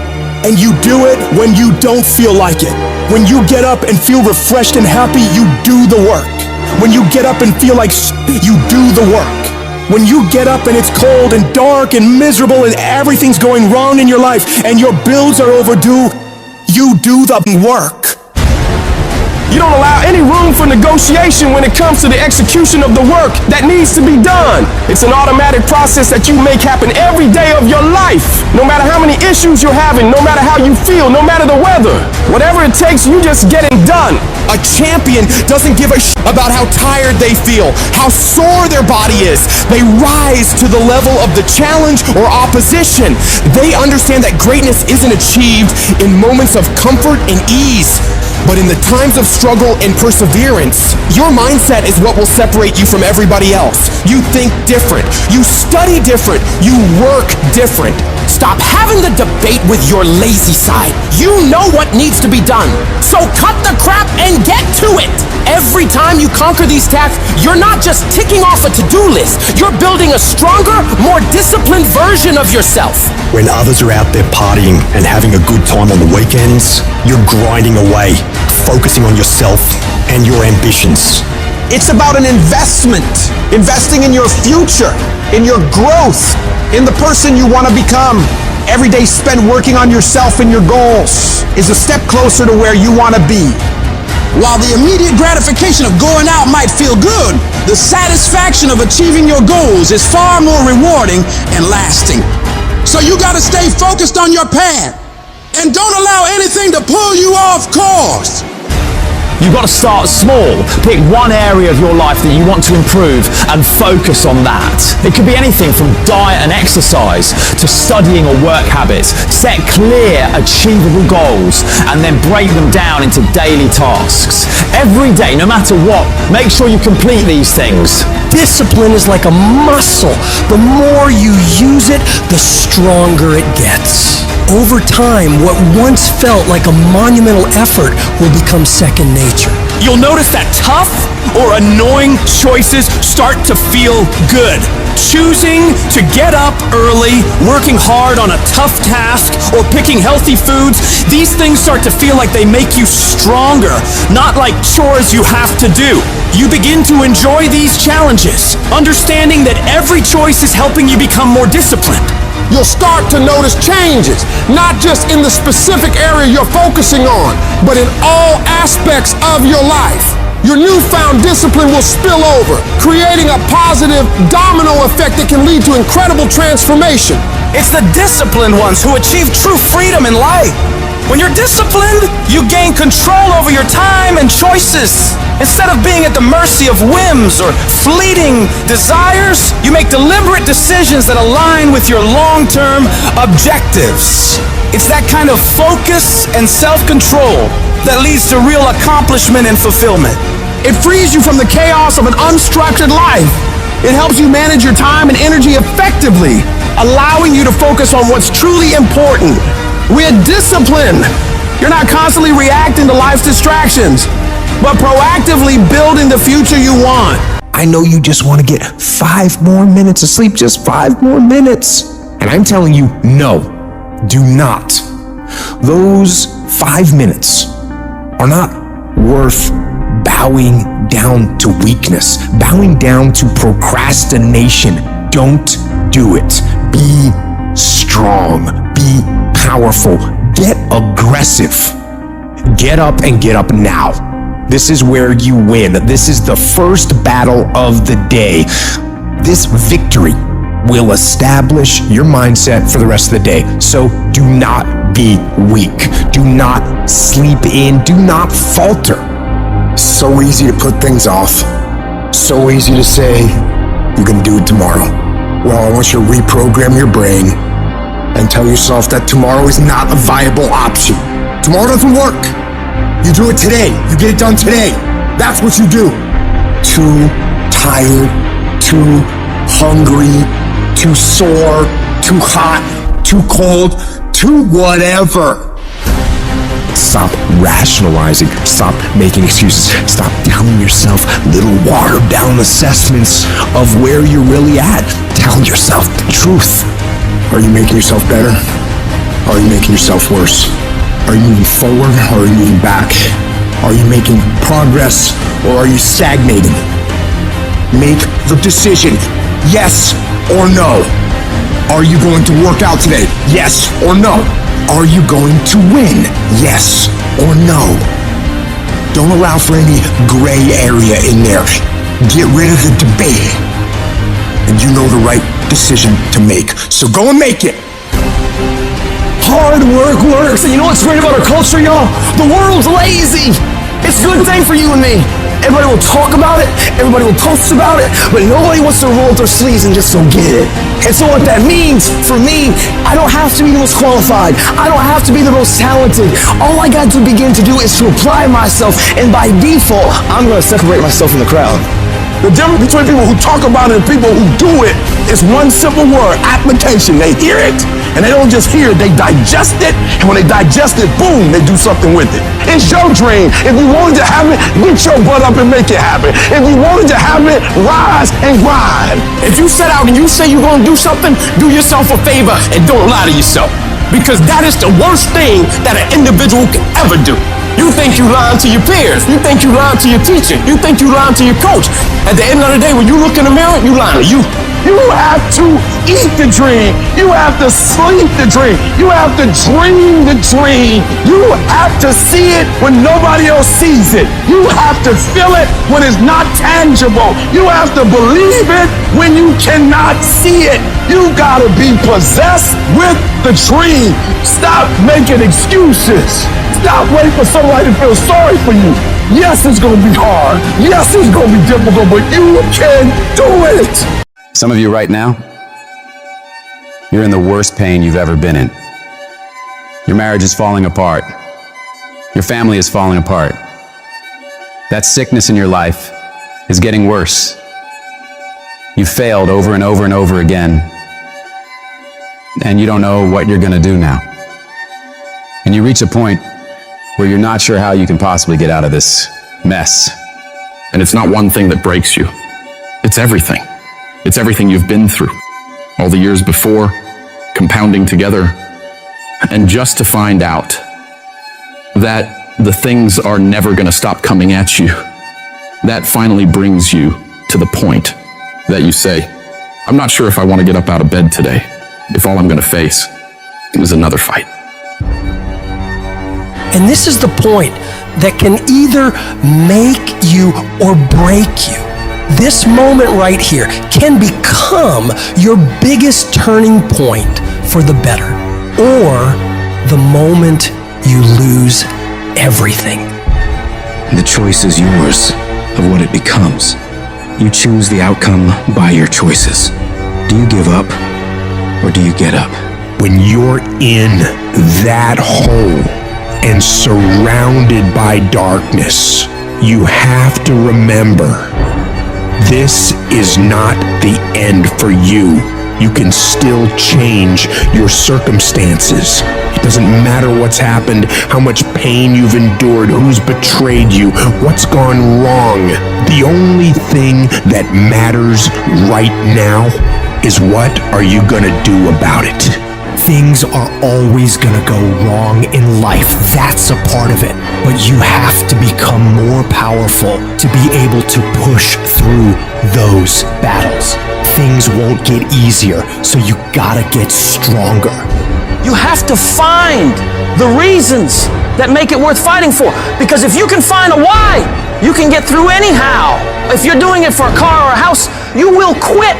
and you do it when you don't feel like it. When you get up and feel refreshed and happy, you do the work. When you get up and feel like you do the work. When you get up and it's cold and dark and miserable and everything's going wrong in your life and your bills are overdue, you do the work. You don't allow any room for negotiation when it comes to the execution of the work that needs to be done. It's an automatic process that you make happen every day of your life. No matter how many issues you're having, no matter how you feel, no matter the weather. Whatever it takes, you just get it done. A champion doesn't give a about how tired they feel, how sore their body is. They rise to the level of the challenge or opposition. They understand that greatness isn't achieved in moments of comfort and ease, but in the times of struggle and perseverance. Your mindset is what will separate you from everybody else. You think different. You study different. You work different. Stop having the debate with your lazy side. You know what needs to be done. So cut the crap and get to it. Every time you conquer these tasks, you're not just ticking off a to-do list. You're building a stronger, more disciplined version of yourself. When others are out there partying and having a good time on the weekends, you're grinding away, focusing on yourself and your ambitions. It's about an investment. Investing in your future, in your growth, in the person you want to become. Every day spent working on yourself and your goals is a step closer to where you want to be. While the immediate gratification of going out might feel good, the satisfaction of achieving your goals is far more rewarding and lasting. So you got to stay focused on your path and don't allow anything to pull you off course. You've got to start small. Pick one area of your life that you want to improve and focus on that. It could be anything from diet and exercise to studying or work habits. Set clear, achievable goals and then break them down into daily tasks. Every day, no matter what, make sure you complete these things. Discipline is like a muscle. The more you use it, the stronger it gets. Over time, what once felt like a monumental effort will become second nature. You'll notice that tough or annoying choices start to feel good. Choosing to get up early, working hard on a tough task, or picking healthy foods, these things start to feel like they make you stronger, not like chores you have to do. You begin to enjoy these challenges, understanding that every choice is helping you become more disciplined. You'll start to notice changes, not just in the specific area you're focusing on, but in all aspects of your life. Your newfound discipline will spill over, creating a positive domino effect that can lead to incredible transformation. It's the disciplined ones who achieve true freedom in life. When you're disciplined, you gain control over your time and choices. Instead of being at the mercy of whims or fleeting desires, you make deliberate decisions that align with your long-term objectives. It's that kind of focus and self-control that leads to real accomplishment and fulfillment. It frees you from the chaos of an unstructured life. It helps you manage your time and energy effectively, allowing you to focus on what's truly important. With discipline, you're not constantly reacting to life's distractions, but proactively building the future you want. I know you just want to get 5 more minutes of sleep, just 5 more minutes. And I'm telling you, no, do not. Those 5 minutes are not worth bowing down to weakness, bowing down to procrastination. Don't do it. Be strong. Be powerful. Get aggressive. Get up and get up now. This is where you win. This is the first battle of the day. This victory will establish your mindset for the rest of the day. So do not be weak. Do not sleep in. Do not falter. So easy to put things off. So easy to say, you can do it tomorrow. Well, I want you to reprogram your brain and tell yourself that tomorrow is not a viable option. Tomorrow doesn't work. You do it today. You get it done today. That's what you do. Too tired, too hungry, too sore, too hot, too cold, too whatever. Stop rationalizing. Stop making excuses. Stop telling yourself little watered down assessments of where you're really at. Tell yourself the truth. Are you making yourself better? Or are you making yourself worse? Are you moving forward or are you moving back? Are you making progress or are you stagnating? Make the decision, yes or no. Are you going to work out today? Yes or no. Are you going to win? Yes or no. Don't allow for any gray area in there. Get rid of the debate. And you know the right decision to make. So go and make it. Hard work works. And you know what's great about our culture, y'all? The world's lazy. It's a good thing for you and me. Everybody will talk about it, everybody will post about it, but nobody wants to roll up their sleeves and just go get it. And so what that means for me, I don't have to be the most qualified. I don't have to be the most talented. All I got to begin to do is to apply myself, and by default, I'm going to separate myself from the crowd. The difference between people who talk about it and people who do it is one simple word: application. They hear it, and they don't just hear it, they digest it, and when they digest it, boom, they do something with it. It's your dream. If you wanted to have it, get your butt up and make it happen. If you wanted to have it, rise and grind. If you set out and you say you're going to do something, do yourself a favor and don't lie to yourself. Because that is the worst thing that an individual can ever do. You think you lying to your peers. You think you lying to your teacher. You think you lying to your coach. At the end of the day, when you look in the mirror, you lying to you. You have to eat the dream. You have to sleep the dream. You have to dream the dream. You have to see it when nobody else sees it. You have to feel it when it's not tangible. You have to believe it when you cannot see it. You gotta be possessed with the dream. Stop making excuses. Stop waiting for somebody to feel sorry for you. Yes, it's gonna be hard. Yes, it's gonna be difficult, but you can do it. Some of you right now, you're in the worst pain you've ever been in. Your marriage is falling apart. Your family is falling apart. That sickness in your life is getting worse. You've failed over and over and over again, and you don't know what you're gonna do now. And you reach a point where you're not sure how you can possibly get out of this mess. And it's not one thing that breaks you. It's everything. It's everything you've been through. All the years before, compounding together. And just to find out that the things are never going to stop coming at you, that finally brings you to the point that you say, I'm not sure if I want to get up out of bed today, if all I'm going to face is another fight. And this is the point that can either make you or break you. This moment right here can become your biggest turning point for the better, or the moment you lose everything. The choice is yours of what it becomes. You choose the outcome by your choices. Do you give up, or do you get up? When you're in that hole and surrounded by darkness, you have to remember, this is not the end for you. You can still change your circumstances. It doesn't matter what's happened, how much pain you've endured, who's betrayed you, what's gone wrong. The only thing that matters right now is what are you gonna do about it? Things are always gonna go wrong in life. That's a part of it. But you have to become more powerful to be able to push through those battles. Things won't get easier, so you gotta get stronger. You have to find the reasons that make it worth fighting for. Because if you can find a why, you can get through anyhow. If you're doing it for a car or a house, you will quit.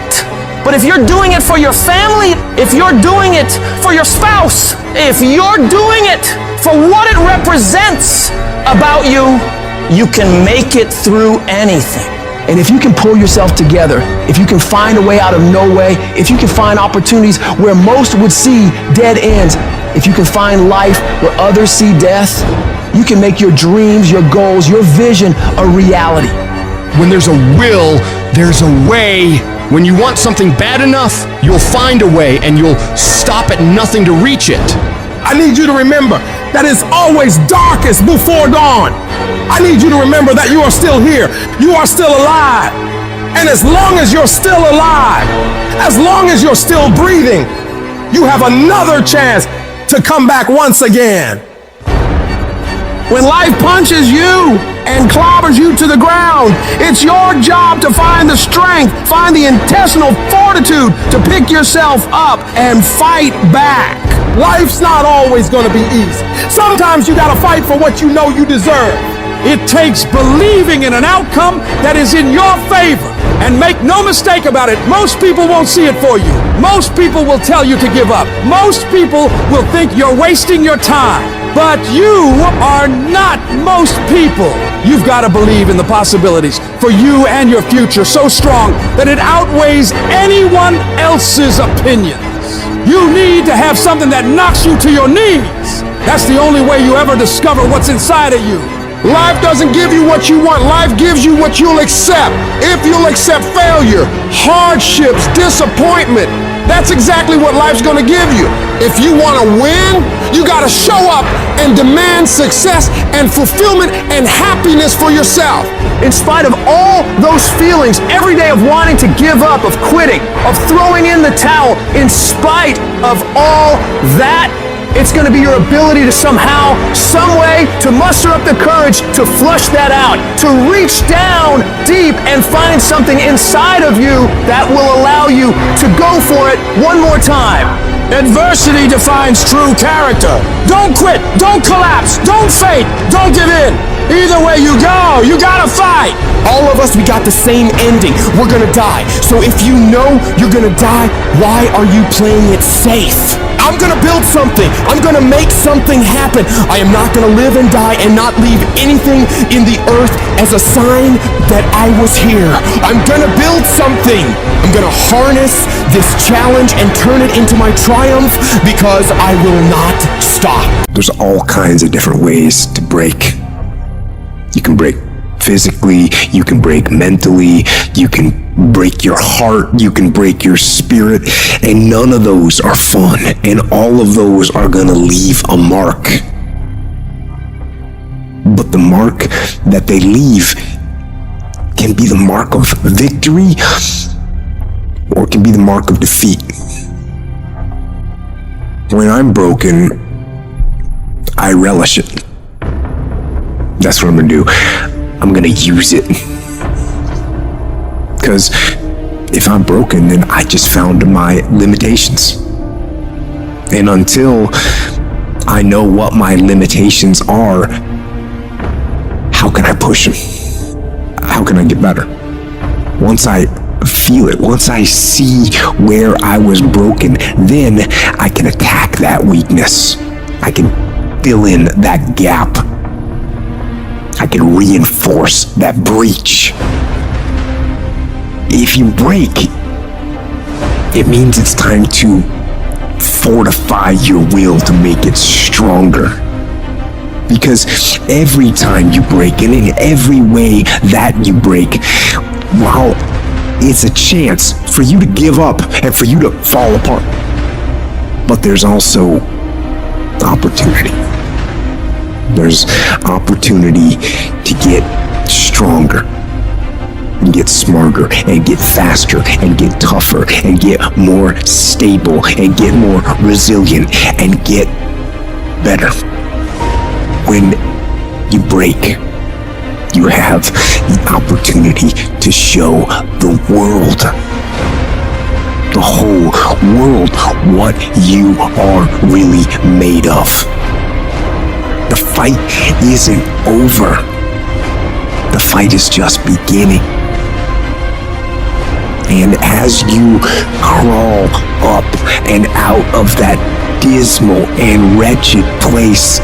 But if you're doing it for your family, if you're doing it for your spouse, if you're doing it for what it represents about you, you can make it through anything. And if you can pull yourself together, if you can find a way out of no way, if you can find opportunities where most would see dead ends, if you can find life where others see death, you can make your dreams, your goals, your vision a reality. When there's a will, there's a way. When you want something bad enough, you'll find a way and you'll stop at nothing to reach it. I need you to remember that it's always darkest before dawn. I need you to remember that you are still here. You are still alive. And as long as you're still alive, as long as you're still breathing, you have another chance to come back once again. When life punches you and clobbers you to the ground, it's your job to find the strength, find the intestinal fortitude to pick yourself up and fight back. Life's not always gonna be easy. Sometimes you gotta fight for what you know you deserve. It takes believing in an outcome that is in your favor. And make no mistake about it, most people won't see it for you. Most people will tell you to give up. Most people will think you're wasting your time. But you are not most people. You've got to believe in the possibilities for you and your future so strong that it outweighs anyone else's opinions. You need to have something that knocks you to your knees. That's the only way you ever discover what's inside of you. Life doesn't give you what you want. Life gives you what you'll accept. If you'll accept failure, hardships, disappointment, that's exactly what life's gonna give you. If you wanna win, you gotta show up and demand success and fulfillment and happiness for yourself. In spite of all those feelings every day of wanting to give up, of quitting, of throwing in the towel, in spite of all that, it's going to be your ability to somehow, some way, to muster up the courage to flush that out, to reach down deep and find something inside of you that will allow you to go for it one more time. Adversity defines true character. Don't quit, don't collapse, don't faint, don't give in. Either way you go, you gotta fight. All of us, we got the same ending. We're gonna die. So if you know you're gonna die, why are you playing it safe? I'm gonna build something. I'm gonna make something happen. I am not gonna live and die and not leave anything in the earth as a sign that I was here. I'm gonna build something. I'm gonna harness this challenge and turn it into my triumph because I will not stop. There's all kinds of different ways to break. You can break physically, you can break mentally, you can break your heart, you can break your spirit, and none of those are fun, and all of those are gonna leave a mark. But the mark that they leave can be the mark of victory, or it can be the mark of defeat. When I'm broken, I relish it. That's what I'm gonna do. I'm gonna use it. Because if I'm broken, then I just found my limitations. And until I know what my limitations are, how can I push them? How can I get better? Once I feel it, once I see where I was broken, then I can attack that weakness. I can fill in that gap. I can reinforce that breach. If you break, it means it's time to fortify your will to make it stronger. Because every time you break, and in every way that you break, while it's a chance for you to give up and for you to fall apart, but there's also opportunity. There's opportunity to get stronger, and get smarter, and get faster, and get tougher, and get more stable, and get more resilient, and get better. When you break, you have the opportunity to show the world, the whole world, what you are really made of. The fight isn't over. The fight is just beginning. And as you crawl up and out of that dismal and wretched place,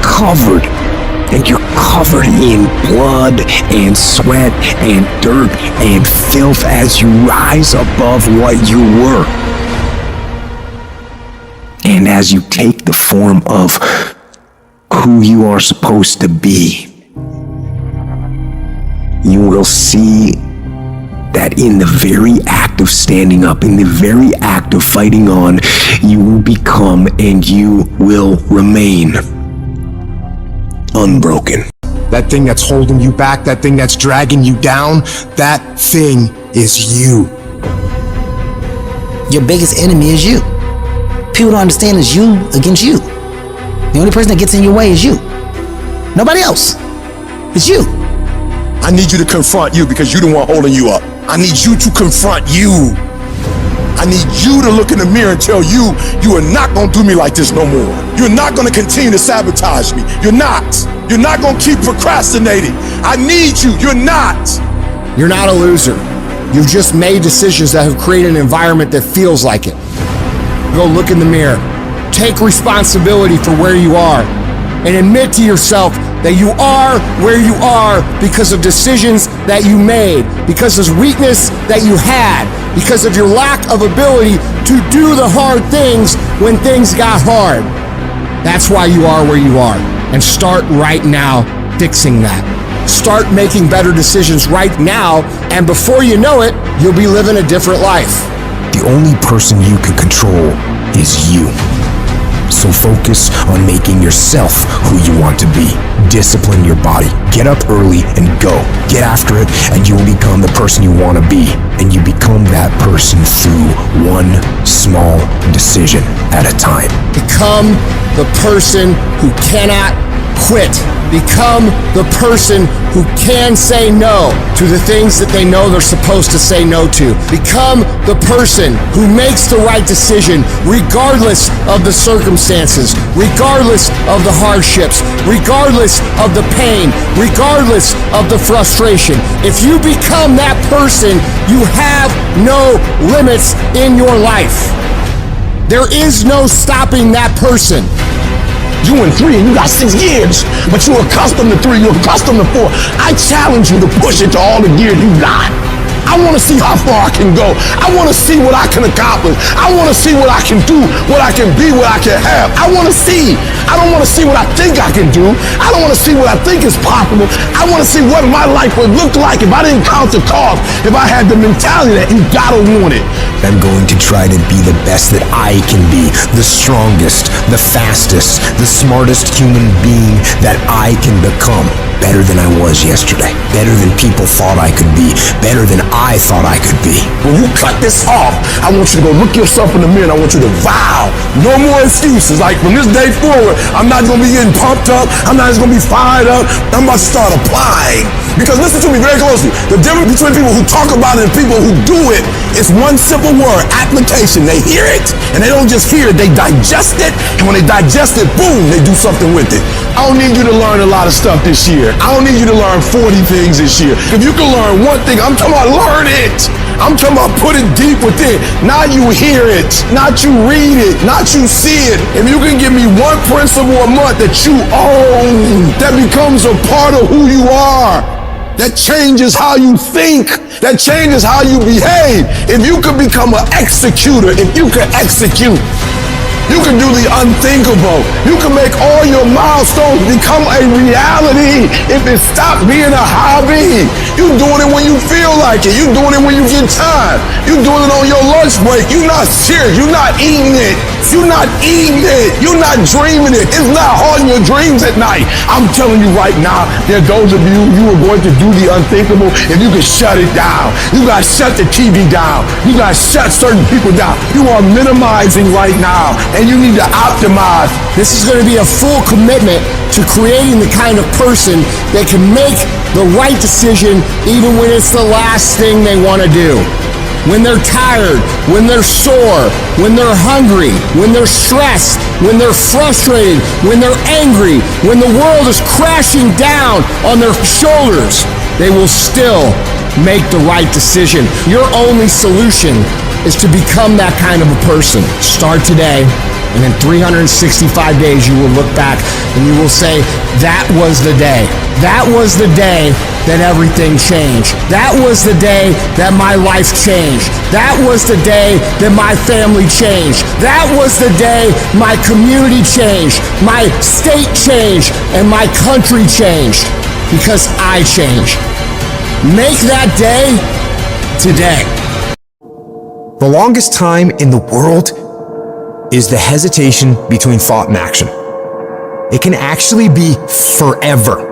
covered, and you're covered in blood and sweat and dirt and filth as you rise above what you were. And as you take the form of who you are supposed to be, you will see that in the very act of standing up, in the very act of fighting on, you will become and you will remain unbroken. That thing that's holding you back, that thing that's dragging you down, that thing is you. Your biggest enemy is you. People don't understand it's you against you. The only person that gets in your way is you. Nobody else. It's you. I need you to confront you because you're the one holding you up. I need you to confront you. I need you to look in the mirror and tell you, you are not going to do me like this no more. You're not going to continue to sabotage me. You're not. You're not gonna keep procrastinating. I need you. You're not. You're not a loser. You've just made decisions that have created an environment that feels like it. Go look in the mirror. Take responsibility for where you are and admit to yourself that you are where you are because of decisions that you made, because of weakness that you had, because of your lack of ability to do the hard things when things got hard. That's why you are where you are. And start right now fixing that. Start making better decisions right now, and before you know it, you'll be living a different life. The only person you can control is you. So focus on making yourself who you want to be. Discipline your body. Get up early and go. Get after it, and you will become the person you want to be. And you become that person through one small decision at a time. Become the person who cannot quit. Become the person who can say no to the things that they know they're supposed to say no to. Become the person who makes the right decision regardless of the circumstances, regardless of the hardships, regardless of the pain, regardless of the frustration. If you become that person, you have no limits in your life. There is no stopping that person. You in 3 and you got 6 gears, but you're accustomed to 3, you're accustomed to 4. I challenge you to push it to all the gears you got. I want to see how far I can go. I want to see what I can accomplish. I want to see what I can do, what I can be, what I can have. I want to see. I don't want to see what I think I can do. I don't want to see what I think is possible. I want to see what my life would look like if I didn't count the cost, if I had the mentality that you gotta want it. I'm going to try to be the best that I can be, the strongest, the fastest, the smartest human being that I can become. Better than I was yesterday. Better than people thought I could be. Better than I thought I could be. When you cut this off, I want you to go look yourself in the mirror and I want you to vow. No more excuses. Like from this day forward, I'm not going to be getting pumped up. I'm not just going to be fired up. I'm about to start applying. Because listen to me very closely. The difference between people who talk about it and people who do it is one simple word, application. They hear it and they don't just hear it, they digest it. And when they digest it, boom, they do something with it. I don't need you to learn a lot of stuff this year. I don't need you to learn 40 things this year. If you can learn one thing, I'm talking about learn it. I'm talking about put it deep within. Not you hear it, not you read it, not you see it. If you can give me one principle a month that you own, that becomes a part of who you are, that changes how you think, that changes how you behave. If you could become an executor, if you could execute, you can do the unthinkable. You can make all your milestones become a reality if it stops being a hobby. You doing it when you feel like it. You doing it when you get time. You doing it on your lunch break. You're not serious. You're not eating it. You're not eating it. You're not dreaming it. It's not haunting your dreams at night. I'm telling you right now, there are those of you are going to do the unthinkable if you can shut it down. You got to shut the TV down. You got to shut certain people down. You are minimizing right now. And you need to optimize. This is going to be a full commitment to creating the kind of person that can make the right decision even when it's the last thing they want to do. When they're tired, when they're sore, when they're hungry, when they're stressed, when they're frustrated, when they're angry, when the world is crashing down on their shoulders, they will still make the right decision. Your only solution is to become that kind of a person. Start today, and in 365 days you will look back and you will say, that was the day. That was the day that everything changed. That was the day that my life changed. That was the day that my family changed. That was the day my community changed, my state changed, and my country changed. Because I changed. Make that day today. The longest time in the world is the hesitation between thought and action. It can actually be forever.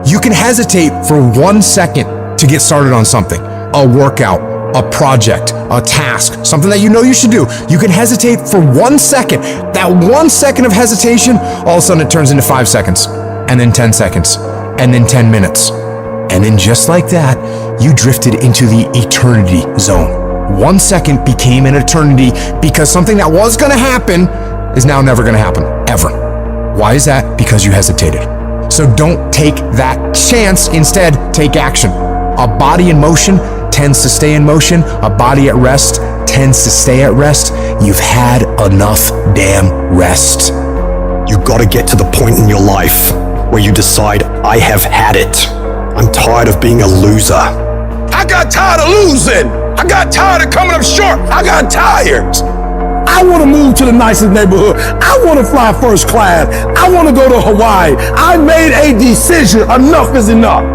You can hesitate for 1 second to get started on something, a workout, a project, a task, something that you know you should do. You can hesitate for 1 second. That 1 second of hesitation, all of a sudden it turns into 5 seconds, and then 10 seconds, and then 10 minutes. And then just like that, you drifted into the eternity zone. 1 second became an eternity because something that was gonna happen is now never gonna happen, ever. Why is that? Because you hesitated. So don't take that chance. Instead, take action. A body in motion tends to stay in motion. A body at rest tends to stay at rest. You've had enough damn rest. You gotta get to the point in your life where you decide, I have had it. I'm tired of being a loser. I got tired of losing. I got tired of coming up short. I got tired. I want to move to the nicest neighborhood. I want to fly first class. I want to go to Hawaii. I made a decision. Enough is enough.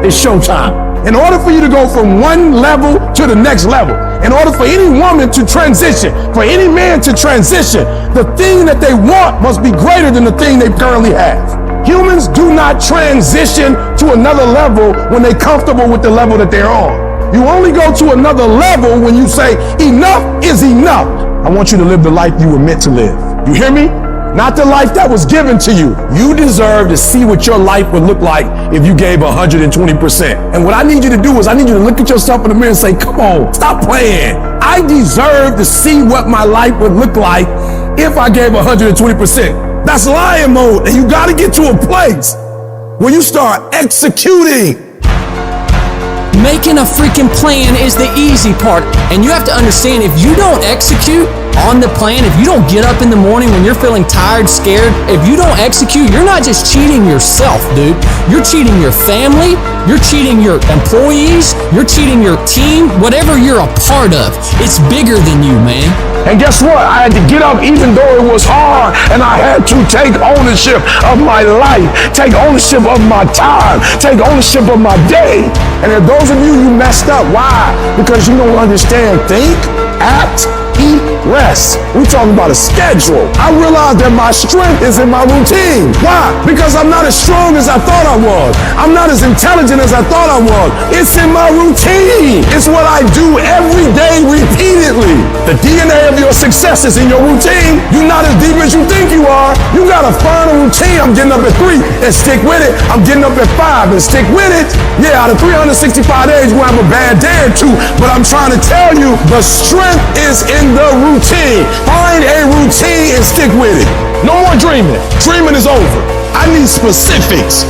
It's showtime. In order for you to go from one level to the next level, in order for any woman to transition, for any man to transition, the thing that they want must be greater than the thing they currently have. Humans do not transition to another level when they're comfortable with the level that they're on. You only go to another level when you say, enough is enough. I want you to live the life you were meant to live. You hear me? Not the life that was given to you. You deserve to see what your life would look like if you gave 120%. And what I need you to do is I need you to look at yourself in the mirror and say, come on, stop playing. I deserve to see what my life would look like if I gave 120%. That's lion mode. And you got to get to a place where you start executing. Making a freaking plan is the easy part. And you have to understand, if you don't execute on the plan, if you don't get up in the morning when you're feeling tired, scared, if you don't execute, you're not just cheating yourself, dude. You're cheating your family, you're cheating your employees, you're cheating your team, whatever you're a part of. It's bigger than you, man. And guess what? I had to get up even though it was hard, and I had to take ownership of my life, take ownership of my time, take ownership of my day. And if those of you messed up, why? Because you don't understand think, act, eat, rest. We're talking about a schedule. I realized that my strength is in my routine. Why? Because I'm not as strong as I thought I was. I'm not as intelligent as I thought I was. It's in my routine. It's what I do every day repeatedly. The DNA of your success is in your routine. You're not as deep as you think you are. You gotta find a routine. I'm getting up at 3 and stick with it. I'm getting up at 5 and stick with it. Yeah, out of 365 days, we'll have a bad day or two, but I'm trying to tell you, the strength is in the routine. Find a routine and stick with it. No more dreaming. Dreaming is over. I need specifics.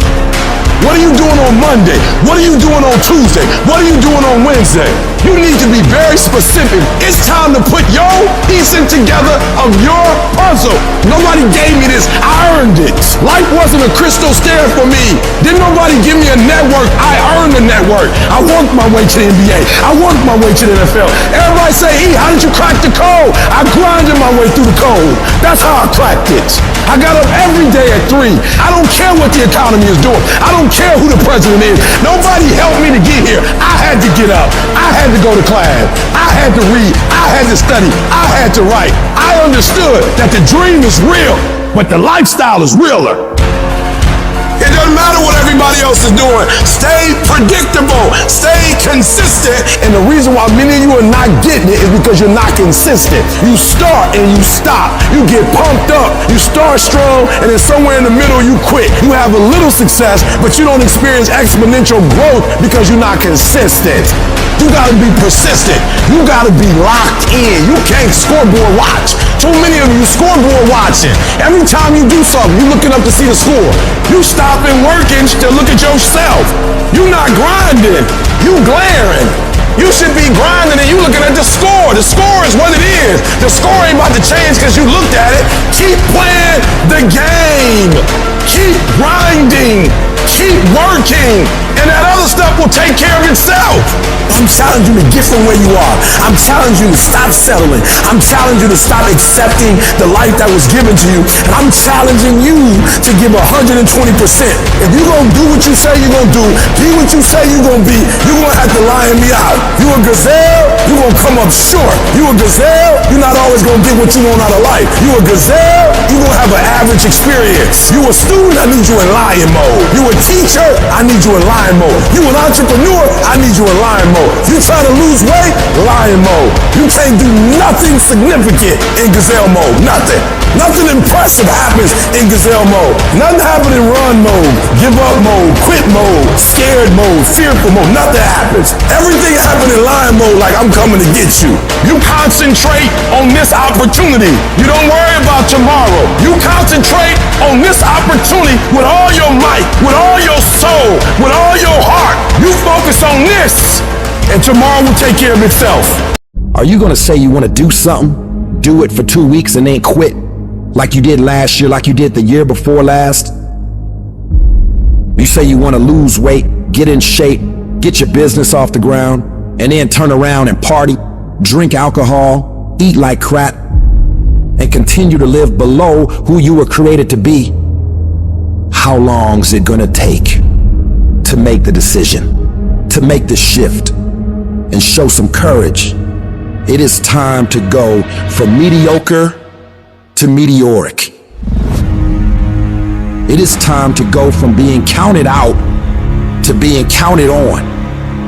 What are you doing on Monday? What are you doing on Tuesday? What are you doing on Wednesday? You need to be very specific. It's time to put your piecing together of your puzzle. Nobody gave me this. I earned it. Life wasn't a crystal stair for me. Didn't nobody give me a network. I earned the network. I worked my way to the NBA. I worked my way to the NFL. Everybody say, E, how did you crack the code? I grinded my way through the code. That's how I cracked it. I got up every day at 3. I don't care what the economy is doing. I don't care who the president is. Nobody helped me to get here. I had to get up. I had to go to class. I had to read. I had to study. I had to write. I understood that the dream is real, but the lifestyle is realer. It doesn't matter what everybody else is doing. Stay predictable. Stay consistent. And the reason why many of you are not getting it is because you're not consistent. You start and you stop. You get pumped up. You start strong, and then somewhere in the middle you quit. You have a little success, but you don't experience exponential growth because you're not consistent. You gotta be persistent. You gotta be locked in. You can't scoreboard watch. Too many of you scoreboard watching. Every time you do something, you're looking up to see the score. You stopping working to look at yourself. You're not grinding. You glaring. You should be grinding and you looking at the score. The score is what it is. The score ain't about to change because you looked at it. Keep playing the game. Keep grinding. Keep working. And that other stuff will take care of itself. I'm challenging you to get from where you are. I'm challenging you to stop settling. I'm challenging you to stop accepting the life that was given to you. And I'm challenging you to give 120%. If you're going to do what you say you're going to do, be what you say you're going to be, you're going to have to lion me out. You a gazelle, you're going to come up short. You a gazelle, you're not always going to get what you want out of life. You a gazelle, you're going to have an average experience. You a student, I need you in lion mode. You a teacher, I need you in lion mode. You an entrepreneur, I need you in lion mode. You trying to lose weight, lion mode. You can't do nothing significant in gazelle mode. Nothing. Nothing impressive happens in gazelle mode. Nothing happens in run mode, give up mode, quit mode, scared mode, fearful mode. Nothing happens. Everything happens in lion mode like I'm coming to get you. You concentrate on this opportunity. You don't worry about tomorrow. tomorrow. You concentrate on this opportunity with all your might, with all your soul, with all your heart. You focus on this, and tomorrow will take care of itself. Are you gonna say you wanna do something, do it for 2 weeks and then quit? Like you did last year, like you did the year before last? You say you wanna lose weight, get in shape, get your business off the ground, and then turn around and party, drink alcohol, eat like crap, and continue to live below who you were created to be. How long's it gonna take to make the decision, to make the shift, and show some courage? It is time to go from mediocre to meteoric. It is time to go from being counted out to being counted on.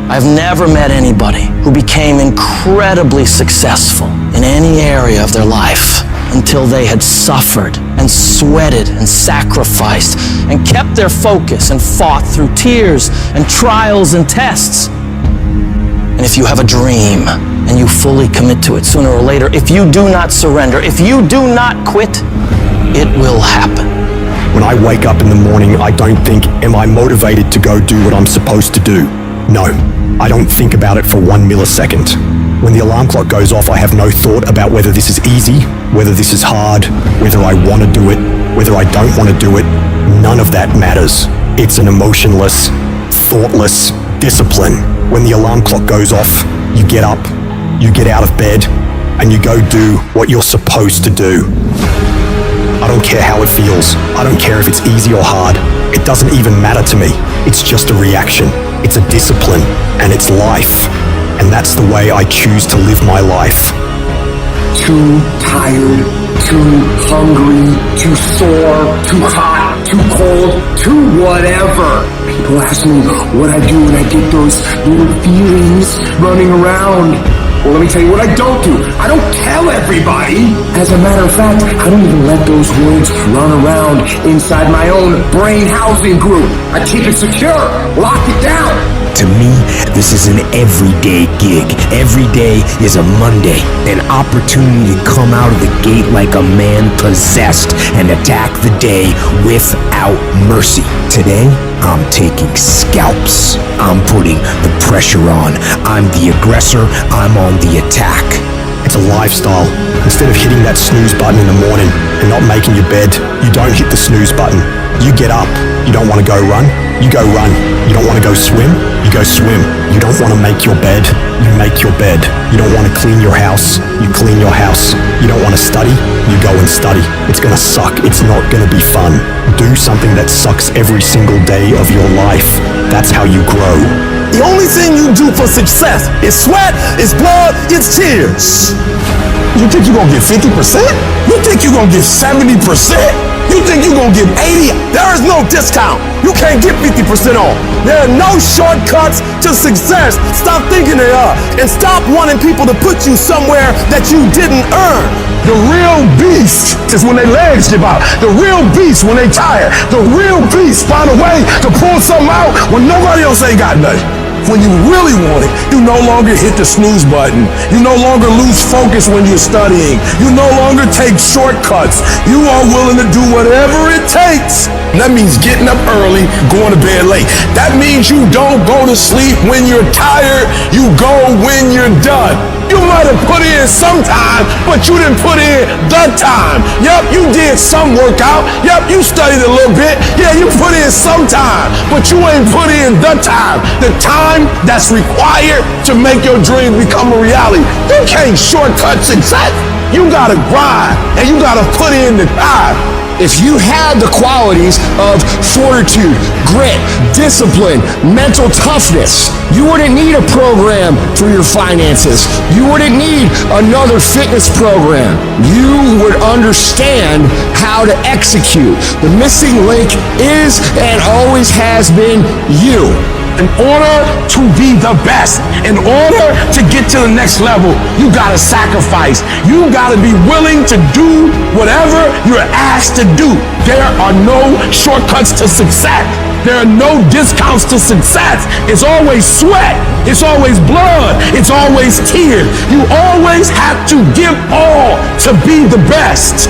I've never met anybody who became incredibly successful in any area of their life until they had suffered and sweated and sacrificed and kept their focus and fought through tears and trials and tests. And if you have a dream and you fully commit to it sooner or later, if you do not surrender, if you do not quit, it will happen. When I wake up in the morning, I don't think, am I motivated to go do what I'm supposed to do? No, I don't think about it for 1 millisecond. When the alarm clock goes off, I have no thought about whether this is easy, whether this is hard, whether I want to do it, whether I don't want to do it. None of that matters. It's an emotionless, thoughtless discipline. When the alarm clock goes off, you get up, you get out of bed, and you go do what you're supposed to do. I don't care how it feels. I don't care if it's easy or hard. It doesn't even matter to me. It's just a reaction. It's a discipline, and it's life. And that's the way I choose to live my life. Too tired, too hungry, too sore, too hot, too cold, too whatever. People ask me what I do when I get those little feelings running around. Well, let me tell you what I don't do. I don't tell everybody. As a matter of fact, I don't even let those words run around inside my own brain housing group. I keep it secure, lock it down. To me, this is an everyday gig. Every day is a Monday, an opportunity to come out of the gate like a man possessed and attack the day without mercy. Today, I'm taking scalps. I'm putting the pressure on. I'm the aggressor. I'm on the attack. It's a lifestyle. Instead of hitting that snooze button in the morning and not making your bed, you don't hit the snooze button. You get up. You don't want to go run? You go run. You don't want to go swim? You go swim. You don't want to make your bed? You make your bed. You don't want to clean your house? You clean your house. You don't want to study? You go and study. It's going to suck. It's not going to be fun. Do something that sucks every single day of your life. That's how you grow. The only thing you do for success is sweat, it's blood, it's tears. You think you're gonna get 50%? You think you're gonna get 70%? You think you're gonna get 80? There is no discount. You can't get 50% off. There are no shortcuts to success. Stop thinking they are. And stop wanting people to put you somewhere that you didn't earn. The real beast is when their legs give out. The real beast when they tired. The real beast find a way to pull something out when nobody else ain't got nothing. When you really want it, you no longer hit the snooze button. You no longer lose focus when you're studying. You no longer take shortcuts. You are willing to do whatever it takes. And that means getting up early, going to bed late. That means you don't go to sleep when you're tired. You go when you're done. You might have put in some time, but you didn't put in the time. Yep, you did some workout. Yep, you studied a little bit. Yeah, you put in some time, but you ain't put in the time. The time that's required to make your dream become a reality. You can't shortcut success. You gotta grind, and you gotta put in the time. If you had the qualities of fortitude, grit, discipline, mental toughness, you wouldn't need a program for your finances. You wouldn't need another fitness program. You would understand how to execute. The missing link is and always has been you. In order to be the best, in order to get to the next level, you gotta sacrifice. You gotta be willing to do whatever you're asked to do. There are no shortcuts to success. There are no discounts to success. It's always sweat. It's always blood. It's always tears. You always have to give all to be the best.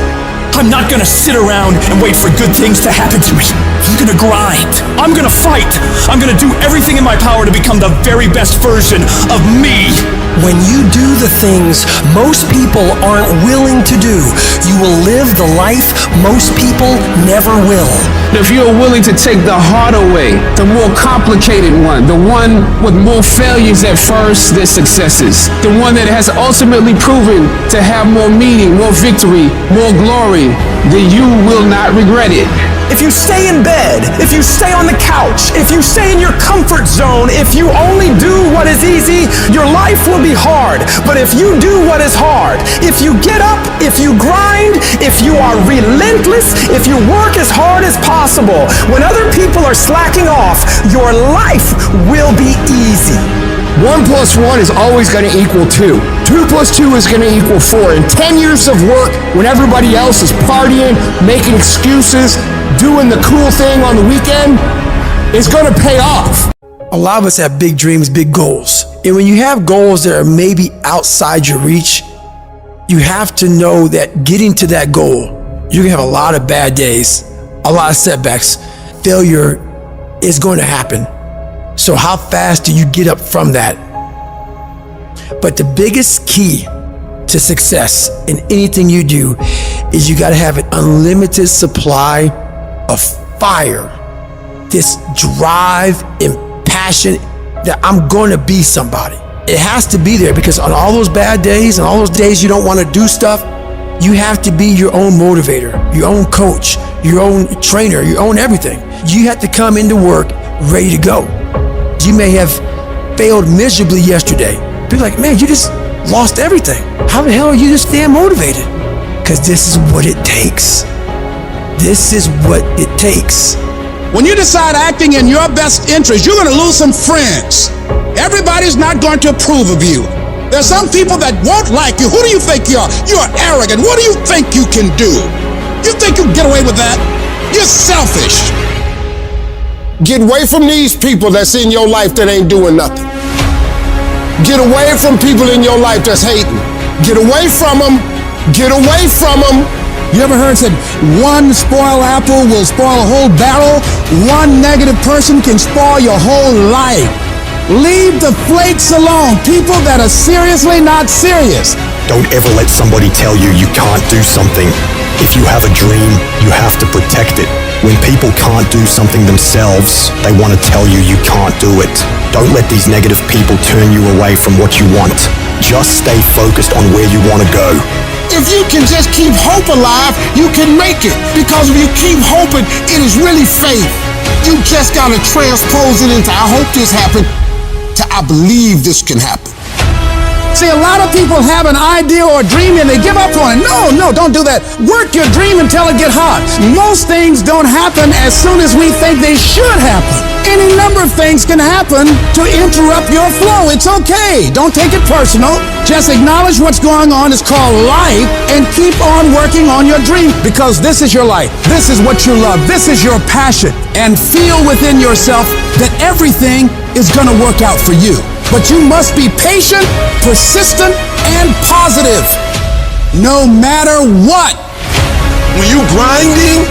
I'm not gonna sit around and wait for good things to happen to me. I'm gonna grind. I'm gonna fight. I'm gonna do everything in my power to become the very best version of me. When you do the things most people aren't willing to do, you will live the life most people never will. If you're willing to take the harder way, the more complicated one, the one with more failures at first than successes, the one that has ultimately proven to have more meaning, more victory, more glory, then you will not regret it. If you stay in bed, if you stay on the couch, if you stay in your comfort zone, if you only do what is easy, your life will be hard. But if you do what is hard, if you get up, if you grind, if you are relentless, if you work as hard as possible, when other people are slacking off, your life will be easy. 1 + 1 is always going to equal 2. 2 + 2 is going to equal 4. And 10 years of work when everybody else is partying, making excuses, doing the cool thing on the weekend is going to pay off. A lot of us have big dreams, big goals. And when you have goals that are maybe outside your reach, you have to know that getting to that goal, you're going to have a lot of bad days, a lot of setbacks. Failure is going to happen. So how fast do you get up from that? But the biggest key to success in anything you do is you got to have an unlimited supply of fire, this drive and passion that I'm going to be somebody. It has to be there because on all those bad days and all those days you don't want to do stuff, you have to be your own motivator, your own coach, your own trainer, your own everything. You have to come into work ready to go. You may have failed miserably yesterday. People are like, man, you just lost everything. How the hell are you just staying motivated? Because this is what it takes. This is what it takes. When you decide acting in your best interest, you're going to lose some friends. Everybody's not going to approve of you. There's some people that won't like you. Who do you think you are? You're arrogant. What do you think you can do? You think you can get away with that? You're selfish. Get away from these people that's in your life that ain't doing nothing. Get away from people in your life that's hating. Get away from them. Get away from them. You ever heard said one spoiled apple will spoil a whole barrel? One negative person can spoil your whole life. Leave the flakes alone. People that are seriously not serious. Don't ever let somebody tell you you can't do something. If you have a dream, you have to protect it. When people can't do something themselves, they want to tell you you can't do it. Don't let these negative people turn you away from what you want. Just stay focused on where you want to go. If you can just keep hope alive, you can make it. Because if you keep hoping, it is really faith. You just got to transpose it into I hope this happened to I believe this can happen. See, a lot of people have an idea or a dream and they give up on it. No, don't do that. Work your dream until it gets hot. Most things don't happen as soon as we think they should happen. Any number of things can happen to interrupt your flow. It's okay. Don't take it personal. Just acknowledge what's going on. It's called life and keep on working on your dream because this is your life. This is what you love. This is your passion. And feel within yourself that everything is going to work out for you. But you must be patient, persistent, and positive, no matter what. When you grinding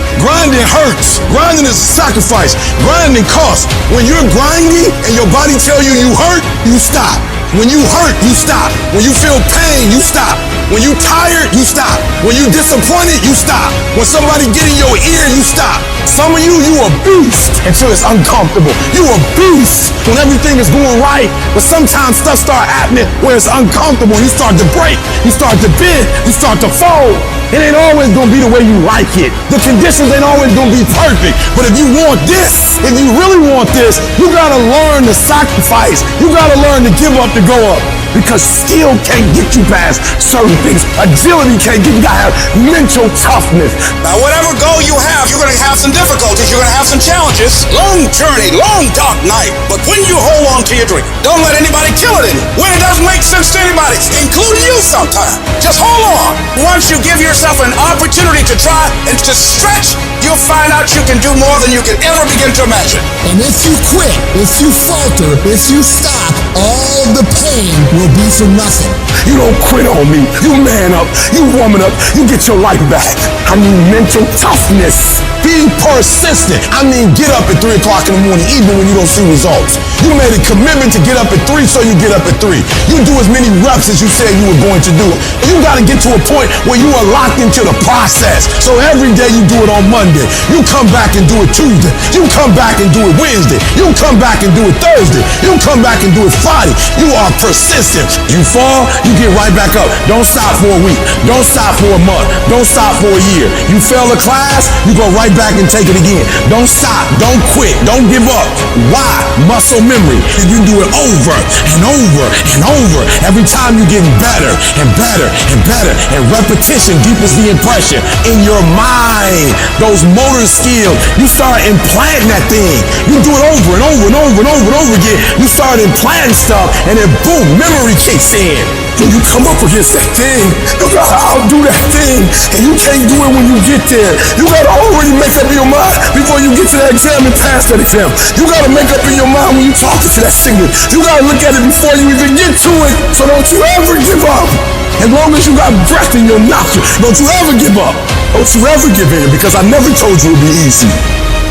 hurts. Grinding is a sacrifice. Grinding costs. When you're grinding and your body tell you hurt, you stop. When you hurt, you stop. When you feel pain, you stop. When you tired, you stop. When you disappointed, you stop. When somebody get in your ear, you stop. Some of you a beast until it's uncomfortable. You a beast when everything is going right, but sometimes stuff start happening where it's uncomfortable. You start to break, you start to bend, you start to fold. It ain't always gonna be the way you like it. The conditions ain't always gonna be perfect. But if you want this, if you really want this, you gotta learn to sacrifice. You gotta learn to give up to go up. Because skill can't get you past certain things. Agility can't get you. You gotta have mental toughness. Now, whatever goal you have, you're gonna have some difficulties. You're gonna have some challenges. Long journey, long dark night. But when you hold on to your dream, don't let anybody kill it in you. When it doesn't make sense to anybody, including you sometimes, just hold on. Once once you give yourself an opportunity to try and to stretch, you'll find out you can do more than you can ever begin to imagine. And if you quit, if you falter, if you stop, all the pain will be for nothing. You don't quit on me. You man up. You woman up. You get your life back. I need mental toughness. Be persistent. I mean, get up at 3 o'clock in the morning, even when you don't see results. You made a commitment to get up at 3, so you get up at 3. You do as many reps as you said you were going to do. You got to get to a point where you are locked into the process. So every day you do it on Monday. You come back and do it Tuesday. You come back and do it Wednesday. You come back and do it Thursday. You come back and do it Friday. You are persistent. You fall, you get right back up. Don't stop for a week. Don't stop for a month. Don't stop for a year. You fail a class, you go right back and take it again. Don't stop. Don't quit. Don't give up. Why? Muscle memory. You do it over and over and over. Every time you're getting better and better and better. And repetition deepens the impression in your mind. Those motor skills, you start implanting that thing. You do it over and over and over and over and over again. You start implanting stuff and then boom, memory kicks in. When you come up against that thing, you gotta outdo that thing, and you can't do it when you get there. You gotta already make up your mind before you get to that exam and pass that exam. You gotta make up in your mind when you talking to that singer. You gotta look at it before you even get to it. So don't you ever give up. As long as you got breath in your nostrils, don't you ever give up. Don't you ever give in, because I never told you it'd be easy.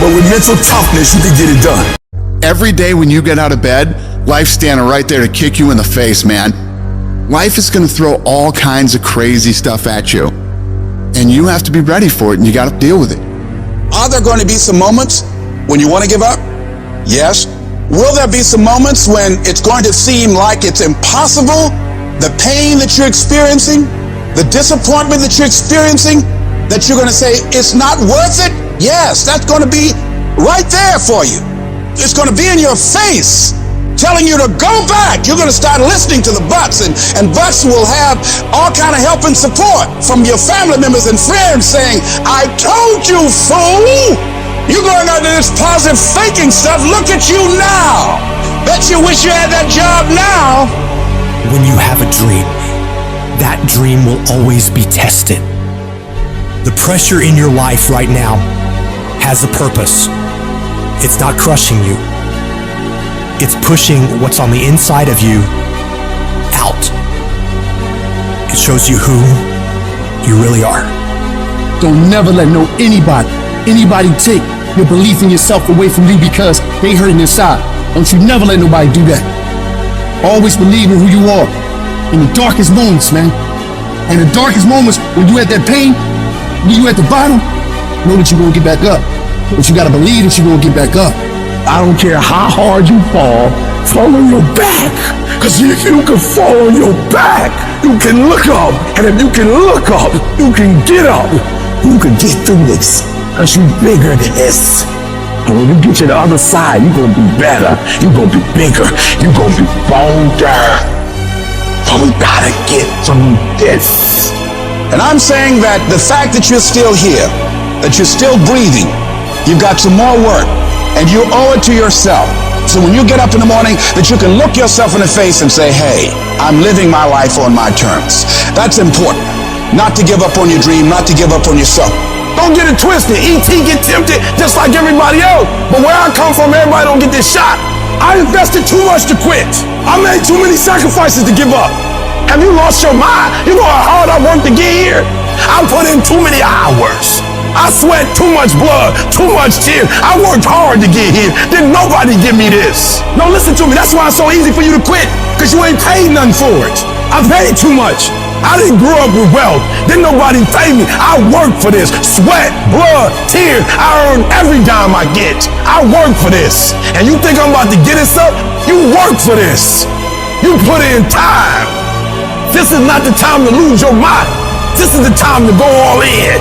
But with mental toughness, you can get it done. Every day when you get out of bed, life's standing right there to kick you in the face, man. Life is going to throw all kinds of crazy stuff at you, and you have to be ready for it, and you got to deal with it. Are there going to be some moments when you want to give up? Yes. Will there be some moments when it's going to seem like it's impossible? The pain that you're experiencing, the disappointment that you're experiencing, that you're going to say, it's not worth it? Yes, that's going to be right there for you. It's going to be in your face, telling you to go back. You're going to start listening to the buts, and buts will have all kind of help and support from your family members and friends saying, I told you, fool. You're going out to this positive thinking stuff. Look at you now. Bet you wish you had that job now. When you have a dream, that dream will always be tested. The pressure in your life right now has a purpose. It's not crushing you. It's pushing what's on the inside of you out. It shows you who you really are. Don't never let anybody take your belief in yourself away from you because they hurting inside. Don't you never let nobody do that. Always believe in who you are in the darkest moments, man. In the darkest moments, when you at that pain, when you at the bottom, know that you're gonna get back up. But you gotta believe that you're gonna get back up. I don't care how hard you fall on your back. Because if you can fall on your back, you can look up. And if you can look up, you can get up. You can get through this. Because you're bigger than this. And when you get to the other side, you're going to be better. You're going to be bigger. You're going to be bolder. But we got to get through this. And I'm saying that the fact that you're still here, that you're still breathing, you've got some more work. And you owe it to yourself. So when you get up in the morning, that you can look yourself in the face and say, hey, I'm living my life on my terms. That's important. Not to give up on your dream, not to give up on yourself. Don't get it twisted. E.T. get tempted just like everybody else. But where I come from, everybody don't get this shot. I invested too much to quit. I made too many sacrifices to give up. Have you lost your mind? You know how hard I worked to get here? I put in too many hours. I sweat too much blood, too much tears. I worked hard to get here. Didn't nobody give me this. No, listen to me. That's why it's so easy for you to quit. Because you ain't paid nothing for it. I paid too much. I didn't grow up with wealth. Didn't nobody pay me. I worked for this. Sweat, blood, tears. I earn every dime I get. I work for this. And you think I'm about to get this up? You work for this. You put in time. This is not the time to lose your mind. This is the time to go all in.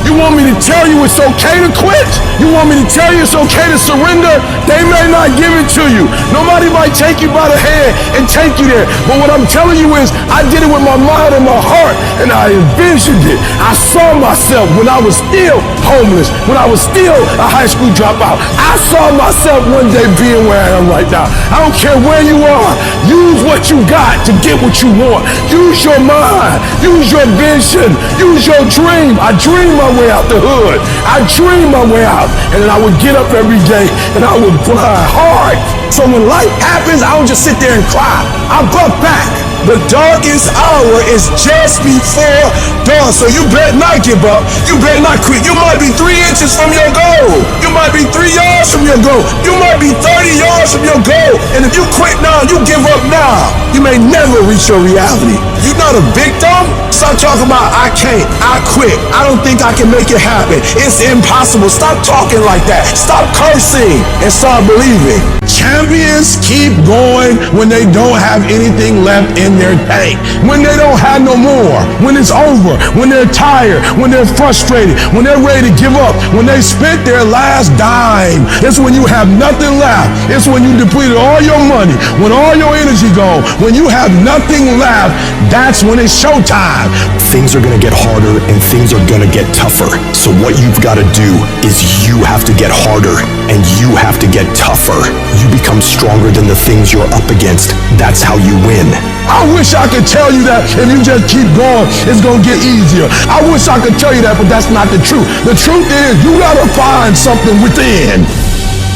You want me to tell you it's okay to quit? You want me to tell you it's okay to surrender? They may not give it to you. Nobody might take you by the hand and take you there. But what I'm telling you is, I did it with my mind and my heart, and I envisioned it. I saw myself when I was still homeless, when I was still a high school dropout. I saw myself one day being where I am right now. I don't care where you are. Use what you got to get what you want. Use your mind. Use your vision. Use your dream. I dream my way out the hood. I dream my way out. And then I would get up every day and I would grind hard. So when life happens, I don't just sit there and cry. I buck back. The darkest hour is just before dawn. So you better not give up. You better not quit. You might be 3 inches from your goal. You might be 3 yards from your goal. You might be 30 yards from your goal. And if you quit now, you give up now, you may never reach your reality. You're not a victim. Stop talking about I can't, I quit, I don't think I can make it happen, it's impossible. Stop talking like that. Stop cursing and start believing. Champions keep going when they don't have anything left in their tank. When they don't have no more. When it's over. When they're tired. When they're frustrated. When they're ready to give up. When they spent their last dime. It's when you have nothing left. It's when you depleted all your money. When all your energy gone. When you have nothing left, that's when it's showtime. Things are gonna get harder and things are gonna get tougher. So what you've gotta do is you have to get harder and you have to get tougher. You become stronger than the things you're up against. That's how you win. I wish I could tell you that if you just keep going, it's gonna get easier. I wish I could tell you that, but that's not the truth. The truth is, you gotta find something within.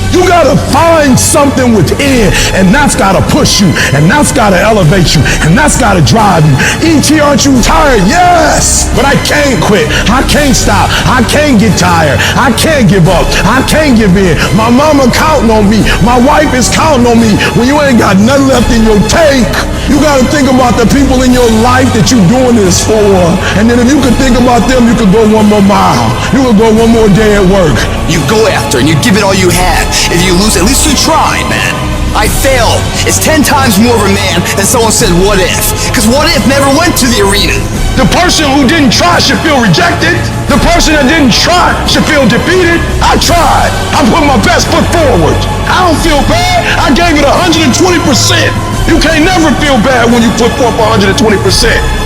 You gotta find something within, and that's gotta push you, and that's gotta elevate you, and that's gotta drive you. E.T., aren't you tired? Yes, but I can't quit. I can't stop. I can't get tired. I can't give up. I can't give in. My mama counting on me. My wife is counting on me. When you ain't got nothing left in your tank, you gotta think about the people in your life that you're doing this for. And then if you could think about them, you could go one more mile. You could go one more day at work. You go after and you give it all you had. If you lose, at least you tried, man. I failed. It's 10 times more of a man than someone said, what if? Because what if never went to the arena. The person who didn't try should feel rejected. The person that didn't try should feel defeated. I tried. I put my best foot forward. I don't feel bad. I gave it 120%. You can't never feel bad when you put forth 120%.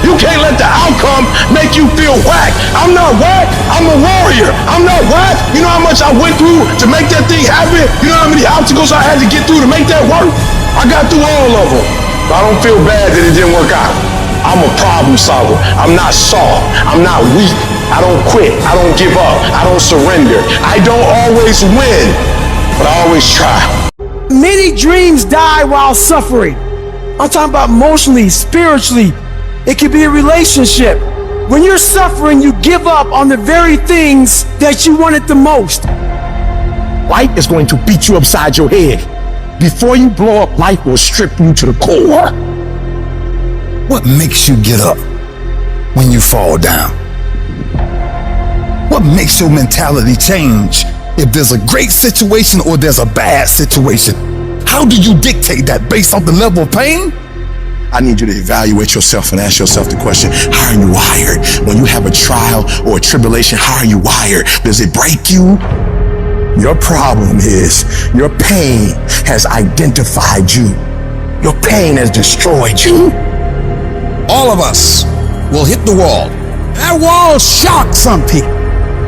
You can't let the outcome make you feel whack. I'm not whack. I'm a warrior. I'm not whack. You know how much I went through to make that thing happen? You know how many obstacles I had to get through to make that work? I got through all of them. I don't feel bad that it didn't work out. I'm a problem solver. I'm not soft. I'm not weak. I don't quit. I don't give up. I don't surrender. I don't always win, but I always try. Many dreams die while suffering. I'm talking about emotionally, spiritually. It could be a relationship. When you're suffering, you give up on the very things that you wanted the most. Life is going to beat you upside your head. Before you blow up, life will strip you to the core. What makes you get up when you fall down? What makes your mentality change if there's a great situation or there's a bad situation? How do you dictate that based off the level of pain? I need you to evaluate yourself and ask yourself the question, how are you wired? When you have a trial or a tribulation, how are you wired? Does it break you? Your problem is your pain has identified you. Your pain has destroyed you. All of us will hit the wall. That wall shocked some people.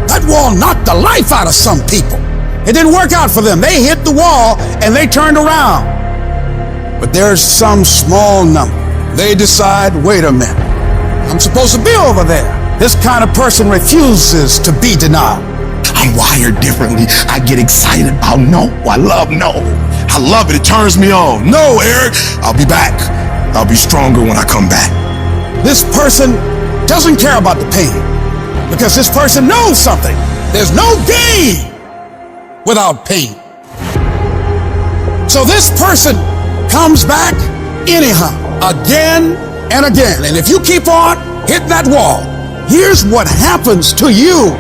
That wall knocked the life out of some people. It didn't work out for them. They hit the wall and they turned around. But there's some small number. They decide, wait a minute, I'm supposed to be over there. This kind of person refuses to be denied. I'm wired differently. I get excited about no. I love no. I love it. It turns me on. No, Eric, I'll be back. I'll be stronger when I come back. This person doesn't care about the pain because this person knows something. There's no gain without pain. So this person comes back anyhow, again and again. And if you keep on hitting that wall, here's what happens to you.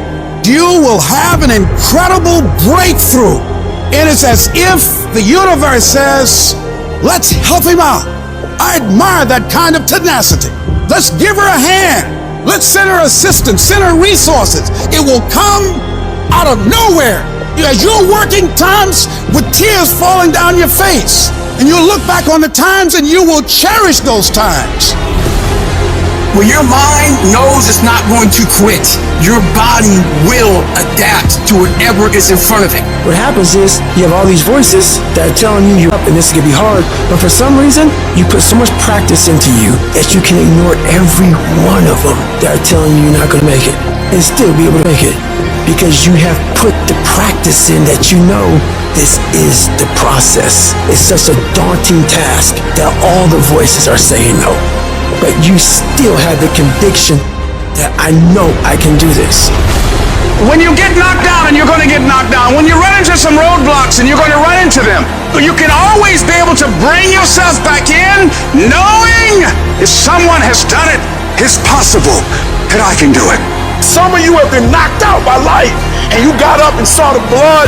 You will have an incredible breakthrough. And it's as if the universe says, let's help him out. I admire that kind of tenacity. Let's give her a hand. Let's send her assistance, send her resources. It will come out of nowhere. As you're working times with tears falling down your face, and you'll look back on the times and you will cherish those times. When your mind knows it's not going to quit, your body will adapt to whatever is in front of it. What happens is you have all these voices that are telling you you're up and this is gonna be hard, but for some reason you put so much practice into you that you can ignore every one of them that are telling you you're not gonna make it and still be able to make it because you have put the practice in that you know this is the process. It's such a daunting task that all the voices are saying no. But you still have the conviction that I know I can do this. When you get knocked down, and you're going to get knocked down, when you run into some roadblocks and you're going to run into them, you can always be able to bring yourself back in knowing if someone has done it, it's possible that I can do it. Some of you have been knocked out by life, and you got up and saw the blood.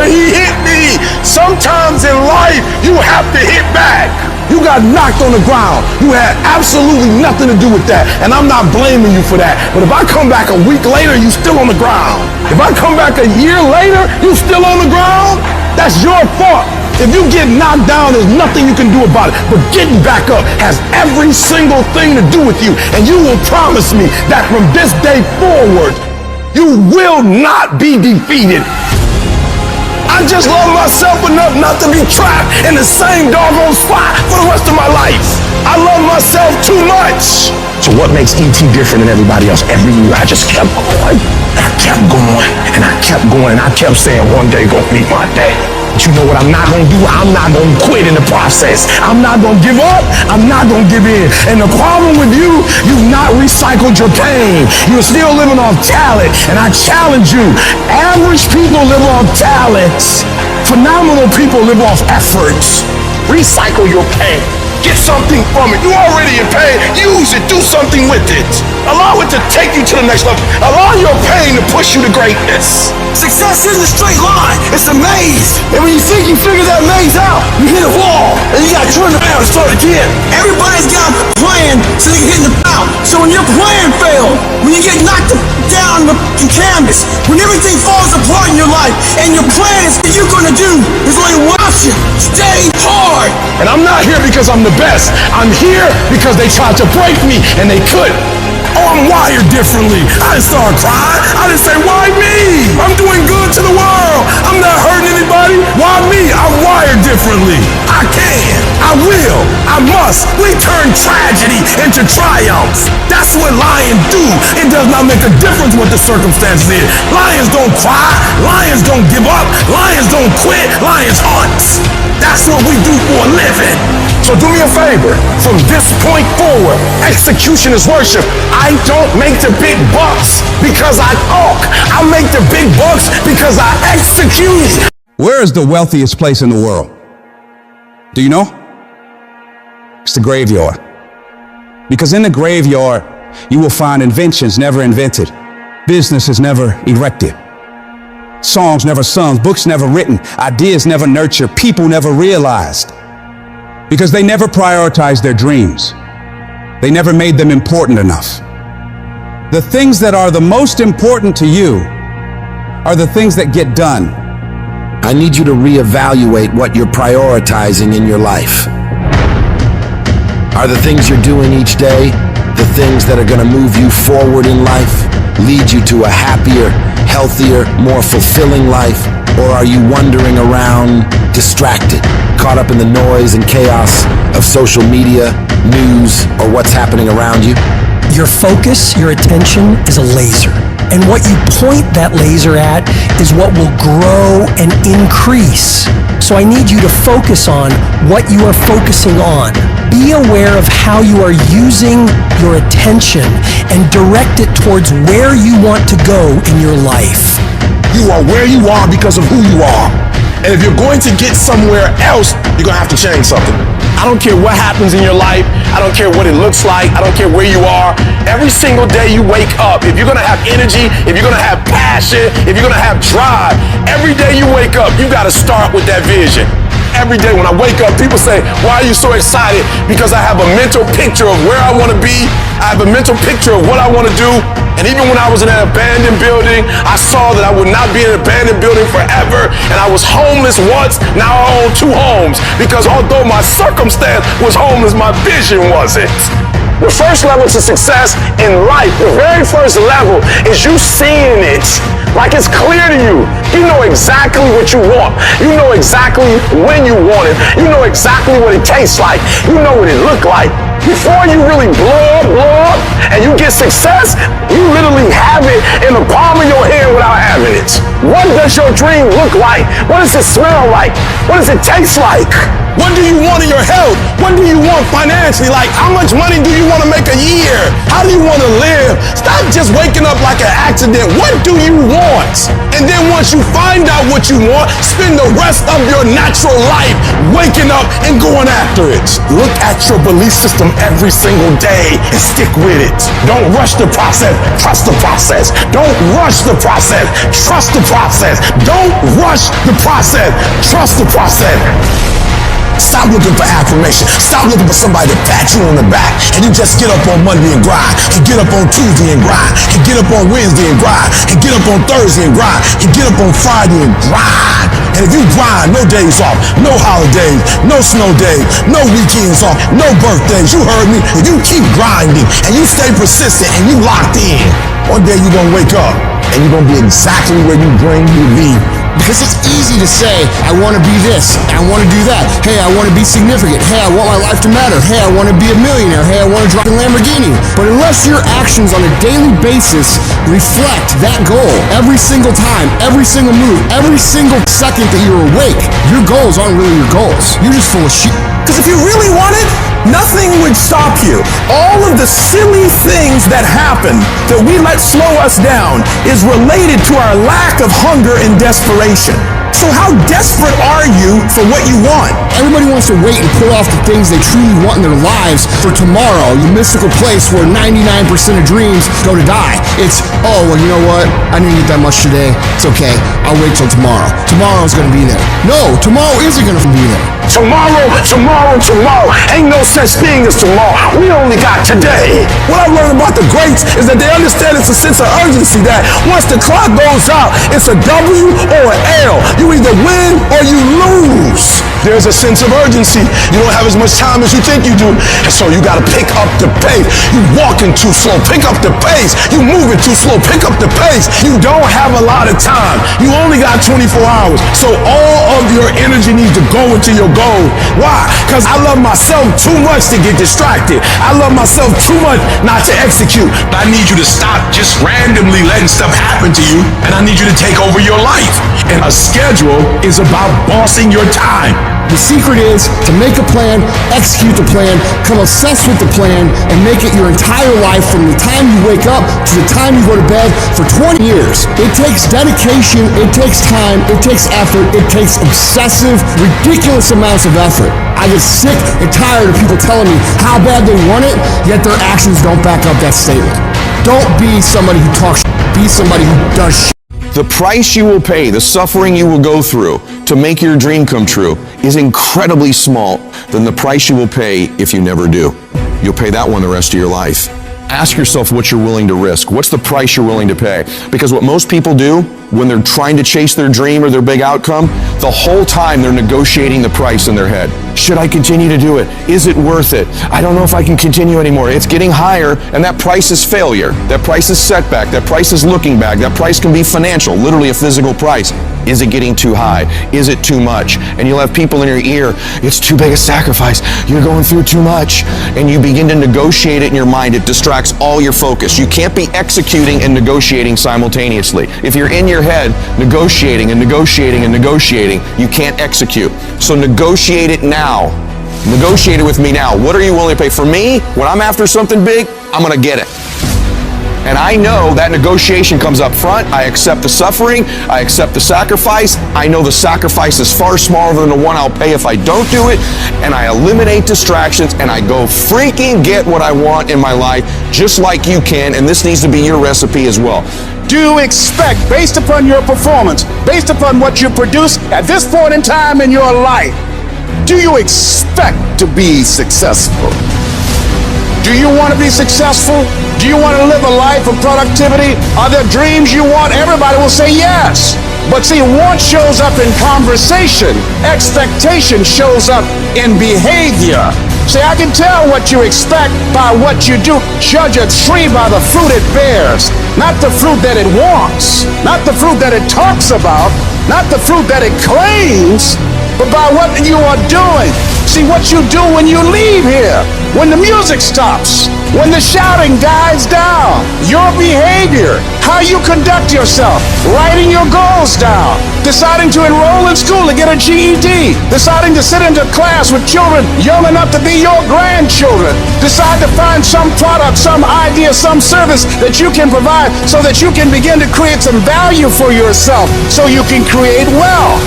He hit me. Sometimes in life, you have to hit back. You got knocked on the ground. You had absolutely nothing to do with that, and I'm not blaming you for that. But if I come back a week later, you still on the ground. If I come back a year later, you still on the ground, that's your fault. If you get knocked down, there's nothing you can do about it. But getting back up has every single thing to do with you. And you will promise me that from this day forward, you will not be defeated. I just love myself enough not to be trapped in the same doggone spot for the rest of my life. I love myself too much. So what makes E.T. different than everybody else? Every year I just kept going, and I kept going, and I kept going, and I kept saying one day gonna be my day. But you know what I'm not gonna do? I'm not gonna quit in the process. I'm not gonna give up. I'm not gonna give in. And the problem with you, you've not recycled your pain. You're still living off talent. And I challenge you, average people live off talents. Phenomenal people live off efforts. Recycle your pain. Get something from it. You're already in pain. Use it. Do something with it. Allow it to take you to the next level. Allow your pain to push you to greatness. Success isn't a straight line. It's a maze. And when you think you figure that maze out, you hit a wall. And you got to turn around and start again. Everybody's got a plan so they can hit the bout. So when your plan fails, when you get knocked down the canvas, when everything falls apart in your life, and your plan is what you're going to do, there's only one option. Stay hard. And I'm not here because I'm the best. I'm here because they tried to break me, and they couldn't. Oh, I'm wired differently. I didn't start crying. I didn't say, why me? I'm doing good to the world. I'm not hurting anybody. Why me? I'm wired differently. I can. I will. I must. We turn tragedy into triumph. That's what lions do. It does not make a difference what the circumstances is. Lions don't cry. Lions don't give up. Lions don't quit. Lions hunt. That's what we do for a living. So do me a favor. From this point forward, execution is worship. I don't make the big bucks because I talk. I make the big bucks because I execute. Where is the wealthiest place in the world? Do you know? It's the graveyard. Because in the graveyard, you will find inventions never invented, businesses never erected, songs never sung, books never written, ideas never nurtured, people never realized. Because they never prioritized their dreams. They never made them important enough. The things that are the most important to you are the things that get done. I need you to reevaluate what you're prioritizing in your life. Are the things you're doing each day the things that are going to move you forward in life, lead you to a happier, healthier, more fulfilling life? Or are you wandering around distracted, caught up in the noise and chaos of social media, news, or what's happening around you? Your focus, your attention is a laser. And what you point that laser at is what will grow and increase. So I need you to focus on what you are focusing on. Be aware of how you are using your attention and direct it towards where you want to go in your life. You are where you are because of who you are. And if you're going to get somewhere else, you're going to have to change something. I don't care what happens in your life. I don't care what it looks like. I don't care where you are. Every single day you wake up, if you're going to have energy, if you're going to have passion, if you're going to have drive, every day you wake up, you got to start with that vision. every day when I wake up, people say, why are you so excited? Because I have a mental picture of where I want to be. I have a mental picture of what I want to do. And even when I was in an abandoned building, I saw that I would not be in an abandoned building forever. And I was homeless once, now I own 2 homes. Because although my circumstance was homeless, my vision wasn't. The first level to success in life, the very first level, is you seeing it like it's clear to you. You know exactly what you want. You know exactly when you want it. You know exactly what it tastes like. You know what it look like. Before you really blow up, and you get success, you literally have it in the palm of your hand without having it. What does your dream look like? What does it smell like? What does it taste like? What do you want in your health? What do you want financially? Like, how much money do you want to make a year? How do you want to live? Stop just waking up like an accident. What do you want? And then once you find out what you want, spend the rest of your natural life waking up and going after it. Look at your belief system every single day and stick with it. Don't rush the process. Trust the process. Don't rush the process. Trust the process. Don't rush the process. Trust the process. Stop looking for affirmation. Stop looking for somebody to pat you on the back and you just get up on Monday and grind, and get up on Tuesday and grind, and get up on Wednesday and grind, and get up on Thursday and grind, and get up on Friday and grind. And if you grind, no days off, no holidays, no snow days, no weekends off, no birthdays, you heard me. If you keep grinding and you stay persistent and you locked in, one day you're gonna wake up and you're gonna be exactly where you dream you to be. Because it's easy to say, I want to be this, I want to do that. Hey, I want to be significant. Hey, I want my life to matter. Hey, I want to be a millionaire. Hey, I want to drive a Lamborghini. But unless your actions on a daily basis reflect that goal every single time, every single move, every single second that you're awake, your goals aren't really your goals. You're just full of shit. Because if you really want it, nothing would stop you. All of the silly things that happen that we let slow us down is related to our lack of hunger and desperation. So how desperate are you for what you want? Everybody wants to wait and pull off the things they truly want in their lives for tomorrow, the mystical place where 99% of dreams go to die. It's, oh, well, you know what? I didn't eat that much today. It's okay. I'll wait till tomorrow. Tomorrow's going to be there. No, tomorrow isn't going to be there. Tomorrow. Ain't no such thing as tomorrow. We only got today. What I've learned about the greats is that they understand it's a sense of urgency that once the clock goes out, it's a W or an L. You either win or you lose. There's a sense of urgency. You don't have as much time as you think you do. And so you got to pick up the pace. You walking too slow. Pick up the pace. You moving too slow. Pick up the pace. You don't have a lot of time. You only got 24 hours. So all of your energy needs to go into your goal. Why? Because I love myself too much to get distracted. I love myself too much not to execute. I need you to stop just randomly letting stuff happen to you. And I need you to take over your life. And a schedule is about bossing your time. The secret is to make a plan, execute the plan, come obsessed with the plan, and make it your entire life from the time you wake up to the time you go to bed for 20 years. It takes dedication, it takes time, it takes effort, it takes obsessive, ridiculous amounts of effort. I get sick and tired of people telling me how bad they want it, yet their actions don't back up that statement. Don't be somebody who talks shit, be somebody who does shit. The price you will pay, the suffering you will go through to make your dream come true is incredibly small than the price you will pay if you never do. You'll pay that one the rest of your life. Ask yourself what you're willing to risk. What's the price you're willing to pay? Because what most people do when they're trying to chase their dream or their big outcome, the whole time they're negotiating the price in their head. Should I continue to do it? Is it worth it? I don't know if I can continue anymore. It's getting higher, and that price is failure. That price is setback. That price is looking back. That price can be financial, literally a physical price. Is it getting too high? Is it too much? And you'll have people in your ear, it's too big a sacrifice. You're going through too much. And you begin to negotiate it in your mind. It distracts all your focus. You can't be executing and negotiating simultaneously. If you're in your head negotiating and negotiating and negotiating, you can't execute. So negotiate it now. Negotiate it with me now. What are you willing to pay? For me, when I'm after something big, I'm going to get it. And I know that negotiation comes up front. I accept the suffering. I accept the sacrifice. I know the sacrifice is far smaller than the one I'll pay if I don't do it. And I eliminate distractions and I go freaking get what I want in my life, just like you can. And this needs to be your recipe as well. Do expect, based upon your performance, based upon what you produce at this point in time in your life, do you expect to be successful? Do you want to be successful? Do you want to live a life of productivity? Are there dreams you want? Everybody will say yes. But see, want shows up in conversation. Expectation shows up in behavior. See, I can tell what you expect by what you do. Judge a tree by the fruit it bears, not the fruit that it wants, not the fruit that it talks about, not the fruit that it claims, but by what you are doing. See what you do when you leave here, when the music stops, when the shouting dies down, your behavior, how you conduct yourself, writing your goals down, deciding to enroll in school to get a GED, deciding to sit into class with children young enough to be your grandchildren, decide to find some product, some idea, some service that you can provide so that you can begin to create some value for yourself so you can create wealth.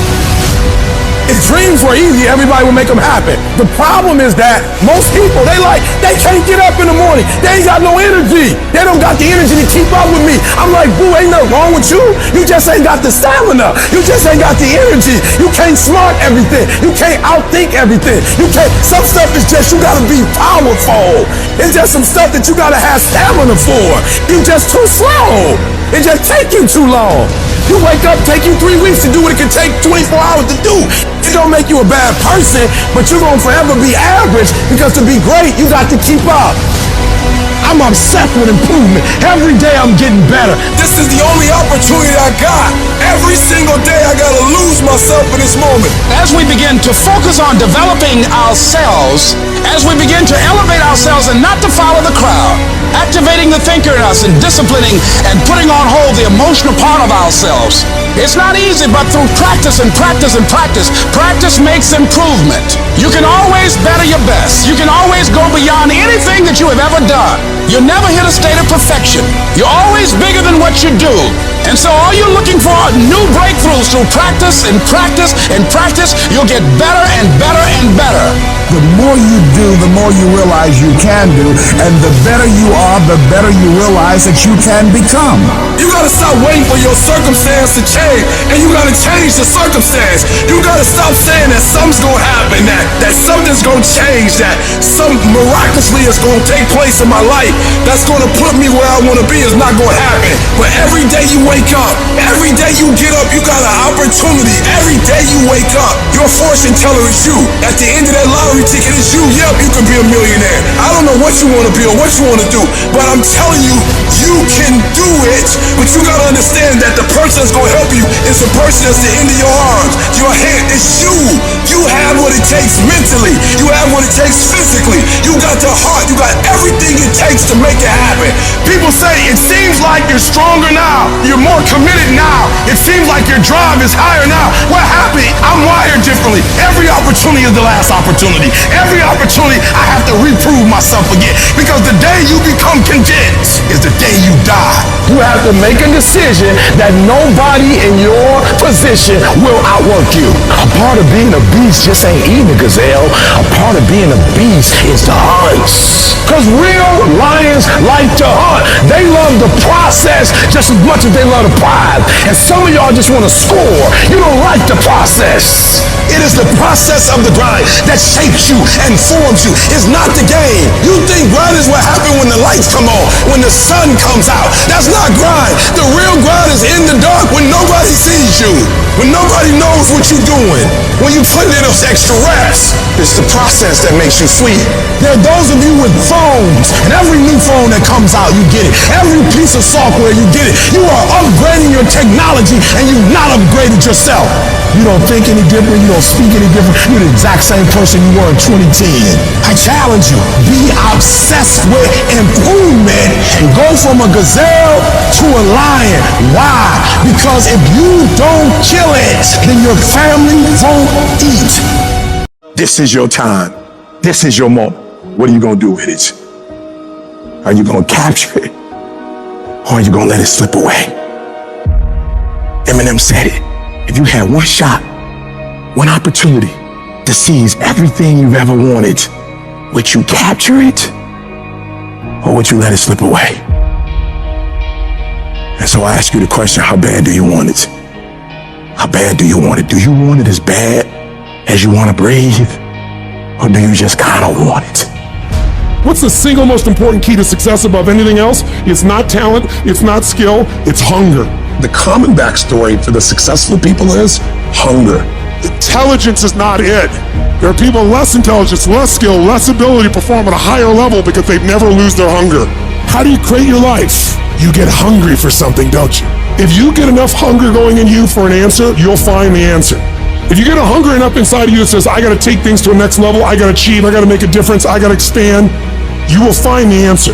If dreams were easy, everybody would make them happen. The problem is that most people, they can't get up in the morning. They ain't got no energy. They don't got the energy to keep up with me. I'm like, boo, ain't nothing wrong with you. You just ain't got the stamina. You just ain't got the energy. You can't smart everything. You can't outthink everything. Some stuff is just, you gotta be powerful. It's just some stuff that you gotta have stamina for. You just too slow. It just take you too long. You wake up, take you 3 weeks to do what it can take 24 hours to do. It don't make you a bad person, but you're gonna forever be average because to be great, you got to keep up. I'm obsessed with improvement. Every day I'm getting better. This is the only opportunity I got. Every single day I gotta lose myself in this moment. As we begin to focus on developing ourselves, as we begin to elevate ourselves and not to follow the crowd, activating the thinker in us and disciplining and putting on hold the emotional part of ourselves. It's not easy, but through practice and practice and practice, practice makes improvement. You can always better your best. You can always go beyond anything that you have ever done. You'll never hit a state of perfection. You're always bigger than what you do. And so all you're looking for are new breakthroughs through practice and practice and practice. You'll get better and better and better. The more you do, the more you realize you can do, and the better you are, the better you realize that you can become. You gotta stop waiting for your circumstance to change, and you gotta change the circumstance. You gotta stop saying that something's gonna happen, that something's gonna change, that something miraculously is gonna take place in my life that's gonna put me where I wanna be is not gonna happen. But every day you wake up, every day you get up, you got an opportunity. Every day you wake up, your fortune teller is you. At the end of that lottery ticket is you. Yep, you can be a millionaire. I don't know what you want to be or what you want to do, but I'm telling you, you can do it. But you got to understand that the person that's going to help you is the person that's the end of your arms. Your hand is you. You have what it takes mentally. You have what it takes physically. You got the heart. You got everything it takes to make it happen. People say it seems like you're stronger now. You're more committed now. It seems like your drive is higher now. What happened? I'm wired differently. Every opportunity is the last opportunity. Every opportunity I have to reprove myself again, because the day you become content is the day you die. You have to make a decision that nobody in your position will outwork you. A part of being a beast just ain't eating a gazelle. A part of being a beast is to hunt. Because real lions like to hunt. They love the process just as much as they love the prize. And some of y'all just want to score. You don't like the process. It is the process of the grind that shapes you and forms you. It's not the game. You think grind is what happens when the lights come on, when the sun comes out. That's not grind. The real grind is in the dark when nobody sees you, when nobody knows what you're doing, when you put in those extra reps. It's the process that makes you sweet. There are those of you with phones, and every new phone that comes out, you get it. Every piece of software, you get it. You are upgrading your technology, and you've not upgraded yourself. You don't think any different. You don't speak any different. You're the exact same person you were in 2010. I challenge you. Be obsessed with improvement and go from a gazelle to a lion. Why? Because if you don't kill it, then your family won't eat. This is your time. This is your moment. What are you going to do with it? Are you going to capture it? Or are you going to let it slip away? Eminem said it. If you had one shot, one opportunity to seize everything you've ever wanted, would you capture it? Or would you let it slip away? And so I ask you the question, how bad do you want it? How bad do you want it? Do you want it as bad as you want to breathe? Or do you just kind of want it? What's the single most important key to success above anything else? It's not talent, it's not skill, it's hunger. The common backstory for the successful people is hunger. Intelligence is not it. There are people less intelligence, less skill, less ability to perform at a higher level because they never lose their hunger. How do you create your life? You get hungry for something, don't you? If you get enough hunger going in you for an answer, you'll find the answer. If you get a hunger enough inside of you that says, I gotta take things to a next level, I gotta achieve, I gotta make a difference, I gotta expand, you will find the answer.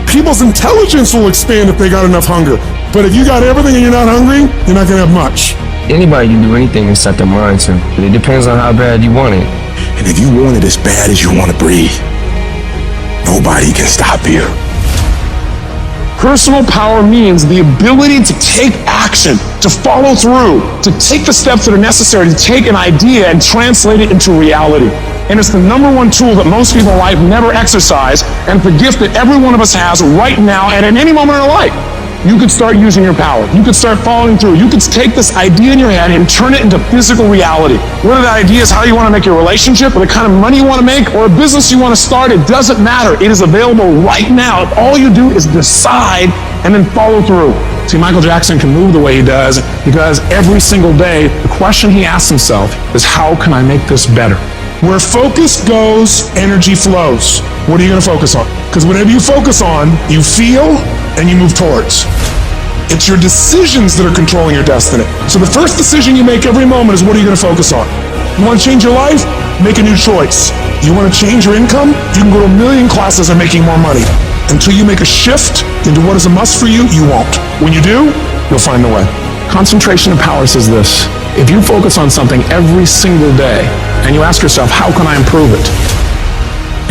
People's intelligence will expand if they got enough hunger. But if you got everything and you're not hungry, you're not gonna have much. Anybody can do anything and set their mind to, but it depends on how bad you want it. And if you want it as bad as you want to breathe, nobody can stop you. Personal power means the ability to take action, to follow through, to take the steps that are necessary to take an idea and translate it into reality. And it's the number one tool that most people in life never exercise, and it's the gift that every one of us has right now and at any moment in our life. You could start using your power. You could start following through. You could take this idea in your head and turn it into physical reality. Whether that idea is how you want to make your relationship, or the kind of money you want to make, or a business you want to start, it doesn't matter. It is available right now. All you do is decide and then follow through. See, Michael Jackson can move the way he does because every single day, the question he asks himself is, how can I make this better? Where focus goes, energy flows. What are you going to focus on? Because whatever you focus on, you feel and you move towards. It's your decisions that are controlling your destiny. So the first decision you make every moment is, what are you going to focus on? You want to change your life? Make a new choice. You want to change your income? You can go to 1 million classes and making more money. Until you make a shift into what is a must for you, you won't. When you do, you'll find the way. Concentration of power says this: if you focus on something every single day and you ask yourself, how can I improve it?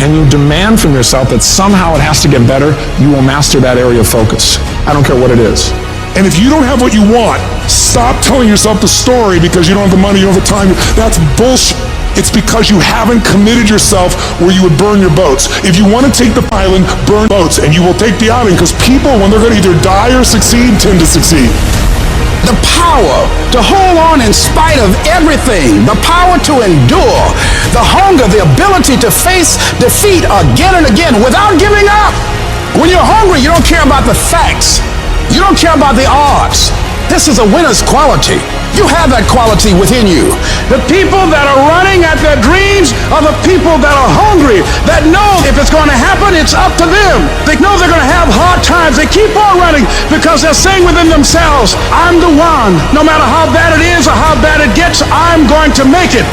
And you demand from yourself that somehow it has to get better, you will master that area of focus. I don't care what it is. And if you don't have what you want, stop telling yourself the story because you don't have the money, you don't have the time. That's bullshit. It's because you haven't committed yourself where you would burn your boats. If you want to take the island, burn boats, and you will take the island, because people, when they're going to either die or succeed, tend to succeed. The power to hold on in spite of everything, the power to endure, the hunger, the ability to face defeat again and again without giving up. When you're hungry, you don't care about the facts. You don't care about the odds. This is a winner's quality. You have that quality within you. The people that are running at their dreams are the people that are hungry, that know if it's going to happen, it's up to them. They know they're going to have hard times. They keep on running because they're saying within themselves, I'm the one. No matter how bad it is or how bad it gets, I'm going to make it.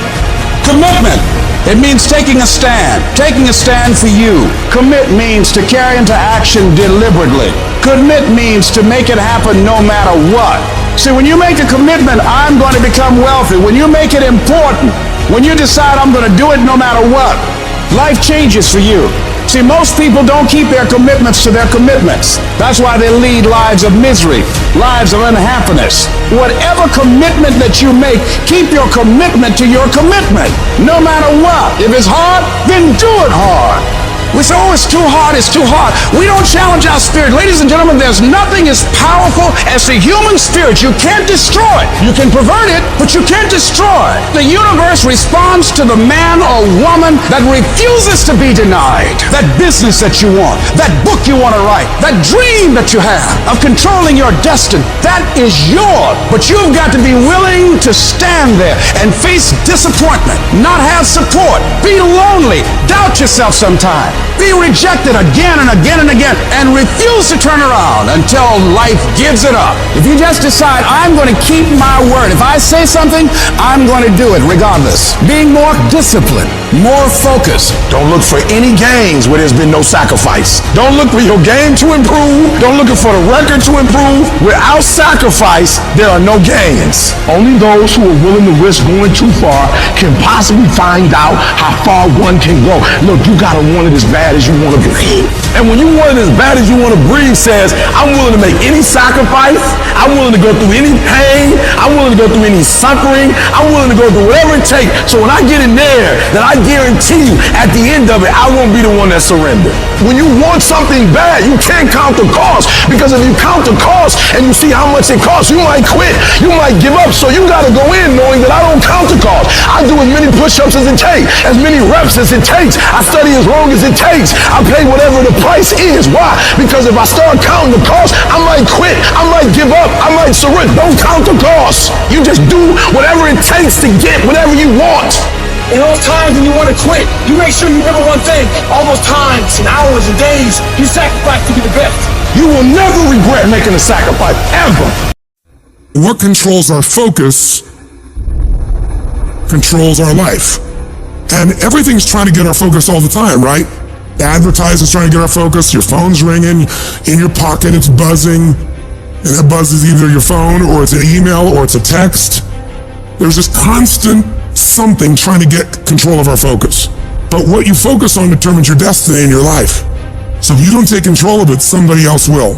Commitment. It means taking a stand for you. Commit means to carry into action deliberately. Commit means to make it happen no matter what. See, when you make a commitment, I'm going to become wealthy. When you make it important, when you decide I'm going to do it no matter what, life changes for you. See, most people don't keep their commitments to their commitments. That's why they lead lives of misery, lives of unhappiness. Whatever commitment that you make, keep your commitment to your commitment. No matter what. If it's hard, then do it hard. We say, oh, it's too hard, it's too hard. We don't challenge our spirit. Ladies and gentlemen, there's nothing as powerful as the human spirit. You can't destroy it. You can pervert it, but you can't destroy it. The universe responds to the man or woman that refuses to be denied. That business that you want, that book you want to write, that dream that you have of controlling your destiny, that is yours. But you've got to be willing to stand there and face disappointment, not have support, be lonely, doubt yourself sometimes. Be rejected again and again and again, and refuse to turn around until life gives it up. If you just decide, I'm going to keep my word. If I say something, I'm going to do it regardless. Being more disciplined, more focused. Don't look for any gains where there's been no sacrifice. Don't look for your game to improve. Don't look for the record to improve. Without sacrifice, there are no gains. Only those who are willing to risk going too far can possibly find out how far one can go. Look, you got to want it as as bad as you want to breathe. And when you want it as bad as you want to breathe says, I'm willing to make any sacrifice, I'm willing to go through any pain, I'm willing to go through any suffering, I'm willing to go through whatever it takes. So when I get in there, then I guarantee you, at the end of it, I won't be the one that surrendered. When you want something bad, you can't count the cost, because if you count the cost and you see how much it costs, you might quit, you might give up. So you got to go in knowing that I don't count the cost. I do as many push-ups as it takes, as many reps as it takes. I study as long as it takes. I pay whatever the price is. Why? Because if I start counting the cost, I might quit, I might give up, I might surrender. Don't count the cost. You just do whatever it takes to get whatever you want. In those times when you want to quit, you make sure you remember one thing. All those times and hours and days you sacrificed to be the best. You will never regret making a sacrifice, ever. What controls our focus controls our life. And everything's trying to get our focus all the time, right? The advertiser's trying to get our focus, your phone's ringing, in your pocket it's buzzing, and that buzz is either your phone, or it's an email, or it's a text. There's this constant something trying to get control of our focus. But what you focus on determines your destiny in your life. So if you don't take control of it, somebody else will.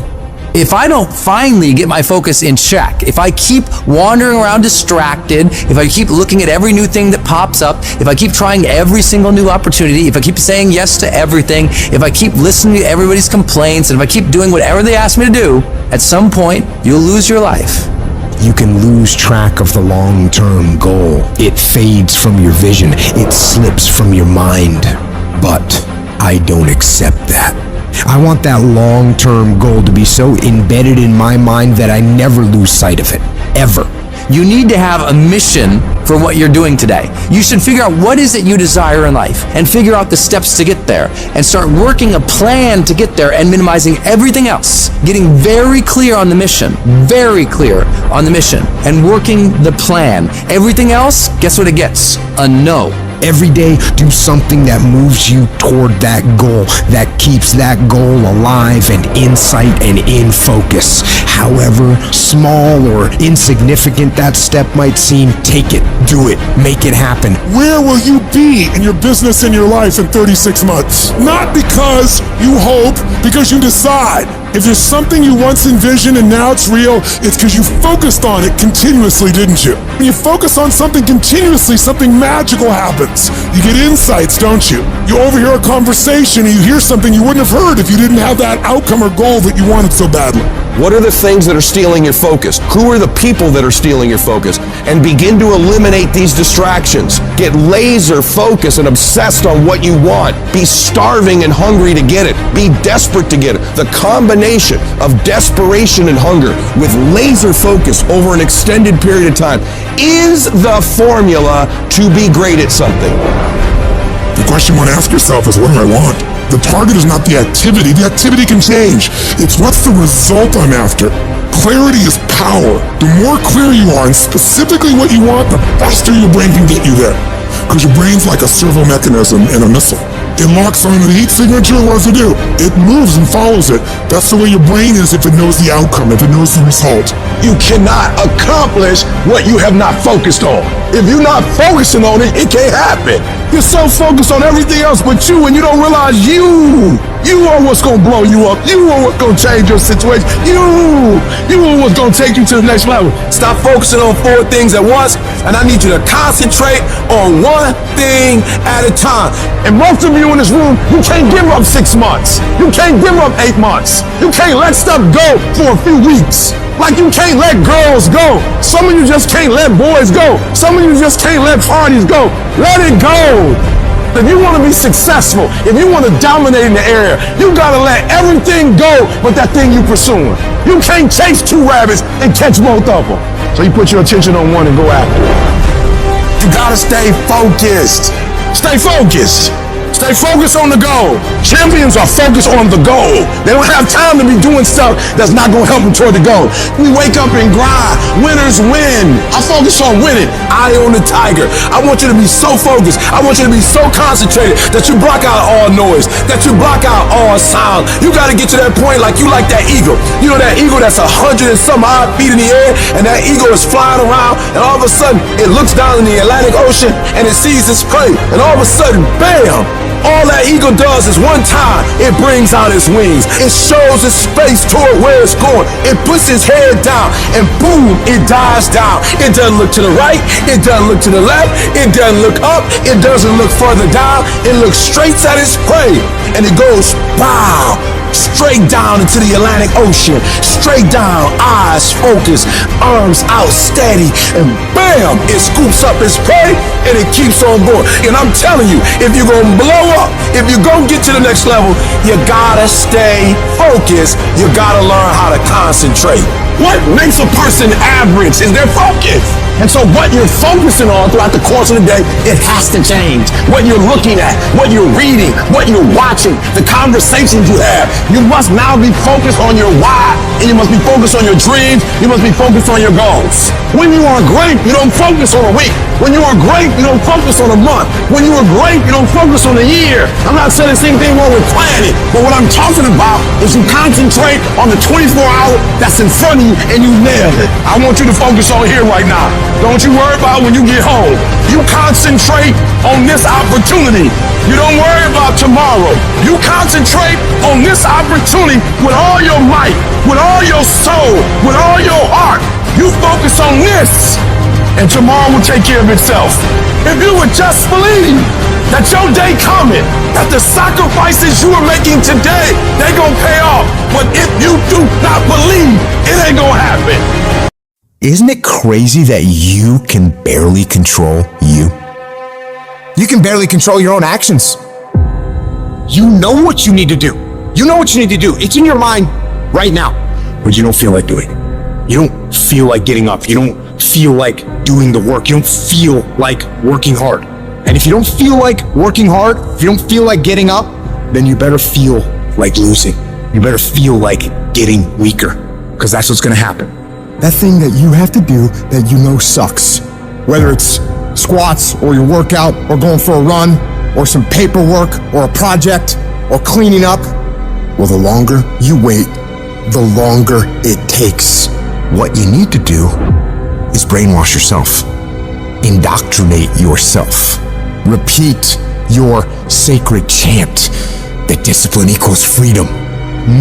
If I don't finally get my focus in check, if I keep wandering around distracted, if I keep looking at every new thing that pops up, if I keep trying every single new opportunity, if I keep saying yes to everything, if I keep listening to everybody's complaints, and if I keep doing whatever they ask me to do, at some point, you'll lose your life. You can lose track of the long-term goal. It fades from your vision. It slips from your mind. But I don't accept that. I want that long-term goal to be so embedded in my mind that I never lose sight of it, ever. You need to have a mission for what you're doing today. You should figure out what is it you desire in life and figure out the steps to get there and start working a plan to get there and minimizing everything else. Getting very clear on the mission, very clear on the mission, and working the plan. Everything else, guess what it gets? A no. Every day, do something that moves you toward that goal, that keeps that goal alive and in sight and in focus. However small or insignificant that step might seem, take it, do it, make it happen. Where will you be in your business and your life in 36 months? Not because you hope, because you decide. If there's something you once envisioned and now it's real, it's because you focused on it continuously, didn't you? When you focus on something continuously, something magical happens. You get insights, don't you? You overhear a conversation and you hear something you wouldn't have heard if you didn't have that outcome or goal that you wanted so badly. What are the things that are stealing your focus? Who are the people that are stealing your focus? And begin to eliminate these distractions. Get laser focused and obsessed on what you want. Be starving and hungry to get it. Be desperate to get it. The combination of desperation and hunger with laser focus over an extended period of time is the formula to be great at something. The question you want to ask yourself is, what do I want? The target is not the activity. The activity can change. It's what's the result I'm after. Clarity is power. The more clear you are and specifically what you want, the faster your brain can get you there. Because your brain's like a servo mechanism in a missile. It locks onto the heat signature and what does it do? It moves and follows it. That's the way your brain is if it knows the outcome, if it knows the result. You cannot accomplish what you have not focused on. If you're not focusing on it, it can't happen. You're so focused on everything else but you, and you don't realize you are what's gonna blow you up. You are what's gonna change your situation. You are what's gonna take you to the next level. Stop focusing on 4 things at once, and I need you to concentrate on one thing at a time. And most of you in this room, you can't give up 6 months. You can't give up 8 months. You can't let stuff go for a few weeks. Like you can't let girls go. Some of you just can't let boys go. Some of you just can't let parties go. Let it go. If you want to be successful, if you want to dominate in the area, you got to let everything go but that thing you're pursuing. You can't chase 2 rabbits and catch both of them. So you put your attention on one and go after it. You got to stay focused. Stay focused. Stay focused on the goal. Champions are focused on the goal. They don't have time to be doing stuff that's not going to help them toward the goal. We wake up and grind. Winners win. I focus on winning. Eye on the tiger. I want you to be so focused. I want you to be so concentrated that you block out all noise, that you block out all sound. You got to get to that point like you like that eagle. You know that eagle that's 100 and some odd feet in the air, and that eagle is flying around, and all of a sudden it looks down in the Atlantic Ocean and it sees its prey, and all of a sudden, bam! All that eagle does is one time, it brings out its wings. It shows its face toward where it's going. It puts its head down, and boom, it dives down. It doesn't look to the right. It doesn't look to the left. It doesn't look up. It doesn't look further down. It looks straight at its prey, and it goes, wow, straight down into the Atlantic Ocean, straight down, eyes focused, arms out steady, and bam, it scoops up its prey, and it keeps on going. And I'm telling you, if you're gonna blow up, if you're gonna get to the next level, you gotta stay focused. You gotta learn how to concentrate. What makes a person average is their focus. And so what you're focusing on throughout the course of the day, it has to change. What you're looking at, what you're reading, what you're watching, the conversations you have. You must now be focused on your why, and you must be focused on your dreams. You must be focused on your goals. When you are great, you don't focus on a week. When you are great, you don't focus on a month. When you are great, you don't focus on a year. I'm not saying the same thing wrong with planning, but what I'm talking about is you concentrate on the 24-hour that's in front of you, and you nail it. I want you to focus on here right now. Don't you worry about when you get home. You concentrate on this opportunity. You don't worry about tomorrow. You concentrate on this opportunity with all your might, with all your soul, with all your heart. You focus on this, and tomorrow will take care of itself. If you would just believe that your day coming, that the sacrifices you are making today, they gonna pay off. But if you do not believe, it ain't gonna happen. Isn't it crazy that you can barely control you? You can barely control your own actions. You know what you need to do. You know what you need to do. It's in your mind right now, but you don't feel like doing it. You don't feel like getting up. You don't feel like doing the work. You don't feel like working hard. And if you don't feel like working hard, if you don't feel like getting up, then you better feel like losing. You better feel like getting weaker, because that's what's gonna happen. That thing that you have to do that you know sucks, whether it's squats or your workout or going for a run or some paperwork or a project or cleaning up, well, the longer you wait, the longer it takes. What you need to do is brainwash yourself, indoctrinate yourself, repeat your sacred chant that discipline equals freedom.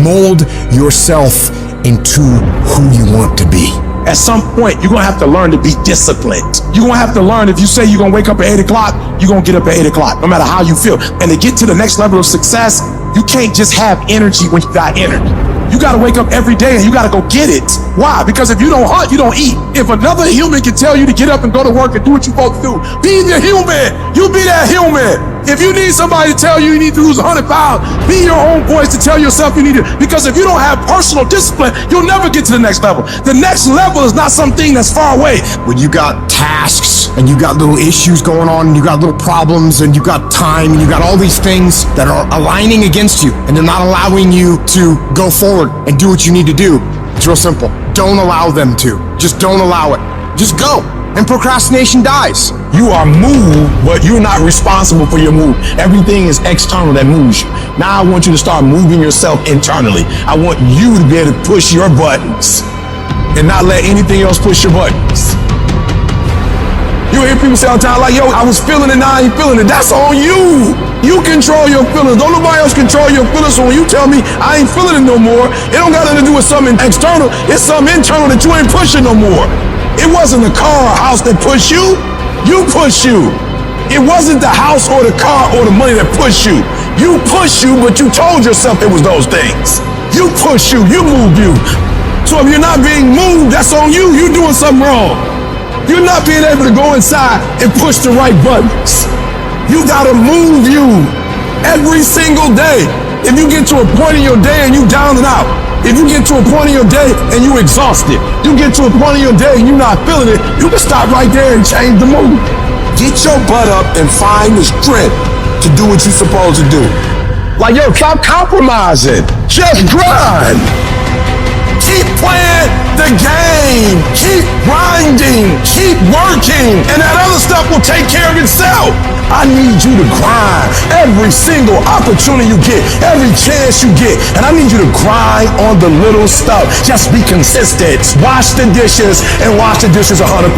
Mold yourself into who you want to be. At some point, you're gonna have to learn to be disciplined. You're gonna have to learn, if you say you're gonna wake up at 8 o'clock, you're gonna get up at 8 o'clock, no matter how you feel. And to get to the next level of success, you can't just have energy when you got energy. You gotta wake up every day and you gotta go get it. Why? Because if you don't hunt, you don't eat. If another human can tell you to get up and go to work and do what you're supposed to do, be the human. You be that human. If you need somebody to tell you need to lose 100 pounds, be your own voice to tell yourself you need to. Because if you don't have personal discipline, you'll never get to the next level. The next level is not something that's far away. When you got tasks and you got little issues going on and you got little problems and you got time and you got all these things that are aligning against you and they're not allowing you to go forward and do what you need to do, it's real simple. Don't allow them to. Just don't allow it. Just go. And procrastination dies. You are moved, but you're not responsible for your move. Everything is external that moves you. Now I want you to start moving yourself internally. I want you to be able to push your buttons and not let anything else push your buttons. You hear people say all the time, like, yo, I was feeling it, now I ain't feeling it. That's on you. You control your feelings. Don't nobody else control your feelings. So when you tell me I ain't feeling it no more, it don't got nothing to do with something external. It's something internal that you ain't pushing no more. It wasn't the car or house that pushed you. You pushed you. It wasn't the house or the car or the money that pushed you. You pushed you, but you told yourself it was those things. You pushed you. You moved you. So if you're not being moved, that's on you. You're doing something wrong. You're not being able to go inside and push the right buttons. You gotta move you every single day. If you get to a point in your day and you down and out, if you get to a point in your day and you exhausted, you get to a point in your day and you're not feeling it, you can stop right there and change the mood. Get your butt up and find the strength to do what you're supposed to do. Like, yo, stop compromising. Just grind. Keep playing the game. Keep grinding. Keep working. And that other stuff will take care of itself. I need you to grind every single opportunity you get, every chance you get. And I need you to grind on the little stuff. Just be consistent. Wash the dishes and wash the dishes 100%.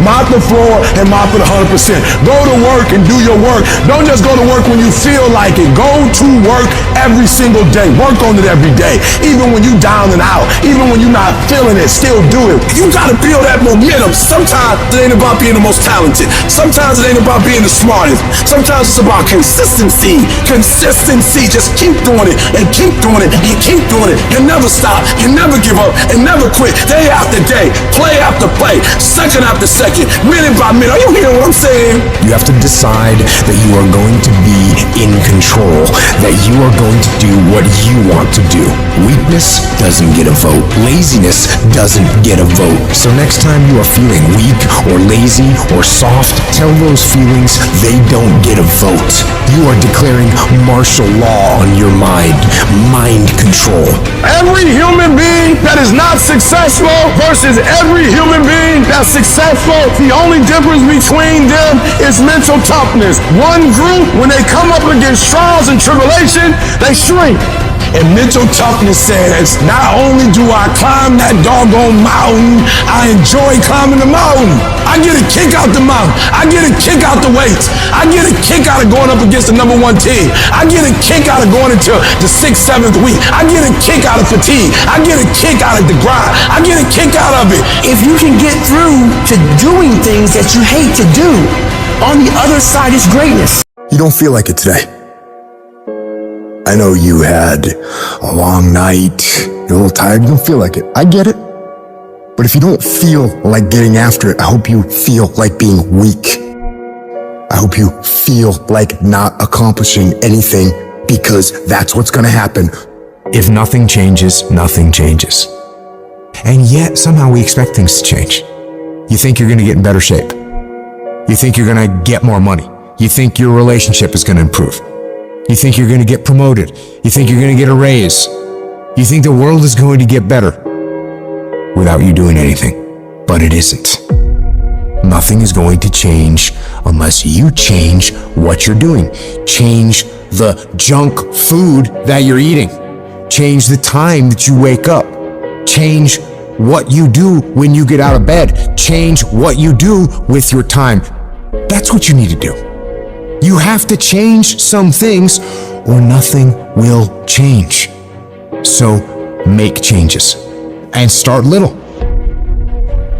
Mop the floor and mop it 100%. Go to work and do your work. Don't just go to work when you feel like it. Go to work every single day. Work on it every day. Even when you down and out, even when you're not feeling it, still do it. You gotta build that momentum. Sometimes it ain't about being the most talented. Sometimes it ain't about being the smartest. Sometimes it's about consistency. Consistency. Just keep doing it and keep doing it and keep doing it. And never stop and never give up and never quit. Day after day, play after play, second after second, minute by minute. Are you hearing what I'm saying? You have to decide that you are going to be in control, that you are going to do what you want to do. Weakness doesn't get a vote. Laziness doesn't get a vote. So next time you are feeling weak or lazy or soft, tell those feelings they don't get a vote. You are declaring martial law on your mind. Mind control. Every human being that is not successful versus every human being that's successful, the only difference between them is mental toughness. One group, when they come up against trials and tribulation, they shrink. And mental toughness says, not only do I climb that doggone mountain, I enjoy climbing the mountain. I get a kick out the mountain. I get a kick out the weights. I get a kick out of going up against the number one team. I get a kick out of going into the 6th, 7th week. I get a kick out of fatigue. I get a kick out of the grind. I get a kick out of it. If you can get through to doing things that you hate to do, on the other side is greatness. You don't feel like it today. I know you had a long night, you're a little tired, you don't feel like it. I get it. But if you don't feel like getting after it, I hope you feel like being weak. I hope you feel like not accomplishing anything, because that's what's gonna happen. If nothing changes, nothing changes. And yet, somehow we expect things to change. You think you're gonna get in better shape. You think you're gonna get more money. You think your relationship is gonna improve. You think you're going to get promoted. You think you're going to get a raise. You think the world is going to get better without you doing anything. But it isn't. Nothing is going to change unless you change what you're doing. Change the junk food that you're eating. Change the time that you wake up. Change what you do when you get out of bed. Change what you do with your time. That's what you need to do. You have to change some things or nothing will change. So make changes and start little.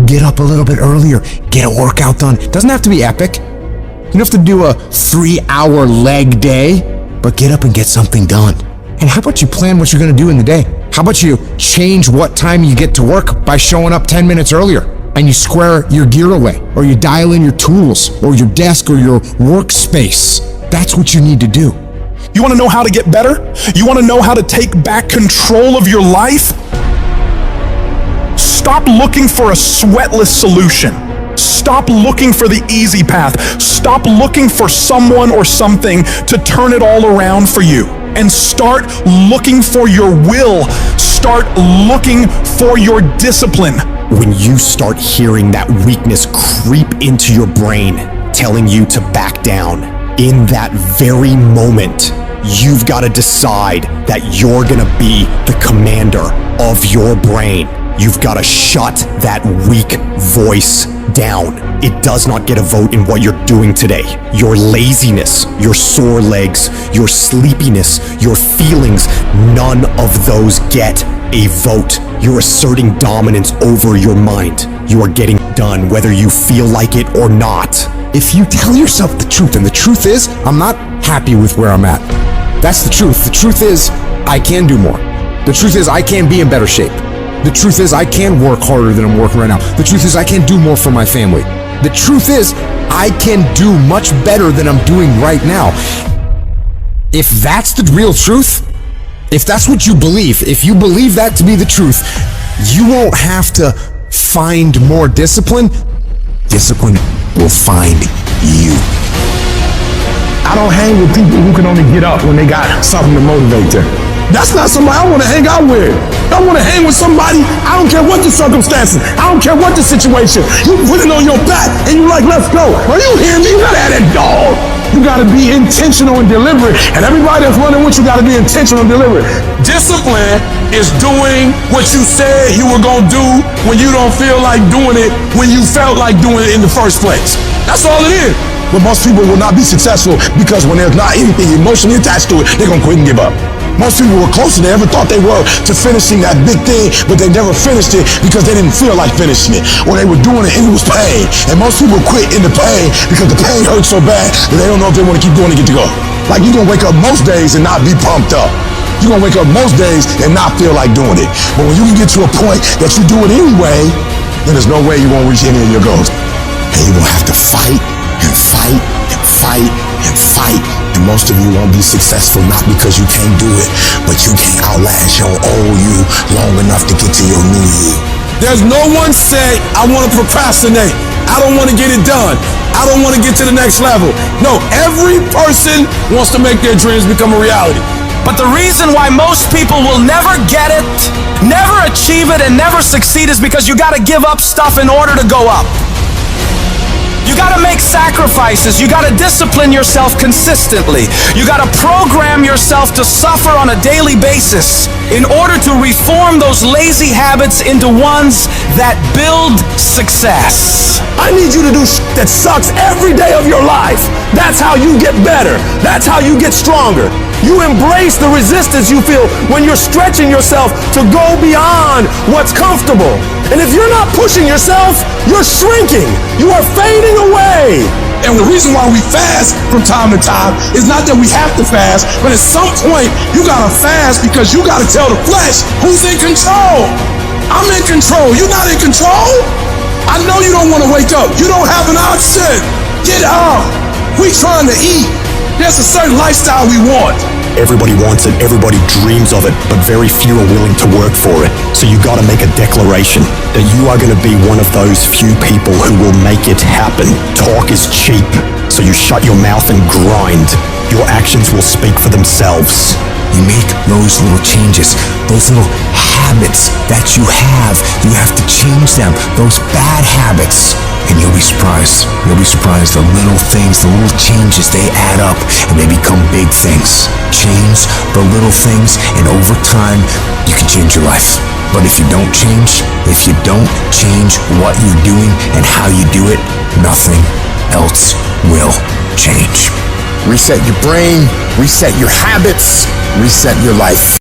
Get up a little bit earlier. Get a workout done. It doesn't have to be epic. You don't have to do a 3-hour leg day, but get up and get something done. And how about you plan what you're going to do in the day? How about you change what time you get to work by showing up 10 minutes earlier? And you square your gear away, or you dial in your tools, or your desk, or your workspace. That's what you need to do. You want to know how to get better? You want to know how to take back control of your life? Stop looking for a sweatless solution. Stop looking for the easy path. Stop looking for someone or something to turn it all around for you. And start looking for your will. Start looking for your discipline. When you start hearing that weakness creep into your brain, telling you to back down, in that very moment, you've got to decide that you're gonna be the commander of your brain. You've got to shut that weak voice down. It does not get a vote in what you're doing today. Your laziness, your sore legs, your sleepiness, your feelings, none of those get a vote. You're asserting dominance over your mind. You are getting done whether you feel like it or not. If you tell yourself the truth, and the truth is, I'm not happy with where I'm at. That's the truth. The truth is, I can do more. The truth is, I can be in better shape. The truth is, I can work harder than I'm working right now. The truth is, I can do more for my family. The truth is, I can do much better than I'm doing right now. If that's the real truth, if that's what you believe, if you believe that to be the truth, you won't have to find more discipline. Discipline will find you. I don't hang with people who can only get up when they got something to motivate them. That's not somebody I want to hang out with. I want to hang with somebody, I don't care what the circumstances, I don't care what the situation. You put it on your back and you like, let's go. Are you hearing me? You gotta have that dog. You gotta be intentional and deliberate. And everybody that's running with you gotta be intentional and deliberate. Discipline is doing what you said you were gonna do when you don't feel like doing it when you felt like doing it in the first place. That's all it is. But most people will not be successful because when there's not anything emotionally attached to it, they're gonna quit and give up. Most people were closer than they ever thought they were to finishing that big thing, but they never finished it because they didn't feel like finishing it, or they were doing it and it was pain. And most people quit in the pain because the pain hurts so bad that they don't know if they want to keep going to get to go. Like you're gonna wake up most days and not be pumped up. You're gonna wake up most days and not feel like doing it. But when you can get to a point that you do it anyway, then there's no way you won't reach any of your goals. And you're gonna have to fight and fight and fight and fight. And most of you won't be successful not because you can't do it, but you can't outlast your old you long enough to get to your new you. There's no one say, I want to procrastinate. I don't want to get it done. I don't want to get to the next level. No, every person wants to make their dreams become a reality. But the reason why most people will never get it, never achieve it, and never succeed is because you gotta give up stuff in order to go up. You gotta make sacrifices. You gotta discipline yourself consistently. You gotta program yourself to suffer on a daily basis in order to reform those lazy habits into ones that build success. I need you to do that sucks every day of your life. That's how you get better. That's how you get stronger. You embrace the resistance you feel when you're stretching yourself to go beyond what's comfortable. And if you're not pushing yourself, you're shrinking. You are fading away. And the reason why we fast from time to time is not that we have to fast, but at some point you gotta fast because you gotta tell the flesh who's in control. I'm in control. You're not in control. I know you don't want to wake up. You don't have an option. Get up. We trying to eat. There's a certain lifestyle we want. Everybody wants it, everybody dreams of it, but very few are willing to work for it. So you gotta make a declaration that you are gonna be one of those few people who will make it happen. Talk is cheap, so you shut your mouth and grind. Your actions will speak for themselves. You make those little changes, those little habits that you have to change them, those bad habits. And you'll be surprised. You'll be surprised. The little things, the little changes, they add up and they become big things. Change the little things, and over time, you can change your life. But if you don't change what you're doing and how you do it, nothing else will change. Reset your brain, reset your habits, reset your life.